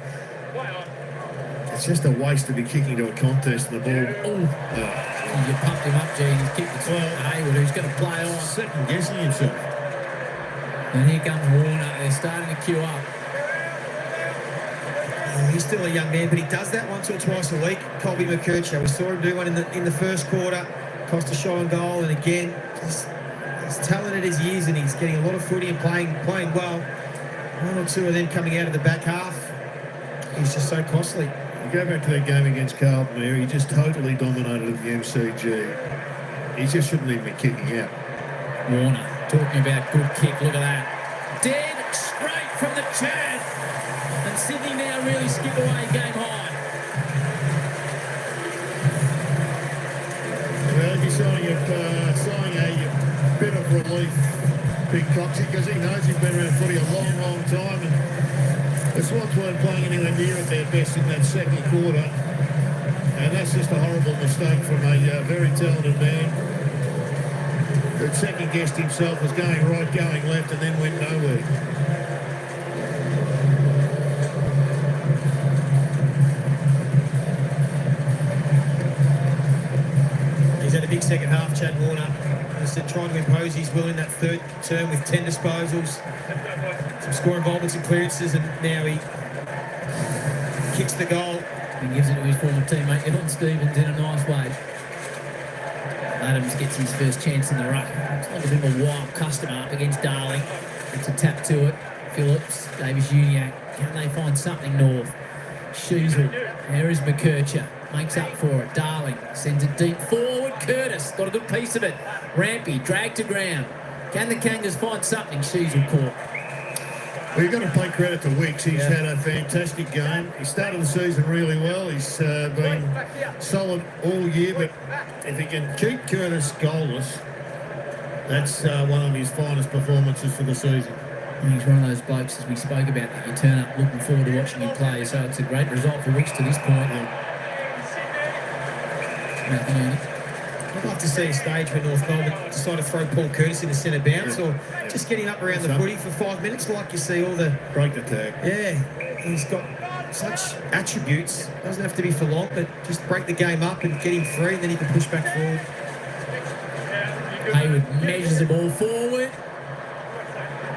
It's just a waste to be kicking to a contest and the ball. Oh, you pumped him up, G, and he's kicked it to Hayward, who's going to play on. Second guessing himself. And here comes Warner. They're starting to queue up. Oh, he's still a young man, but he does that once or twice a week. Colby McKercher, we saw him do one in the first quarter. Cost a shot on goal, and again, just as talented as he is, and he's getting a lot of footy and playing well. One or two of them coming out of the back half. He's just so costly. You go back to that game against Carlton there, he just totally dominated the MCG. He just shouldn't even be kicking out. Warner talking about good kick. Look at that. Dead straight from the Chad. And Sydney now really skip away game high. Well, he's showing a bit of relief, Big Coxie, because he knows he's been around footy a long, long time. And the Swans weren't playing anywhere near at their best in that second quarter. And that's just a horrible mistake from a very talented man who second-guessed himself, was going right, going left, and then went nowhere. He's had a big second half, Chad Warner. As I said, trying to impose his will in that third term with 10 disposals, some score involvements and clearances, and now he kicks the goal. He gives it to his former teammate, Evan Stevens, in a nice way. Adams gets his first chance in the ruck. It's like a bit of a wild customer up against Darling. It's a tap to it. Phillips, Davis Uniac. Can they find something north? Sheasel. There is McKercher. Makes up for it. Darling sends it deep forward. Curtis got a good piece of it. Rampy dragged to ground. Can the Kangas find something? Sheasel caught. Well, you've got to pay credit to Wicks. He's had a fantastic game. He started the season really well. He's been solid all year, but if he can keep Curtis goalless, that's one of his finest performances for the season. And he's one of those blokes, as we spoke about, that you turn up looking forward to watching him play. So it's a great result for Wicks to this point. I'd love to see a stage where North Melbourne decide to throw Paul Curtis in the centre bounce, or just get him up around the footy for 5 minutes, like you see all the... Break the tag. Yeah, he's got such attributes. Doesn't have to be for long, but just break the game up and get him free, and then he can push back forward. Hayward measures the ball forward.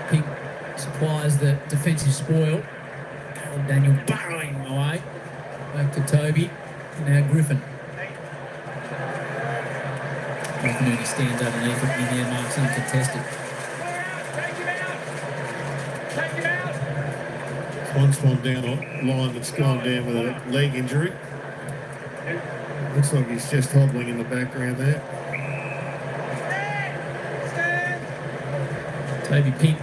Pink supplies the defensive spoil. Daniel burrowing away. Back to Toby. And now Griffin. McInerney stands underneath it and now marks uncontested. Swan down a line that's gone down with a leg injury. Looks like he's just hobbling in the background there. Toby Pink.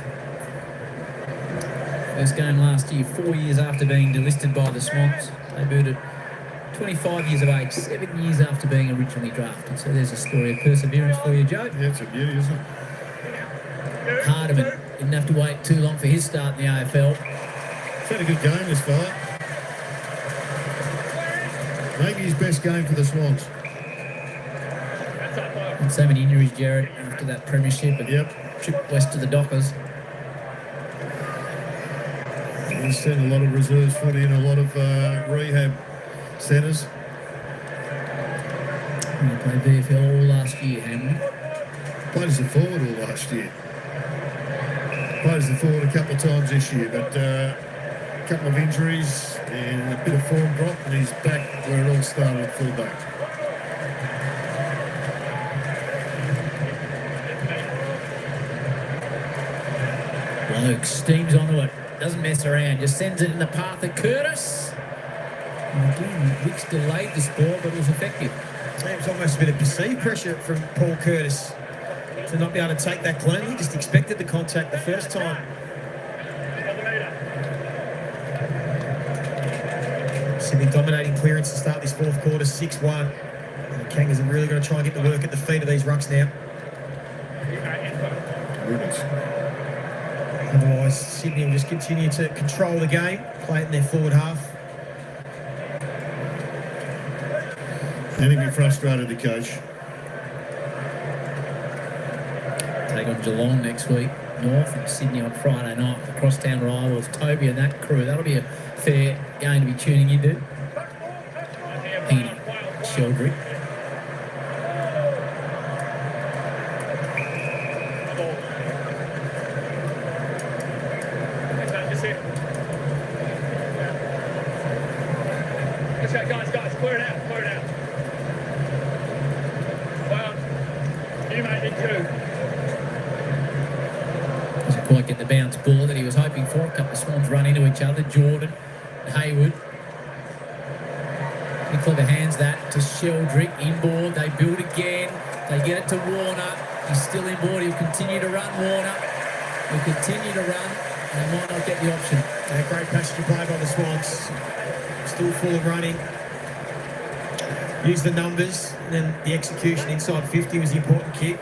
First game last year, 4 years after being delisted by the Swans. Debuted at 25 years of age, 7 years after being originally drafted. So there's a story of perseverance for you, Joe. Yeah, it's a beauty, isn't it? Hardiman didn't have to wait too long for his start in the AFL. He's had a good game this far. Maybe his best game for the Swans. And so many injuries, Jared, after that premiership and trip west to the Dockers. He's seen a lot of reserves footy and a lot of rehab centres. He played VFL all last year, hadn't he? Played as a forward all last year. Played as a forward a couple of times this year, but a couple of injuries and a bit of form drop, and he's back where it all started at fullback. Luke steams onto it. Doesn't mess around, just sends it in the path of Curtis. And again, Wicks delayed this ball, but it was effective. It was almost a bit of perceived pressure from Paul Curtis to not be able to take that clean. He just expected the contact the first time. Sydney dominating clearance to start this fourth quarter, 6-1. And the Kangas are really going to try and get the work at the feet of these rucks now. Otherwise, Sydney will just continue to control the game, play it in their forward half. And he'll be frustrated, the coach. Take on Geelong next week. North and Sydney on Friday night. The crosstown rivals, Toby and that crew. That'll be a fair game to be tuning into. Heaney, Sheldrick. Guys, clear it out. Well, you made it too. Doesn't quite get the bounce ball that he was hoping for. A couple of Swans run into each other. Jordan and Hayward. Pretty clever hands that to Sheldrick. Inboard, they build again. They get it to Warner. He's still inboard. He'll continue to run, Warner. He'll continue to run. And they might not get the option. A great passage play by the Swans. Still full of running. Use the numbers, and then the execution inside 50 was the important kick.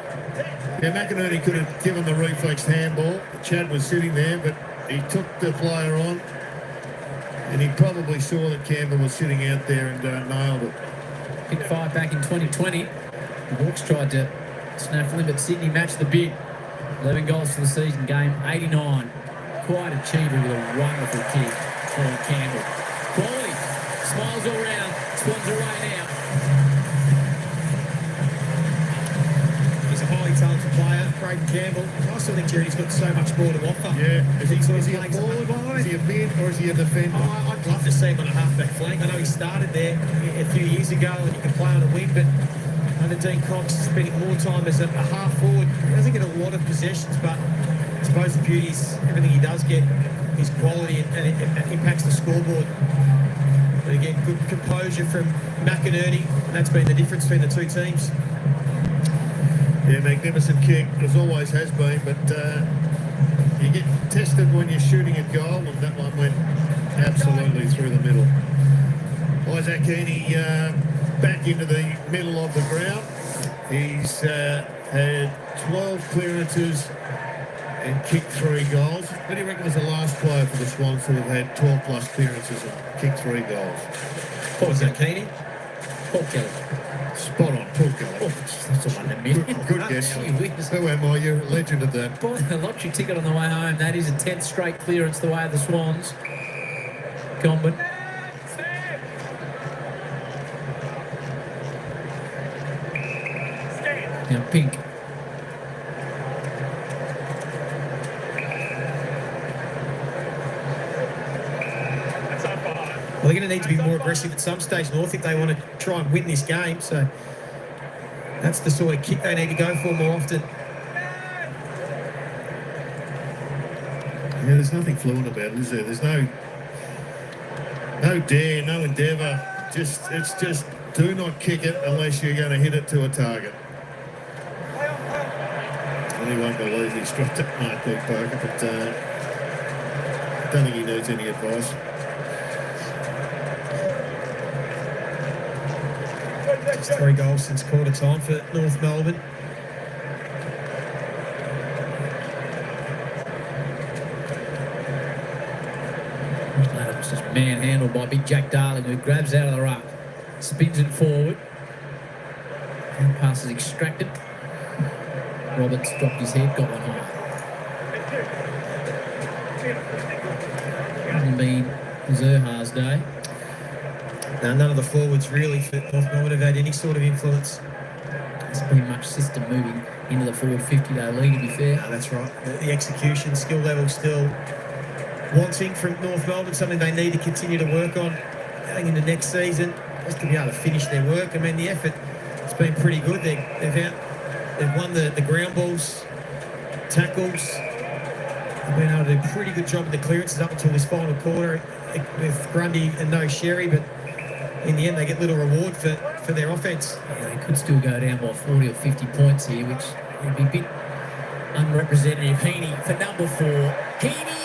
Yeah, McInerney could have given the reflex handball. Chad was sitting there, but he took the player on, and he probably saw that Campbell was sitting out there and nailed it. Pick 5 back in 2020. The Hawks tried to snaffle him, but Sydney matched the bid. 11 goals for the season, game 89. Quite achiever with a wonderful kick for Campbell. Quality, smiles all round. Swans away now. He's a highly talented player, Braden Campbell. I still think Jerry's got so much more to offer. Yeah, is he a playing forward? Is he a mid or is he a defender? I'd love to see him on a halfback flank. I know he started there a few years ago and he can play on a wing, but under Dean Cox is spending more time as a half forward. He doesn't get a lot of possessions, but I suppose the beauty is everything he does get is quality and it impacts the scoreboard. But again, good composure from McInerney, and that's been the difference between the two teams. Yeah, magnificent kick, as always has been, but you get tested when you're shooting at goal, and that one went absolutely through the middle. Isaac Heaney back into the middle of the ground. He's had 12 clearances and kicked 3 goals. Who do you reckon was the last player for the Swans who have had 12 plus clearances and kicked 3 goals? What was that, Heaney? Paul Kelly. Spot on, Paul Kelly. Oh, that's a one in a minute. Good guess. Gee whiz. Who am I? You're a legend of that. Boy, a lottery ticket on the way home. That is a 10th straight clearance the way of the Swans. Combat. Now Pink. Well, they're going to need to be more aggressive at some stage, North, if they want to try and win this game. So that's the sort of kick they need to go for more often. Yeah, there's nothing fluent about it, is there? There's no dare, no endeavour. It's just do not kick it unless you're going to hit it to a target. And he won't believe he struck that mark, Luke Parker, but I don't think he needs any advice. Just 3 goals since quarter time for North Melbourne. Adams just manhandled by big Jack Darling, who grabs out of the ruck, spins it forward, and pass is extracted. Roberts dropped his head, got one high. Hasn't been Zerha's day. Now, none of the forwards really for North Melbourne have had any sort of influence. It's been much system moving into the forward 50-day lead, to be fair. No, that's right. The execution skill level still wanting from North Melbourne, something they need to continue to work on going into next season, just to be able to finish their work. I mean, the effort has been pretty good. They've won the ground balls, tackles. They've been able to do a pretty good job with the clearances up until this final quarter with Grundy and no Sherry, but in the end they get little reward for their offence. Yeah, they could still go down by 40 or 50 points here, which would be a bit unrepresentative. Heaney for number 4. Heaney!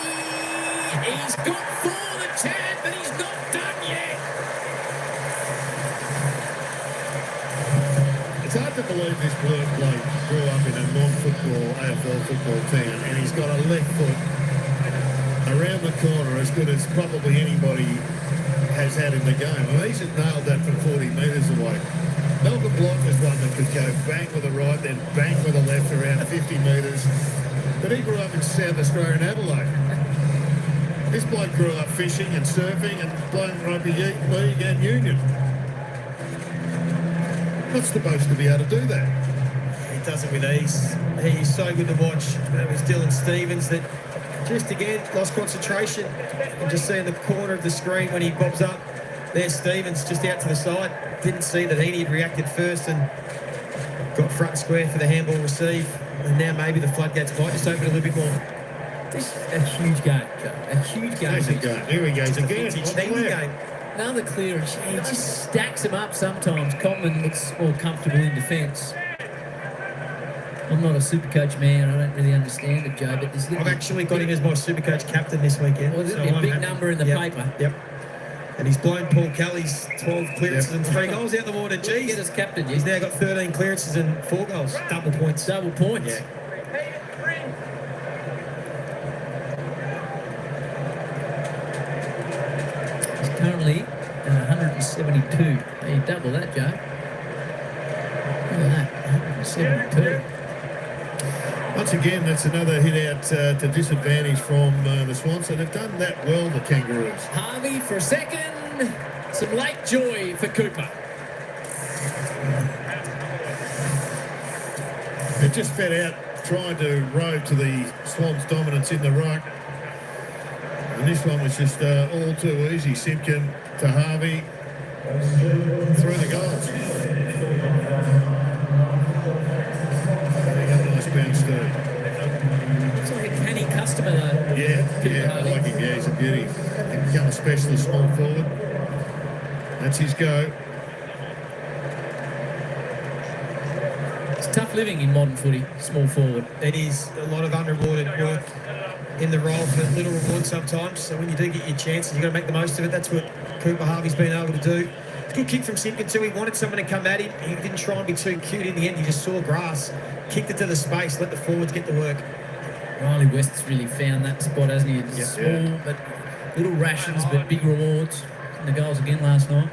He's got 4 the Chad, but he's not done yet. It's hard to believe this bloke grew up in a non-football AFL football team, and he's got a left foot around the corner as good as probably anybody has had in the game. Well, he's nailed that from 40 metres away. Malcolm Block was one that could go bang with the right, then bang with the left around 50 metres. But he grew up in South Australia in Adelaide. This bloke grew up fishing and surfing and playing rugby league and union. Not supposed to be able to do that. He does it with ease. He's so good to watch. That was Dylan Stevens that just again lost concentration. And just seeing the corner of the screen when he bobs up. There's Stevens just out to the side. Didn't see that Heaney had reacted first and got front and square for the handball receive. And now maybe the floodgates might just open a little bit more. This is a huge game, Joe. A huge game. There's a game. Here we go. It's a Again, vintage on Heaney clear. game. Another clearance. He just stacks them up sometimes. Coleman looks more comfortable in defence. I'm not a Supercoach man. I don't really understand it, Joe. But this I've actually got him as my Supercoach captain this weekend. Well, it'll be a big number in the paper. Yep. And he's blown Paul Kelly's 12 clearances and 3 goals out the water. Geez. Get us captain. He's now got 13 clearances and 4 goals. Double points. Double points. Yeah. He's currently 172. You double that, Joe. Look at that. 172. Once again, that's another hit out to disadvantage from the Swans. So they've done that well, the Kangaroos. Harvey for a second. Some late joy for Cooper. They've just fed out trying to row to the Swans' dominance in the ruck. And this one was just all too easy. Simpkin to Harvey through the goals. Nice bounce too. Looks like a canny customer though. Yeah, I like him. Yeah, he's a beauty. He's become a specialist small forward. That's his go. It's tough living in modern footy, small forward. It is a lot of unrewarded work in the role for little reward sometimes. So when you do get your chances, you've got to make the most of it. That's what Cooper Harvey's been able to do. Good kick from Simpkin too. He wanted someone to come at him. He didn't try and be too cute in the end. He just saw grass, kicked it to the space, let the forwards get to work. Riley West's really found that spot, hasn't he? It's small, but little rations, but big rewards. And the goals again last night.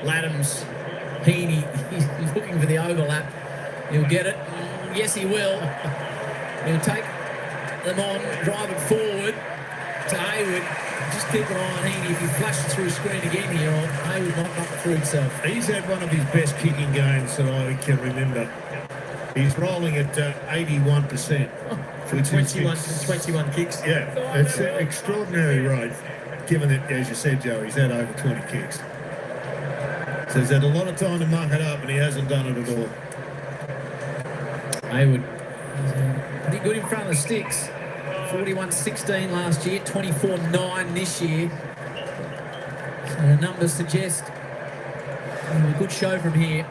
Laddams, Heaney, he's looking for the overlap. He'll get it. Yes, he will. He'll take them on, drive it forward to Hayward. Just keep an eye on Heaney. If he flashes through screen again here, Hayward might knock it through himself. He's had one of his best kicking games that I can remember. He's rolling at 81%. For 21 kicks. Yeah, it's an extraordinary rate, given that, as you said, Joe, he's had over 20 kicks. So he's had a lot of time to muck it up, and he hasn't done it at all. Hayward, pretty good in front of the sticks. 41-16 last year, 24-9 this year. So the numbers suggest a good show from here.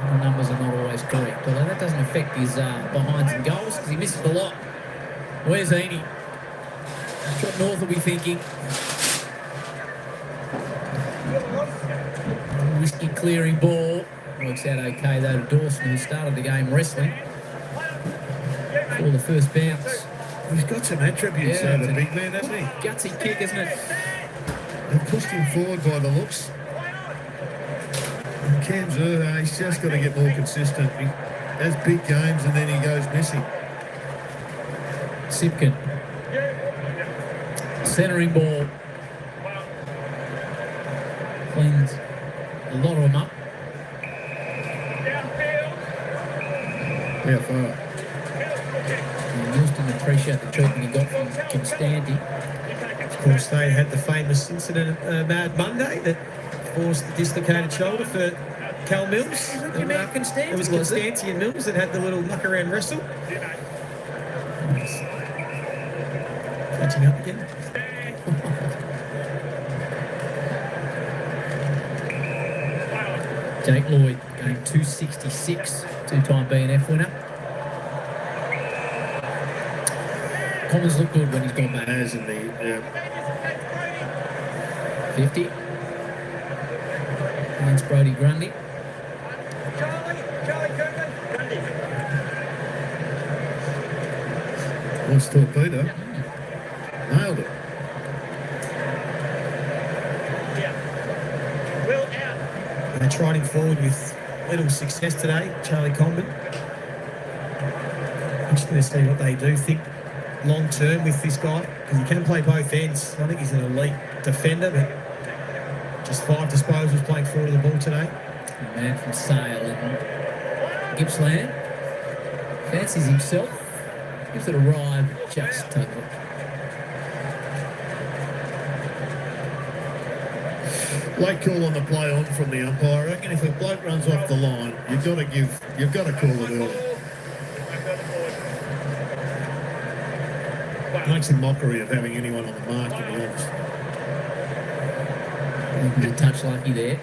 The numbers are not always correct, although that doesn't affect his behinds and goals because he misses a lot. Where's Heaney? What North will be thinking? Whiskey clearing ball. Works out okay though to Dawson, who started the game wrestling for the first bounce. He's got some attributes, the big man, hasn't he? Gutsy kick, isn't it? They've pushed him forward by the looks. Cam Zerha, he's just got to get more consistent. He has big games and then he goes missing. Simpkin. Centering ball. Cleans a lot of them up. How far? And Wilston appreciate the treatment he got from Constanti. Of course, they had the famous incident Mad Monday that forced the dislocated shoulder for Cal Mills. It was Constanti and Mills that had the little muck around wrestle. Catching up again. Jake Lloyd going 266, two-time BNF winner. Commons look good when he's gone back. As in the 50. Against Brody Grundy. Nice torpedo. Nailed it. They tried him forward with little success today, Charlie Comben. Interesting to see what they do think long term with this guy, because he can play both ends. I think he's an elite defender, but just 5 disposals playing forward of the ball today. The man from Sale in Gippsland fancies himself, gives it a ride, just totally. Late call on the play on from the umpire. I reckon if a bloke runs off the line, you've got to call it early. Makes a mockery of having anyone on the mark, to be honest. A bit of touch lucky there.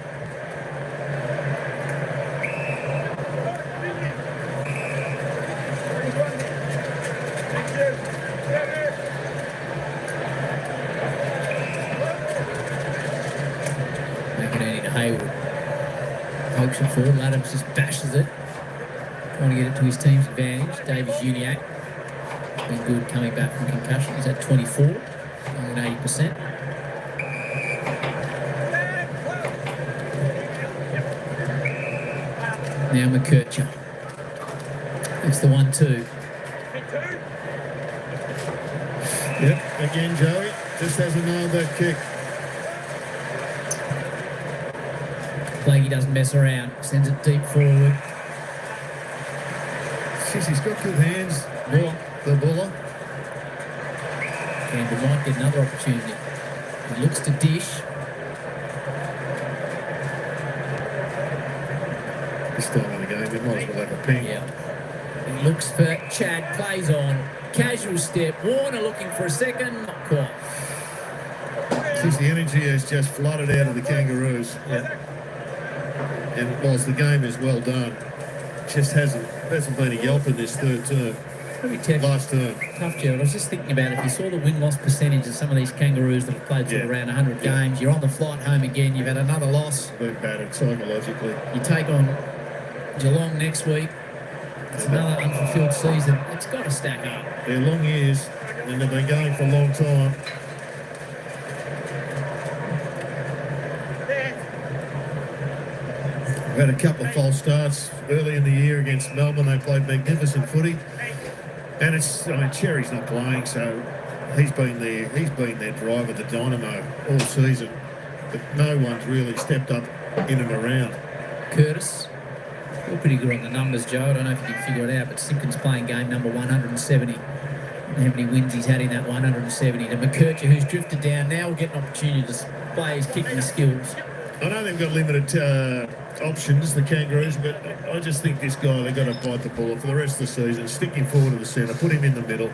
McInerney to Hayward. Pokes it forward. Adams just bashes it. Trying to get it to his team's advantage. Davies Uniac. Been good coming back from concussion. He's at 24, only 80%. Now McKercher. It's the 1-2. Yep, again Joey just hasn't nailed that kick. Blakey doesn't mess around. Sends it deep forward. Jeez, he's got good hands. Buller. The Buller. Campbell might get another opportunity. He looks to dish. This time of the game, he might as well have a ping. Yeah. He looks for Chad, plays on. Casual step. Warner looking for a second. Not quite. Jeez, the energy has just flooded out of the Kangaroos. Yeah. And whilst the game is well done, just hasn't been a yelp in this third term. Last term. Tough, Gerald. I was just thinking about if you saw the win-loss percentage of some of these Kangaroos that have played for around 100 games, you're on the flight home again, you've had another loss. Been battered psychologically. You take on Geelong next week. It's another unfulfilled season. It's got to stack up. They're long years, and they've been going for a long time. We've had a couple of false starts early in the year against Melbourne. They played magnificent footy. And Cherry's not playing, so he's been their driver, the dynamo, all season. But no one's really stepped up in and around. Curtis, you're pretty good on the numbers, Joe. I don't know if you can figure it out, but Simpkins playing game number 170. And how many wins he's had in that 170. To McKercher, who's drifted down, now will get an opportunity to display his kicking skills. I know they've got limited options, the Kangaroos, but I just think this guy, they've got to bite the bullet for the rest of the season, stick him forward to the centre, put him in the middle,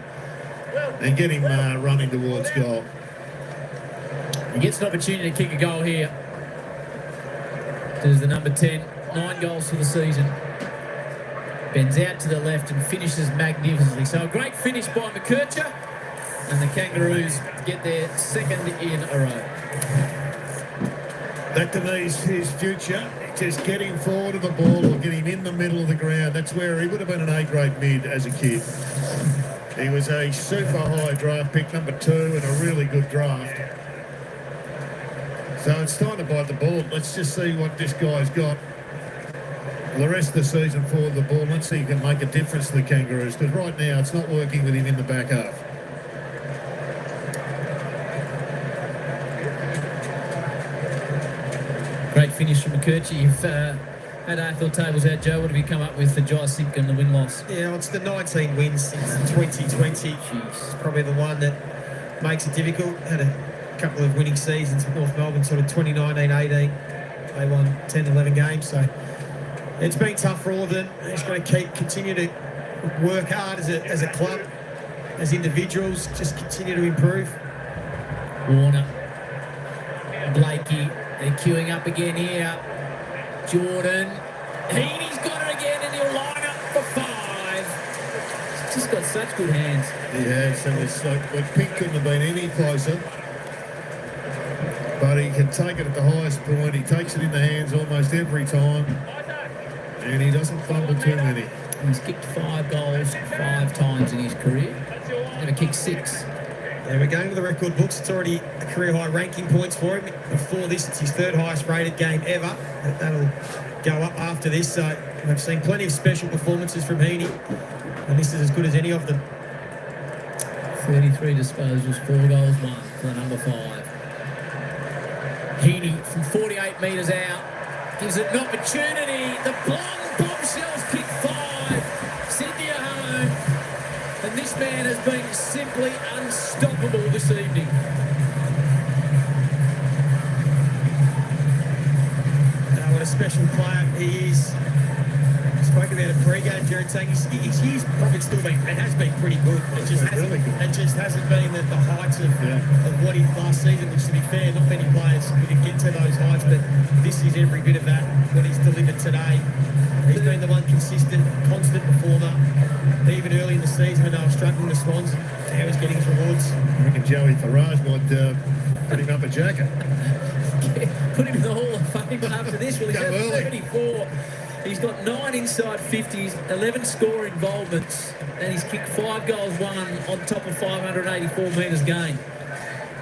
and get him running towards goal. He gets an opportunity to kick a goal here. There's the number 10, 9 goals for the season. Bends out to the left and finishes magnificently. So a great finish by McKercher, and the Kangaroos get their second in a row. That to me is his future. Just get him forward of the ball or get him in the middle of the ground. That's where he would have been an A-grade mid as a kid. He was a super high draft pick, number 2, in a really good draft. So it's time to bite the bullet. Let's just see what this guy's got for the rest of the season for the ball. Let's see if he can make a difference to the Kangaroos, because right now it's not working with him in the back half. Great finish from McKercher. You've had AFL tables out, Joe. What have you come up with for Jai Simpkin, the win-loss? Yeah, well, it's the 19 wins since 2020. It's probably the one that makes it difficult. Had a couple of winning seasons with North Melbourne, sort of 2019-18. They won 10, 11 games. So it's been tough for all of them. They're just going to continue to work hard as a club, as individuals, just continue to improve. Warner, Blakey, they're queuing up again here. Jordan, Heaney's got it again, and he'll line up for 5. He's just got such good hands. He has, and it's like Pink couldn't have been any closer. But he can take it at the highest point. He takes it in the hands almost every time, and he doesn't fumble too many. He's kicked 5 goals 5 times in his career. Never kicked 6. Yeah, we're going to the record books. It's already a career-high ranking points for him. Before this, it's his 3rd highest-rated game ever. That'll go up after this. So we've seen plenty of special performances from Heaney. And this is as good as any of them. 33 disposals, 4 goals, 1 for the number 5. Heaney from 48 metres out gives it an opportunity. The bombshells kick 5. Sydney are home. And this man has been simply unstoppable this evening. What a special player he is. Spoke about it pre-game, Jared, saying his year's probably still been, it has been pretty good. It just hasn't been at the heights of what he last season, which to be fair, not many players could get to those heights, but this is every bit of that, what he's delivered today. He's been the one consistent, constant performer, even early in the season when they were struggling the Swans, now he's getting his rewards. I reckon Joey Farage might put him up a jacket. Put him in the Hall of Fame after this. Well, he's Go had early. 34. He's got 9 inside 50s, 11 score involvements, and he's kicked 5 goals, 1 on top of 584 metres gained.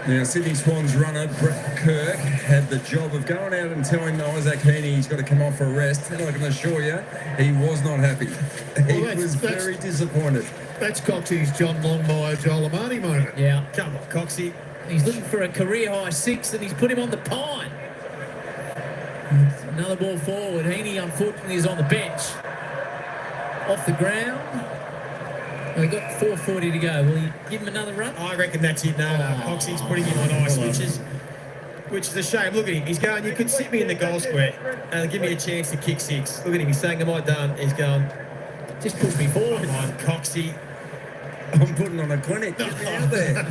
Now, Sydney Swans runner Brett Kirk had the job of going out and telling Isaac Heaney he's got to come off for a rest, and I can assure you, he was not happy. He was very disappointed. That's Coxie's John Longmire, Joel Amani moment. Yeah. Come on, Coxie. He's looking for a career-high 6, and he's put him on the pine. Another ball forward. Heaney, unfortunately, is on the bench. Off the ground. Well, he got 4:40 to go. Will he give him another run? I reckon that's it. No, Coxie's putting him on ice, which is a shame. Look at him. He's going, you could sit me in the goal square and give me a chance to kick 6. Look at him. He's saying, am I done? He's going, just push me forward. Come on, Coxie. I'm putting on a clinic. Get me out there.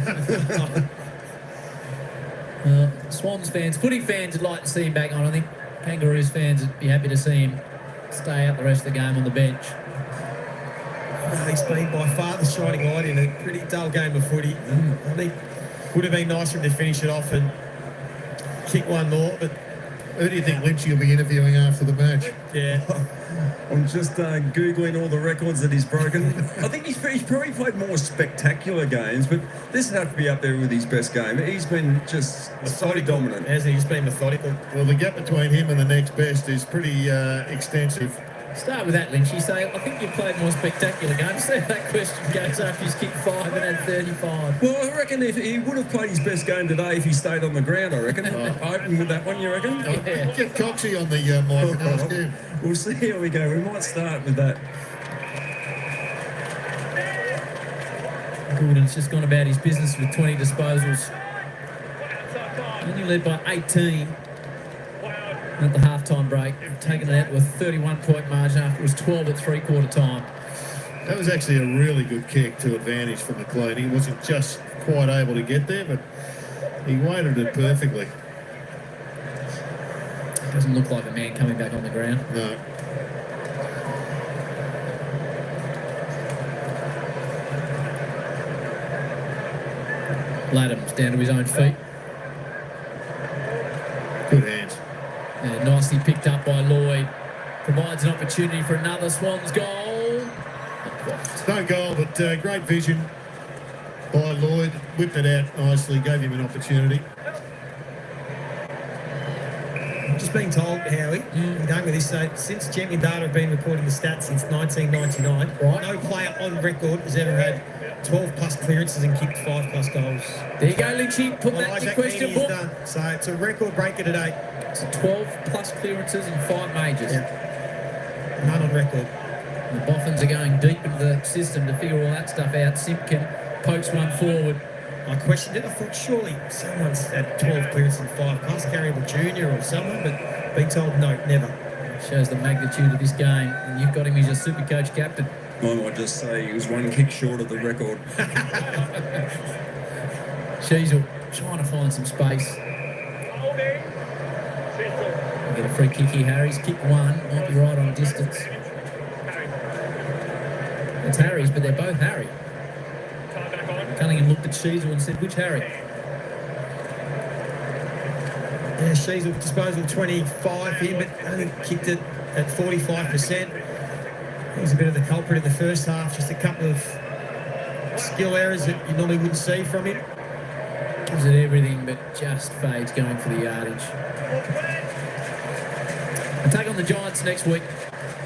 Swans fans, footy fans would like to see him back on. I think Kangaroos fans would be happy to see him stay out the rest of the game on the bench. He's been by far the shining light in a pretty dull game of footy. I think would have been nice for him to finish it off and kick one more, but who do you think Lynchy will be interviewing after the match? Yeah. I'm just Googling all the records that he's broken. I think he's probably played more spectacular games, but this would have to be up there with his best game. He's been just so dominant. Hasn't he? He's been methodical. Well, the gap between him and the next best is pretty extensive. Start with that, Lynchy. Say, I think you've played more spectacular games. See how that question goes after he's kicked 5 and had 35. Well, I reckon if he would have played his best game today if he stayed on the ground, I reckon. Open with that one, you reckon? Yeah. Get Coxie on the mic and ask him. We'll see how we go. We might start with that. Gordon's just gone about his business with 20 disposals. Only led by 18 at the halftime break. Taking it out to a 31-point margin after it was 12 at three-quarter time. That was actually a really good kick to advantage for McLean. He wasn't just quite able to get there, but he weighted it perfectly. Doesn't look like a man coming back on the ground. No. Laddam's down to his own feet. Good hands. And nicely picked up by Lloyd. Provides an opportunity for another Swans goal. No goal, but great vision by Lloyd. Whipped it out nicely, gave him an opportunity. Just being told, Howie, going with this, so since Champion Data have been recording the stats since 1999, no player on record has ever had 12 plus clearances and kicked 5 plus goals. There you go, Lynchy. Put that in your question book. Done. So it's a record breaker today. So 12 plus clearances and 5 majors. Yeah. None on record. The Boffins are going deep into the system to figure all that stuff out. Simpkin pokes one forward. I questioned it. I thought surely someone's had 12 clearances and 5 plus, Carriable Jr. or someone, but being told no, never. Shows the magnitude of this game. And you've got him as your Supercoach captain. I might just say he was one kick short of the record. Sheasel trying to find some space. Get a free kick here, Harry's. Kick 1. Might be right on distance. It's Harry's, but they're both Harry. Cunningham looked at Sheasel and said, which Harry? Yeah, Sheasel disposal 25 here, but only kicked it at 45%. He was a bit of the culprit in the first half. Just a couple of skill errors that you normally wouldn't see from him. Gives it everything, but just fades going for the yardage. I'll take on the Giants next week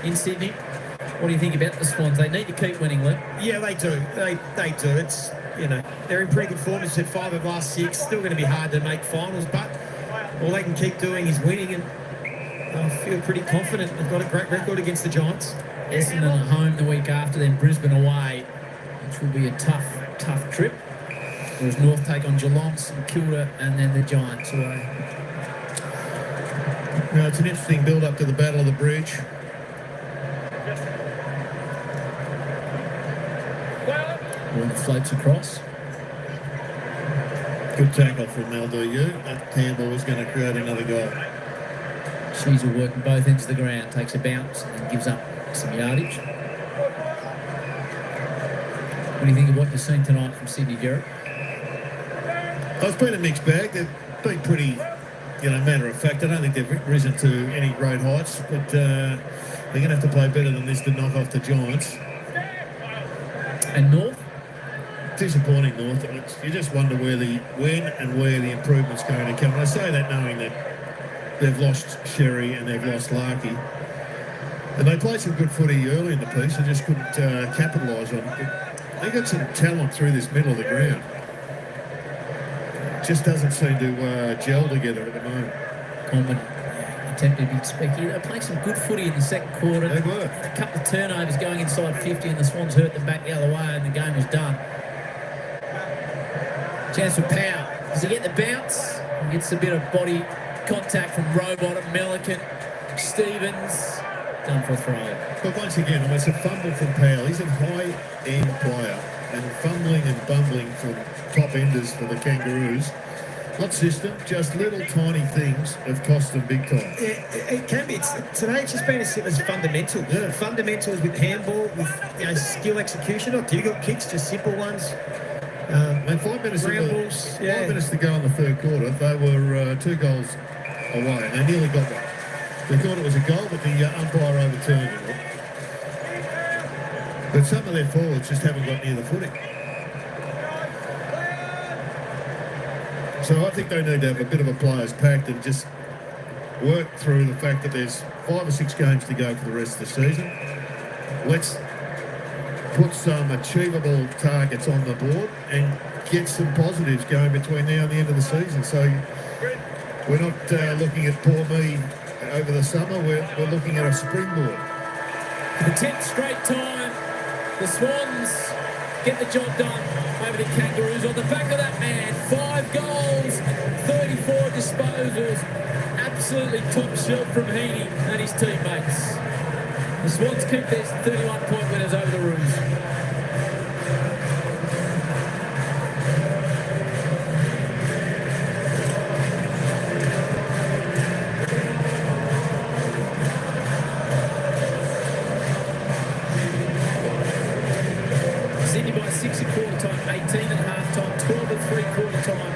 in Sydney. What do you think about the Swans? They need to keep winning, Luke. Yeah, they do. They do. It's, they're in pretty good form. It's at 5 of last 6. Still going to be hard to make finals, but all they can keep doing is winning, and I feel pretty confident. They've got a great record against the Giants. Essendon at home the week after, then Brisbane away, which will be a tough trip. Whereas North take on Geelong, St Kilda, and then the Giants away. It's an interesting build-up to the Battle of the Bridge. Ball floats across. Good tackle from LDU. That handball was going to create another goal. She's working both ends of the ground, takes a bounce and gives up some yardage. What do you think of what you've seen tonight from Sydney, Garrett? It's been a mixed bag. They've been pretty, matter of fact. I don't think they've risen to any great heights, but they're going to have to play better than this to knock off the Giants. And North? Disappointing, North. You just wonder when and where the improvement's going to come. And I say that knowing that they've lost Sherry and they've lost Larkey. And they played some good footy early in the piece. They just couldn't capitalise on it. They got some talent through this middle of the ground. Just doesn't seem to gel together at the moment. Common attempted a big specky. They played some good footy in the second quarter. They were. A couple of turnovers going inside 50 and the Swans hurt them back the other way and the game was done. Chance for Powell. Does he get the bounce? He gets a bit of body contact from Robot, Melican, Stevens. Done for a throw. But once again, it's a fumble from Powell. He's a high-end player. And fumbling and bumbling from top enders for the Kangaroos. Not system, just little tiny things have cost them big time. Yeah, it can be. Today it's just been as simple as fundamental. Yeah. Fundamentals with handball, with skill execution, not difficult kicks, just simple ones. And 5 minutes to go in the third quarter, they were 2 goals away, and they nearly got one. They thought it was a goal, but the umpire overturned it. But some of their forwards just haven't got near the footy. So I think they need to have a bit of a players pact and just work through the fact that there's 5 or 6 games to go for the rest of the season. Let's put some achievable targets on the board and get some positives going between now and the end of the season. So we're not looking at poor me over the summer. We're looking at a springboard. For the 10th straight time, the Swans get the job done over the Kangaroos on the back of that man. 5 goals, 34 disposals. Absolutely top shelf from Heaney and his teammates. The Swans keep their 31-point winners over the Roos. Sydney by 6 at quarter time, 18 at half time, 12 at 3/4 time.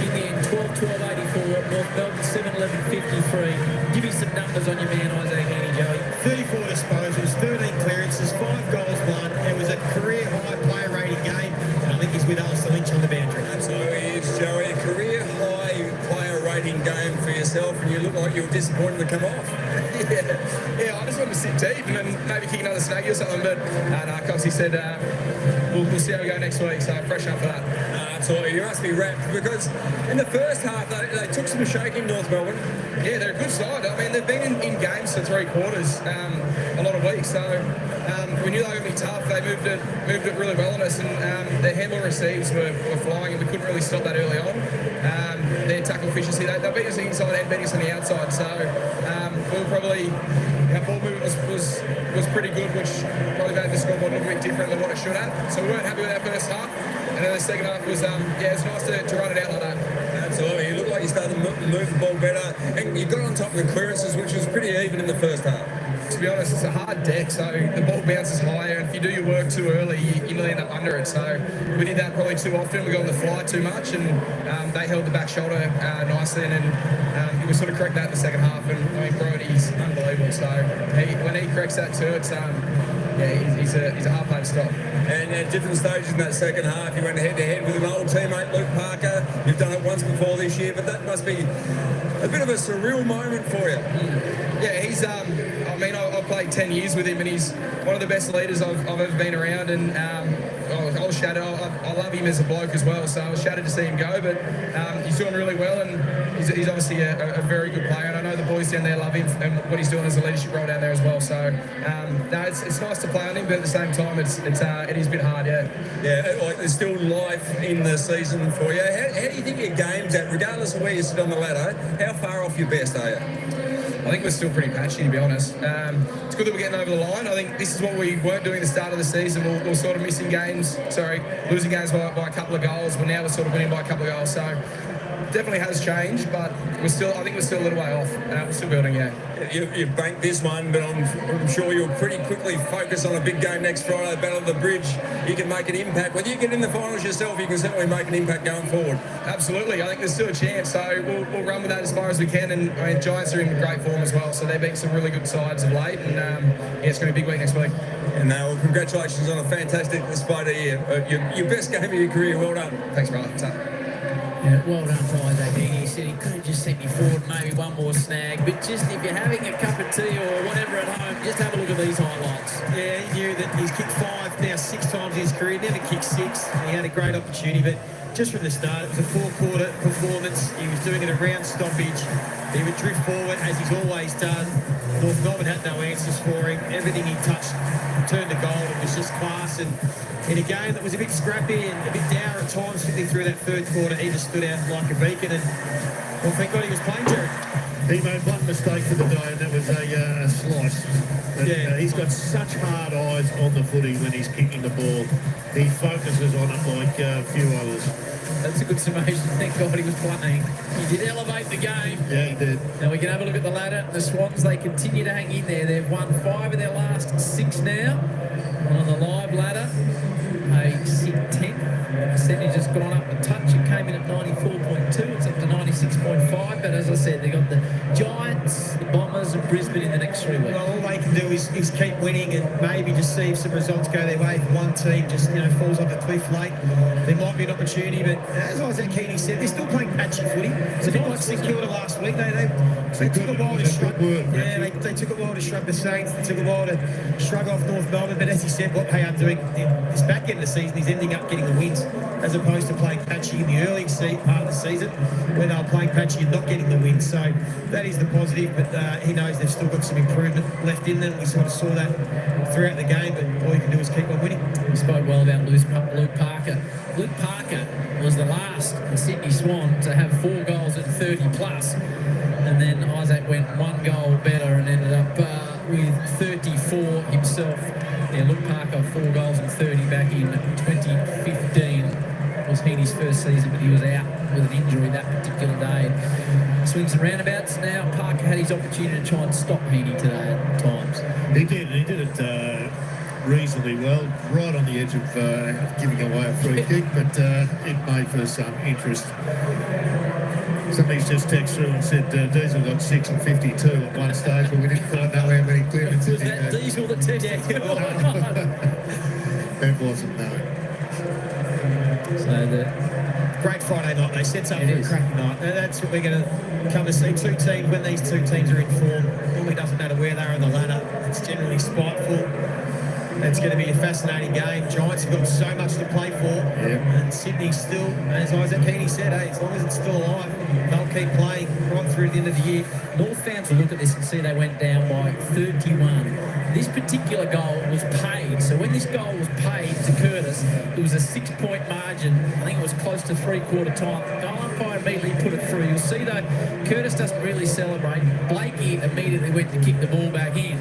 In the end, 12-12-84, North Melbourne 7-11-53. Give me some numbers on your man Isaac Heaney, Joey. 34 disposals, 13 clearances, 5 goals won. It was a career high player rating game, and I think he's with Alistair Lynch on the boundary. Absolutely is, Joey. A career high player rating game for yourself, and you look like you were disappointed to come off. Yeah, I just wanted to sit deep and then maybe kick another snaggy or something, but Coxie said we'll see how we go next week, so fresh up for that. Absolutely, you must be wrapped because in the first half they took some shaking, North Melbourne. Yeah, they're a good side. I mean, they've been in games for 3 quarters a lot of weeks, so we knew they were going to be tough. They moved it really well on us, and their handball receives were flying, and we couldn't really stop that early on. Their tackle efficiency, they beat us inside and beat us on the outside, so we were probably, our ball movement was pretty good, which probably made the scoreboard a little bit different than what it should have. So we weren't happy with our first half, and then the second half was, it's nice to run it out like that. Absolutely, you look like you started to move the ball better, and you got on top of the clearances, which was pretty even in the first half. To be honest, it's a hard deck, so the ball bounces higher, and if you do your work too early, you nearly end up under it. So we did that probably too often. We got on the fly too much, and they held the back shoulder nicely, and then we sort of correct that in the second half. And I mean, Brody's unbelievable. So when he corrects that too, it's yeah, he's a hard player to stop. And at different stages in that second half, you went head-to-head with an old teammate, Luke Parker. You've done it once before this year, but that must be a bit of a surreal moment for you. Yeah, he's, I've played 10 years with him, and he's one of the best leaders I've ever been around, and I was shattered. I love him as a bloke as well, so I was shattered to see him go, but he's doing really well, and he's obviously a very good player, and I know the boys down there love him and what he's doing as a leadership role down there as well, so no, it's nice to play on him, but at the same time, it is a bit hard, yeah. Yeah, like there's still life in the season for you. How do you think your game's at, regardless of where you sit on the ladder, how far off your best are you? I think we're still pretty patchy, to be honest. It's good that we're getting over the line. I think this is what we weren't doing at the start of the season. We're sort of losing games by a couple of goals, but now we're sort of winning by a couple of goals. So definitely has changed, but I think we're still a little way off. We're still building, yeah. You've banked this one, but I'm sure you'll pretty quickly focus on a big game next Friday, the Battle of the Bridge. You can make an impact. Whether you get in the finals yourself, you can certainly make an impact going forward. Absolutely. I think there's still a chance, so we'll run with that as far as we can. And I mean, Giants are in great form as well, so they've beat some really good sides of late. And yeah, it's going to be a big week next week. And well, congratulations on a fantastic display here. Your best game of your career. Well done. Thanks, brother. Yeah, well done, Isaac. He said he could have just sent me forward, maybe one more snag. But just if you're having a cup of tea or whatever at home, just have a look at these highlights. Yeah, he knew that he's kicked 5, now 6 times in his career. Never kicked 6. He had a great opportunity, but just from the start, it was a 4-quarter performance. He was doing it around stoppage. He would drift forward, as he's always done. North Melbourne had no answers for him. Everything he touched turned to gold. It was just class. And in a game that was a bit scrappy and a bit dour at times, particularly through that third quarter, he just stood out like a beacon. And well, thank God he was playing, Jared. He made one mistake for the day, and that was a slice. But, he's got such hard eyes on the footy when he's kicking the ball. He focuses on it like a few others. That's a good summation. Thank God he was playing. He did elevate the game. Yeah, he did. Now we can have a look at the ladder. The Swans, they continue to hang in there. They've won 5 of their last 6 now. On the live ladder, a 10th percentage has gone up a touch. It came in at 94.2. It's up to 96.5. But as I said, they've got the Giants, the Bombers, and Brisbane in the next 3 weeks. Well, all they can do is keep winning and maybe just see if some results go their way. If one team just falls off the cliff late, there might be an opportunity. But as Isaac Keaney said, they're still playing patchy footy. It's a bit like St Kilda last week. They took a while to shrug. They took a while to shrug the Saints. They took a while to shrug off North Melbourne. But as he said, what they are doing in this back end of the season is ending up getting the wins, as opposed to playing patchy in the early part of the season, where they were playing patchy and not getting the wins. So that is the positive. But he knows they've still got some improvement left in them. We sort of saw that throughout the game. But all you can do is keep on winning. We spoke well about Luke Parker. Luke Parker was the last Sydney Swan to have 4 goals at 30 plus. And then Isaac went 1 goal better and ended up with 34 himself. Yeah, Luke Parker, 4 goals and 30 back in 2015. It was Heaney's first season, but he was out with an injury that particular day. Swings and roundabouts. Now Parker had his opportunity to try and stop Heaney today at times. He did it reasonably well, right on the edge of giving away a free kick, but it made for some interest. Somebody's just texted through and said Diesel got 6 and 52 at one stage, but we didn't quite know how many clearances Was that Diesel that texted? That wasn't, no. So the great Friday night. They set up for a cracking night. And that's what we're going to come to see. 2 teams, when these 2 teams are in form, normally doesn't matter where they are on the ladder. It's generally spiteful. It's going to be a fascinating game. Giants have got so much to play for. And Sydney still, as Isaac Keaney said, as long as it's still alive, they'll keep playing right through to the end of the year. North fans will look at this and see they went down by 31. This particular goal was paid. So when this goal was paid to Curtis, it was a 6-point margin. I think it was close to 3/4 time. Goal umpire immediately put it through. You'll see though, Curtis doesn't really celebrate. Blakey immediately went to kick the ball back in.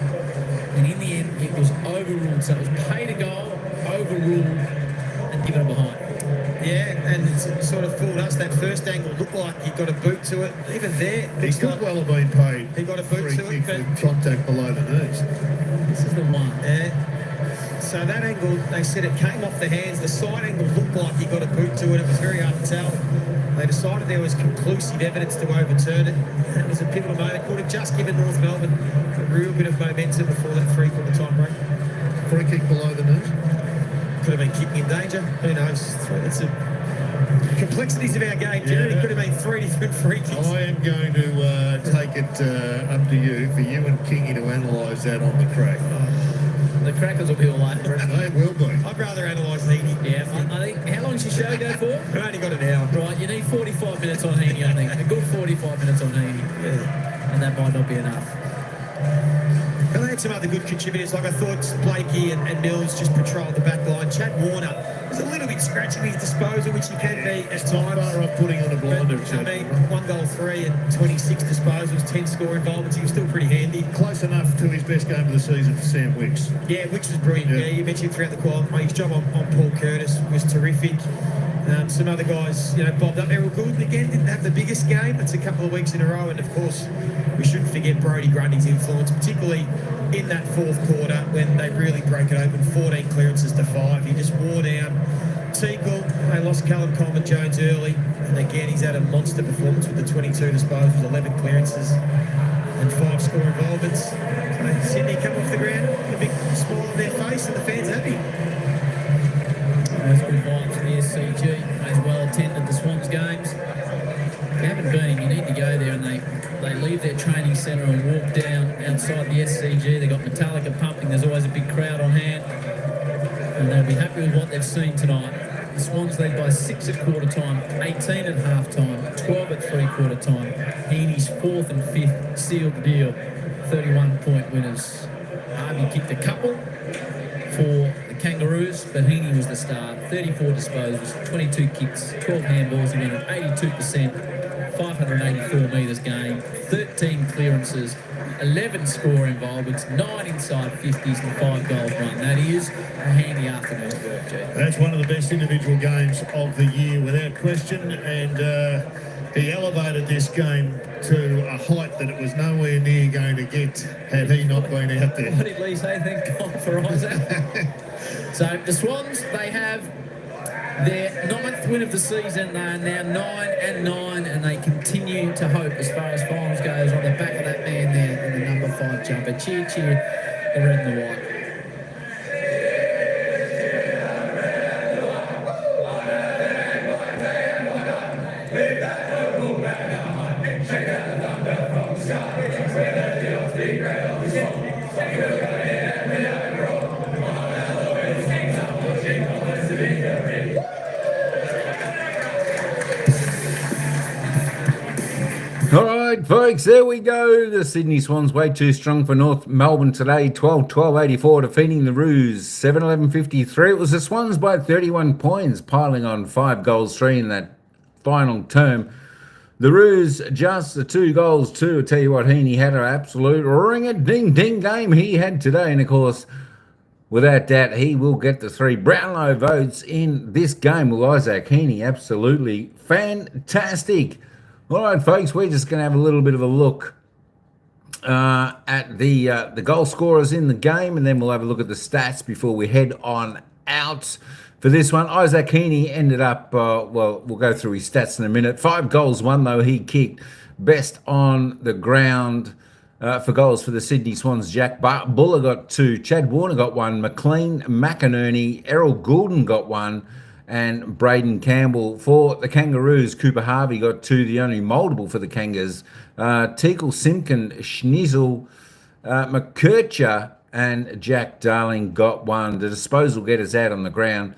And in the end, it was overruled. So it was paid a goal, overruled, and given a behind. Yeah, and it sort of fooled us. That first angle looked like he got a boot to it. Even there, he could well have been paid. He got a boot to it, but contact below the knees. This is the one. Yeah. So that angle, they said it came off the hands. The side angle looked like he got a boot to it. It was very hard to tell. They decided there was conclusive evidence to overturn it. It was a pivotal moment. Could have just given North Melbourne a real bit of momentum before that 3/4 time break. Free kick danger. Who knows? It's the complexities of our game, Jared. It could have been 3 different free kicks. I am going to take it up to you for you and Kingy to analyse that on the crack. The crackers will be all over it. They will be. I'd rather analyse Heaney. Yeah, I think. How long does your show go for? We've only got an hour. Right, you need 45 minutes on Heaney, I think. A good 45 minutes on Heaney. Yeah. And that might not be enough. And they had some other good contributors. Like I thought Blakey and Mills just patrolled the back line. Chad Warner was a little bit scratchy with his disposal, which he can be at times. Far off putting on a blinder. I mean, 1 goal 3 and 26 disposals, 10 score involvements. He was still pretty handy. Close enough to his best game of the season for Sam Wicks. Yeah, Wicks was brilliant. Yeah, you mentioned throughout the qual. His job on Paul Curtis was terrific. Some other guys, bobbed up. Errol Goulden again didn't have the biggest game. It's a couple of weeks in a row, and of course, we shouldn't forget Brodie Grundy's influence, particularly in that fourth quarter when they really broke it open. 14 clearances to 5. He just wore down Teakle. They lost Callum Coleman-Jones early, and again he's had a monster performance with the 22 disposals, 11 clearances, and 5 score involvements. So Sydney come off the ground, a big smile on their face, and the fans happy. Those good vibes from the SCG. As well attended the Swans games. If you haven't been, you need to go there, and they leave their training centre and walk down outside the SCG. They've got Metallica pumping. There's always a big crowd on hand. And they'll be happy with what they've seen tonight. The Swans lead by 6 at quarter time, 18 at half time, 12 at 3/4 time. Heaney's 4th and 5th sealed the deal. 31-point winners. Harvey kicked a couple for the Kangaroos, but Heaney was the star. 34 disposals, 22 kicks, 12 handballs. He went at 82%, 584 metres gained, 13 clearances, 11 score involvements, 9 inside 50s and 5 goals run. That is a handy afternoon's work, G. That's one of the best individual games of the year without question, and he elevated this game to a height that it was nowhere near going to get had he not been out there. What did Lee say? Thank God for Isaac. So the Swans, they have their 9th win of the season. They are now 9-9, and they continue to hope as far as finals goes on the back of that man there in the number 5 jumper. Cheer, cheer, the red and the white. All right, folks, there we go. The Sydney Swans way too strong for North Melbourne today. 12-12-84 defeating the Roos. 7-11-53. It was the Swans by 31 points, piling on 5 goals, 3 in that final term. The Roos just the 2 goals, 2. I tell you what, Heaney had an absolute ring-a-ding-ding game he had today. And, of course, without that, he will get the 3 Brownlow votes in this game with Isaac Heaney. Absolutely fantastic. All right, folks, we're just going to have a little bit of a look at the goal scorers in the game, and then we'll have a look at the stats before we head on out for this one. Isaac Heaney ended up, well, we'll go through his stats in a minute. 5 goals, 1 though he kicked. Best on the ground for goals for the Sydney Swans. Jack Buller got 2. Chad Warner got 1. McLean McInerney, Errol Goulden got 1. And Braden Campbell for the Kangaroos. Cooper Harvey got 2, the only moldable for the Kangas. Teakle, Simkin, Schnizzle, McKercher, and Jack Darling got 1. The disposal getters out on the ground.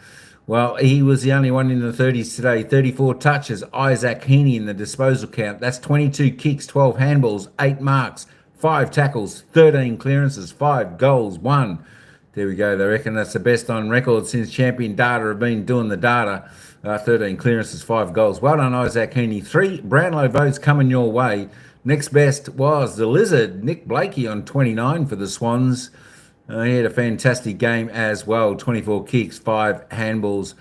Well, he was the only one in the 30s today. 34 touches. Isaac Heaney in the disposal count. That's 22 kicks, 12 handballs, 8 marks, 5 tackles, 13 clearances, 5 goals, 1. There we go. They reckon that's the best on record since Champion Data have been doing the data. 13 clearances, 5 goals. Well done, Isaac Heaney. 3 Brownlow votes coming your way. Next best was the Lizard, Nick Blakey, on 29 for the Swans. He had a fantastic game as well. 24 kicks, 5 handballs.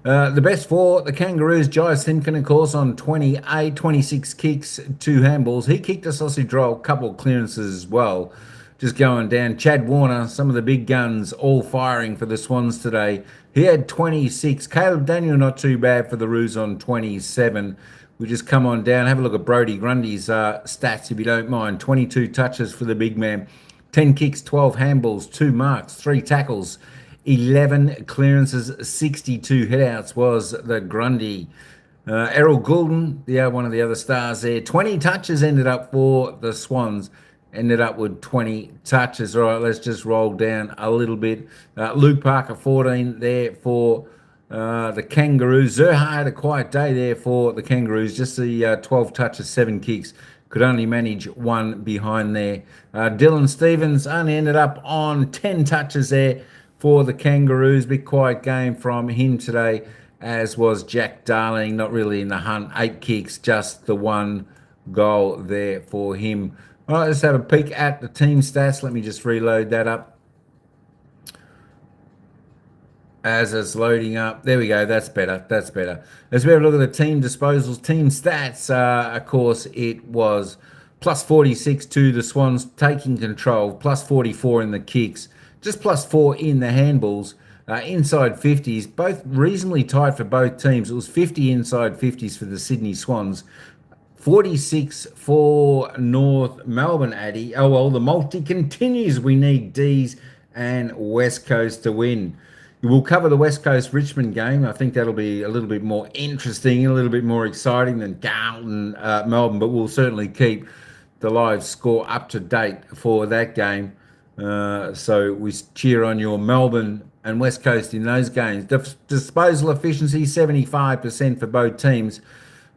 The best for the Kangaroos, Jai Simpkin, of course, on 28, 26 kicks, 2 handballs. He kicked a sausage roll, couple of clearances as well. Just going down. Chad Warner, some of the big guns all firing for the Swans today. He had 26. Caleb Daniel, not too bad for the Roos on 27. We just come on down. Have a look at Brodie Grundy's stats, if you don't mind. 22 touches for the big man. 10 kicks, 12 handballs, 2 marks, 3 tackles 11 clearances, 62 hitouts was the Grundy. Errol Goulden, one of the other stars there, 20 touches ended up for the Swans. Ended up with 20 touches. All right, let's just roll down a little bit. Luke Parker, 14 there for the Kangaroos. Zerha had a quiet day there for the Kangaroos. Just the 12 touches, 7 kicks. Could only manage 1 behind there. Dylan Stevens only ended up on 10 touches there for the Kangaroos. Big quiet game from him today, as was Jack Darling. Not really in the hunt. 8 kicks, just the 1 goal there for him. All right, let's have a peek at the team stats. Let me just reload that up as it's loading up. There we go. That's better. That's better. Let's have a look at the team disposals, team stats. Of course, it was plus 46 to the Swans taking control, plus 44 in the kicks, just plus 4 in the handballs. Inside 50s, both reasonably tight for both teams. It was 50 inside 50s for the Sydney Swans. 46 for North Melbourne, Addy. Oh, well, the multi continues. We need D's and West Coast to win. We'll cover the West Coast Richmond game. I think that'll be a little bit more interesting, a little bit more exciting than Carlton, Melbourne, but we'll certainly keep the live score up to date for that game. So we cheer on your Melbourne and West Coast in those games. Disposal efficiency, 75% for both teams.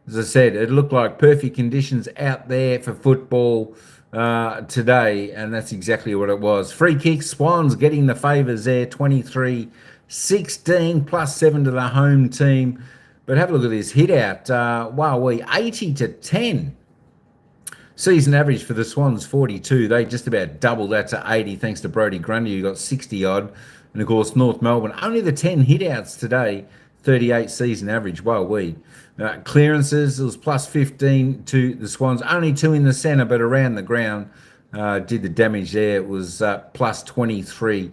As I said, it looked like perfect conditions out there for football today, and that's exactly what it was. Free kicks, Swans getting the favours there, 23-16, plus 7 to the home team. But have a look at this hit out. Wow, 80-10. Season average for the Swans, 42. They just about doubled that to 80, thanks to Brodie Grundy, who got 60-odd. And, of course, North Melbourne, only the 10 hit-outs today, 38 season average. Clearances, it was plus 15 to the Swans. Only 2 in the centre, but around the ground did the damage there. It was plus 23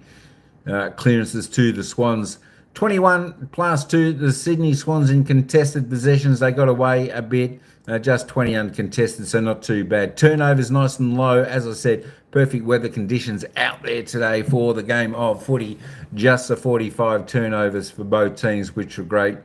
clearances to the Swans. 21 plus 2 the Sydney Swans in contested possessions. They got away a bit. Just 20 uncontested, so not too bad. Turnovers nice and low. As I said, perfect weather conditions out there today for the game of footy. Just the 45 turnovers for both teams, which were great.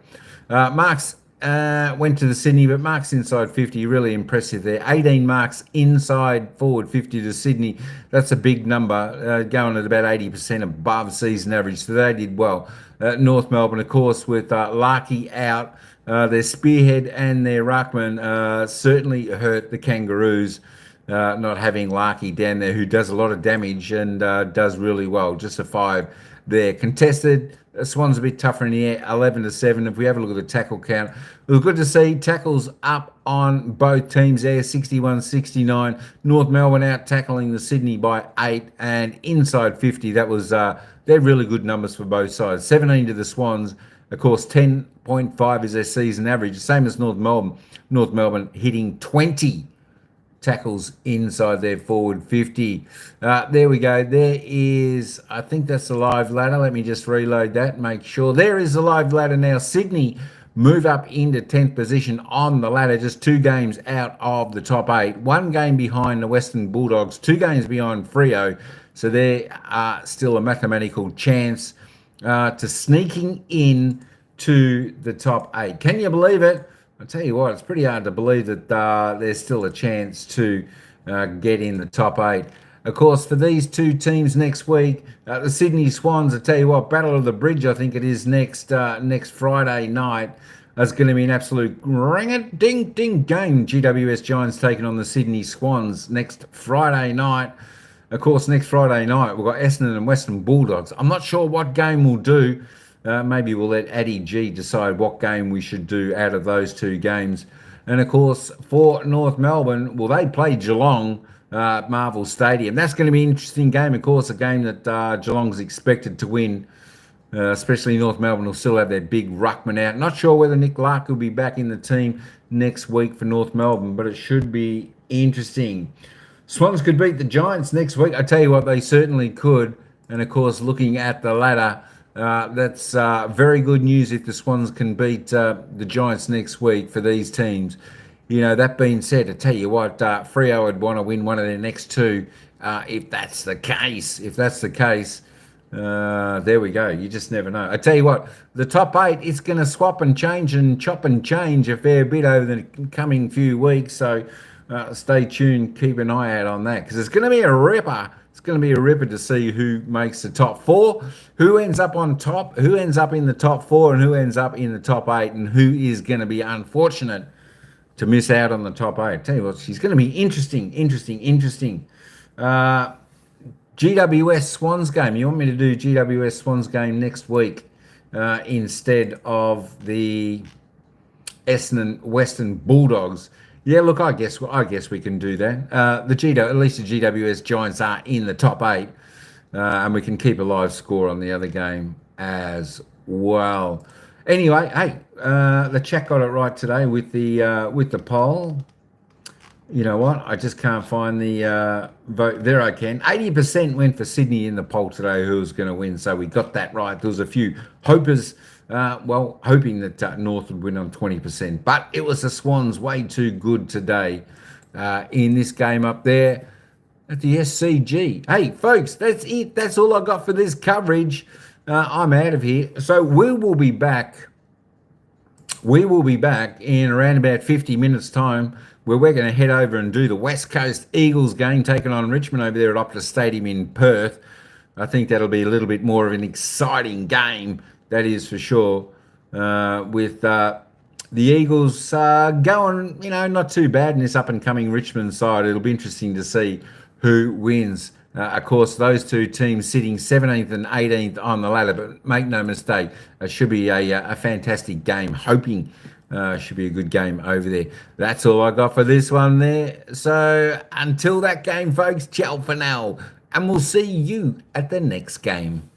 Marks went to the Sydney, but marks inside 50, really impressive there. 18 marks inside forward 50 to Sydney. That's a big number, going at about 80% above season average, so they did well. North Melbourne, of course, with Larkey out, their spearhead and their ruckman certainly hurt the Kangaroos, not having Larkey down there, who does a lot of damage and does really well. Just a 5 there. Contested, Swans a bit tougher in the air, 11-7. If we have a look at the tackle count, it was good to see tackles up on both teams there, 61-69. North Melbourne out tackling the Sydney by 8, and inside 50. That was they're really good numbers for both sides. 17 to the Swans. Of course, 10.5 is their season average, same as North Melbourne. North Melbourne hitting 20 tackles inside their forward 50. There we go. There is, I think that's the live ladder. Let me just reload that, make sure. There is the live ladder now. Sydney move up into 10th position on the ladder, just 2 games out of the top 8. 1 game behind the Western Bulldogs, 2 games behind Freo. So there are still a mathematical chance to sneaking in to the top 8. Can you believe it? I'll tell you what, it's pretty hard to believe that there's still a chance to get in the top 8. Of course, for these 2 teams next week, the Sydney Swans, I tell you what, Battle of the Bridge, I think it is next Friday night. That's going to be an absolute ring-a-ding-ding game. GWS Giants taking on the Sydney Swans next Friday night. Of course, next Friday night, we've got Essendon and Western Bulldogs. I'm not sure what game we'll do. Maybe we'll let Addy G decide what game we should do out of those 2 games. And, of course, for North Melbourne, well, they play Geelong at Marvel Stadium. That's going to be an interesting game, of course, a game that Geelong's expected to win, especially North Melbourne will still have their big ruckman out. Not sure whether Nick Lark will be back in the team next week for North Melbourne, but it should be interesting. Swans could beat the Giants next week. I tell you what, they certainly could. And, of course, looking at the ladder, that's very good news if the Swans can beat the Giants next week for these teams. You know, that being said, I tell you what, Freo would want to win one of their next 2 if that's the case. If that's the case, There we go. You just never know. I tell you what, the top 8, it's going to swap and change and chop and change a fair bit over the coming few weeks. So stay tuned. Keep an eye out on that because it's going to be a ripper. It's going to be a ripper to see who makes the top 4, who ends up on top, who ends up in the top 4, and who ends up in the top 8, and who is going to be unfortunate to miss out on the top 8. I tell you what, she's going to be interesting. GWS Swans game. You want me to do GWS Swans game next week instead of the Essendon Western Bulldogs? Yeah, look, I guess we can do that. At least the GWS Giants are in the top 8, and we can keep a live score on the other game as well. Anyway, hey, the chat got it right today with the poll. You know what? I just can't find the vote. There I can. 80% went for Sydney in the poll today who was going to win. So we got that right. There was a few hopers, hoping that North would win on 20%. But it was the Swans way too good today in this game up there at the SCG. Hey, folks, that's it. That's all I got for this coverage. I'm out of here. So we will be back. We will be back in around about 50 minutes' time, where we're going to head over and do the West Coast Eagles game, taking on Richmond over there at Optus Stadium in Perth. I think that'll be a little bit more of an exciting game, that is for sure, with the Eagles going, not too bad in this up-and-coming Richmond side. It'll be interesting to see who wins. Of course, those two teams sitting 17th and 18th on the ladder, but make no mistake, it should be a fantastic game. Hoping should be a good game over there. That's all I got for this one there. So until that game, folks, ciao for now, and we'll see you at the next game.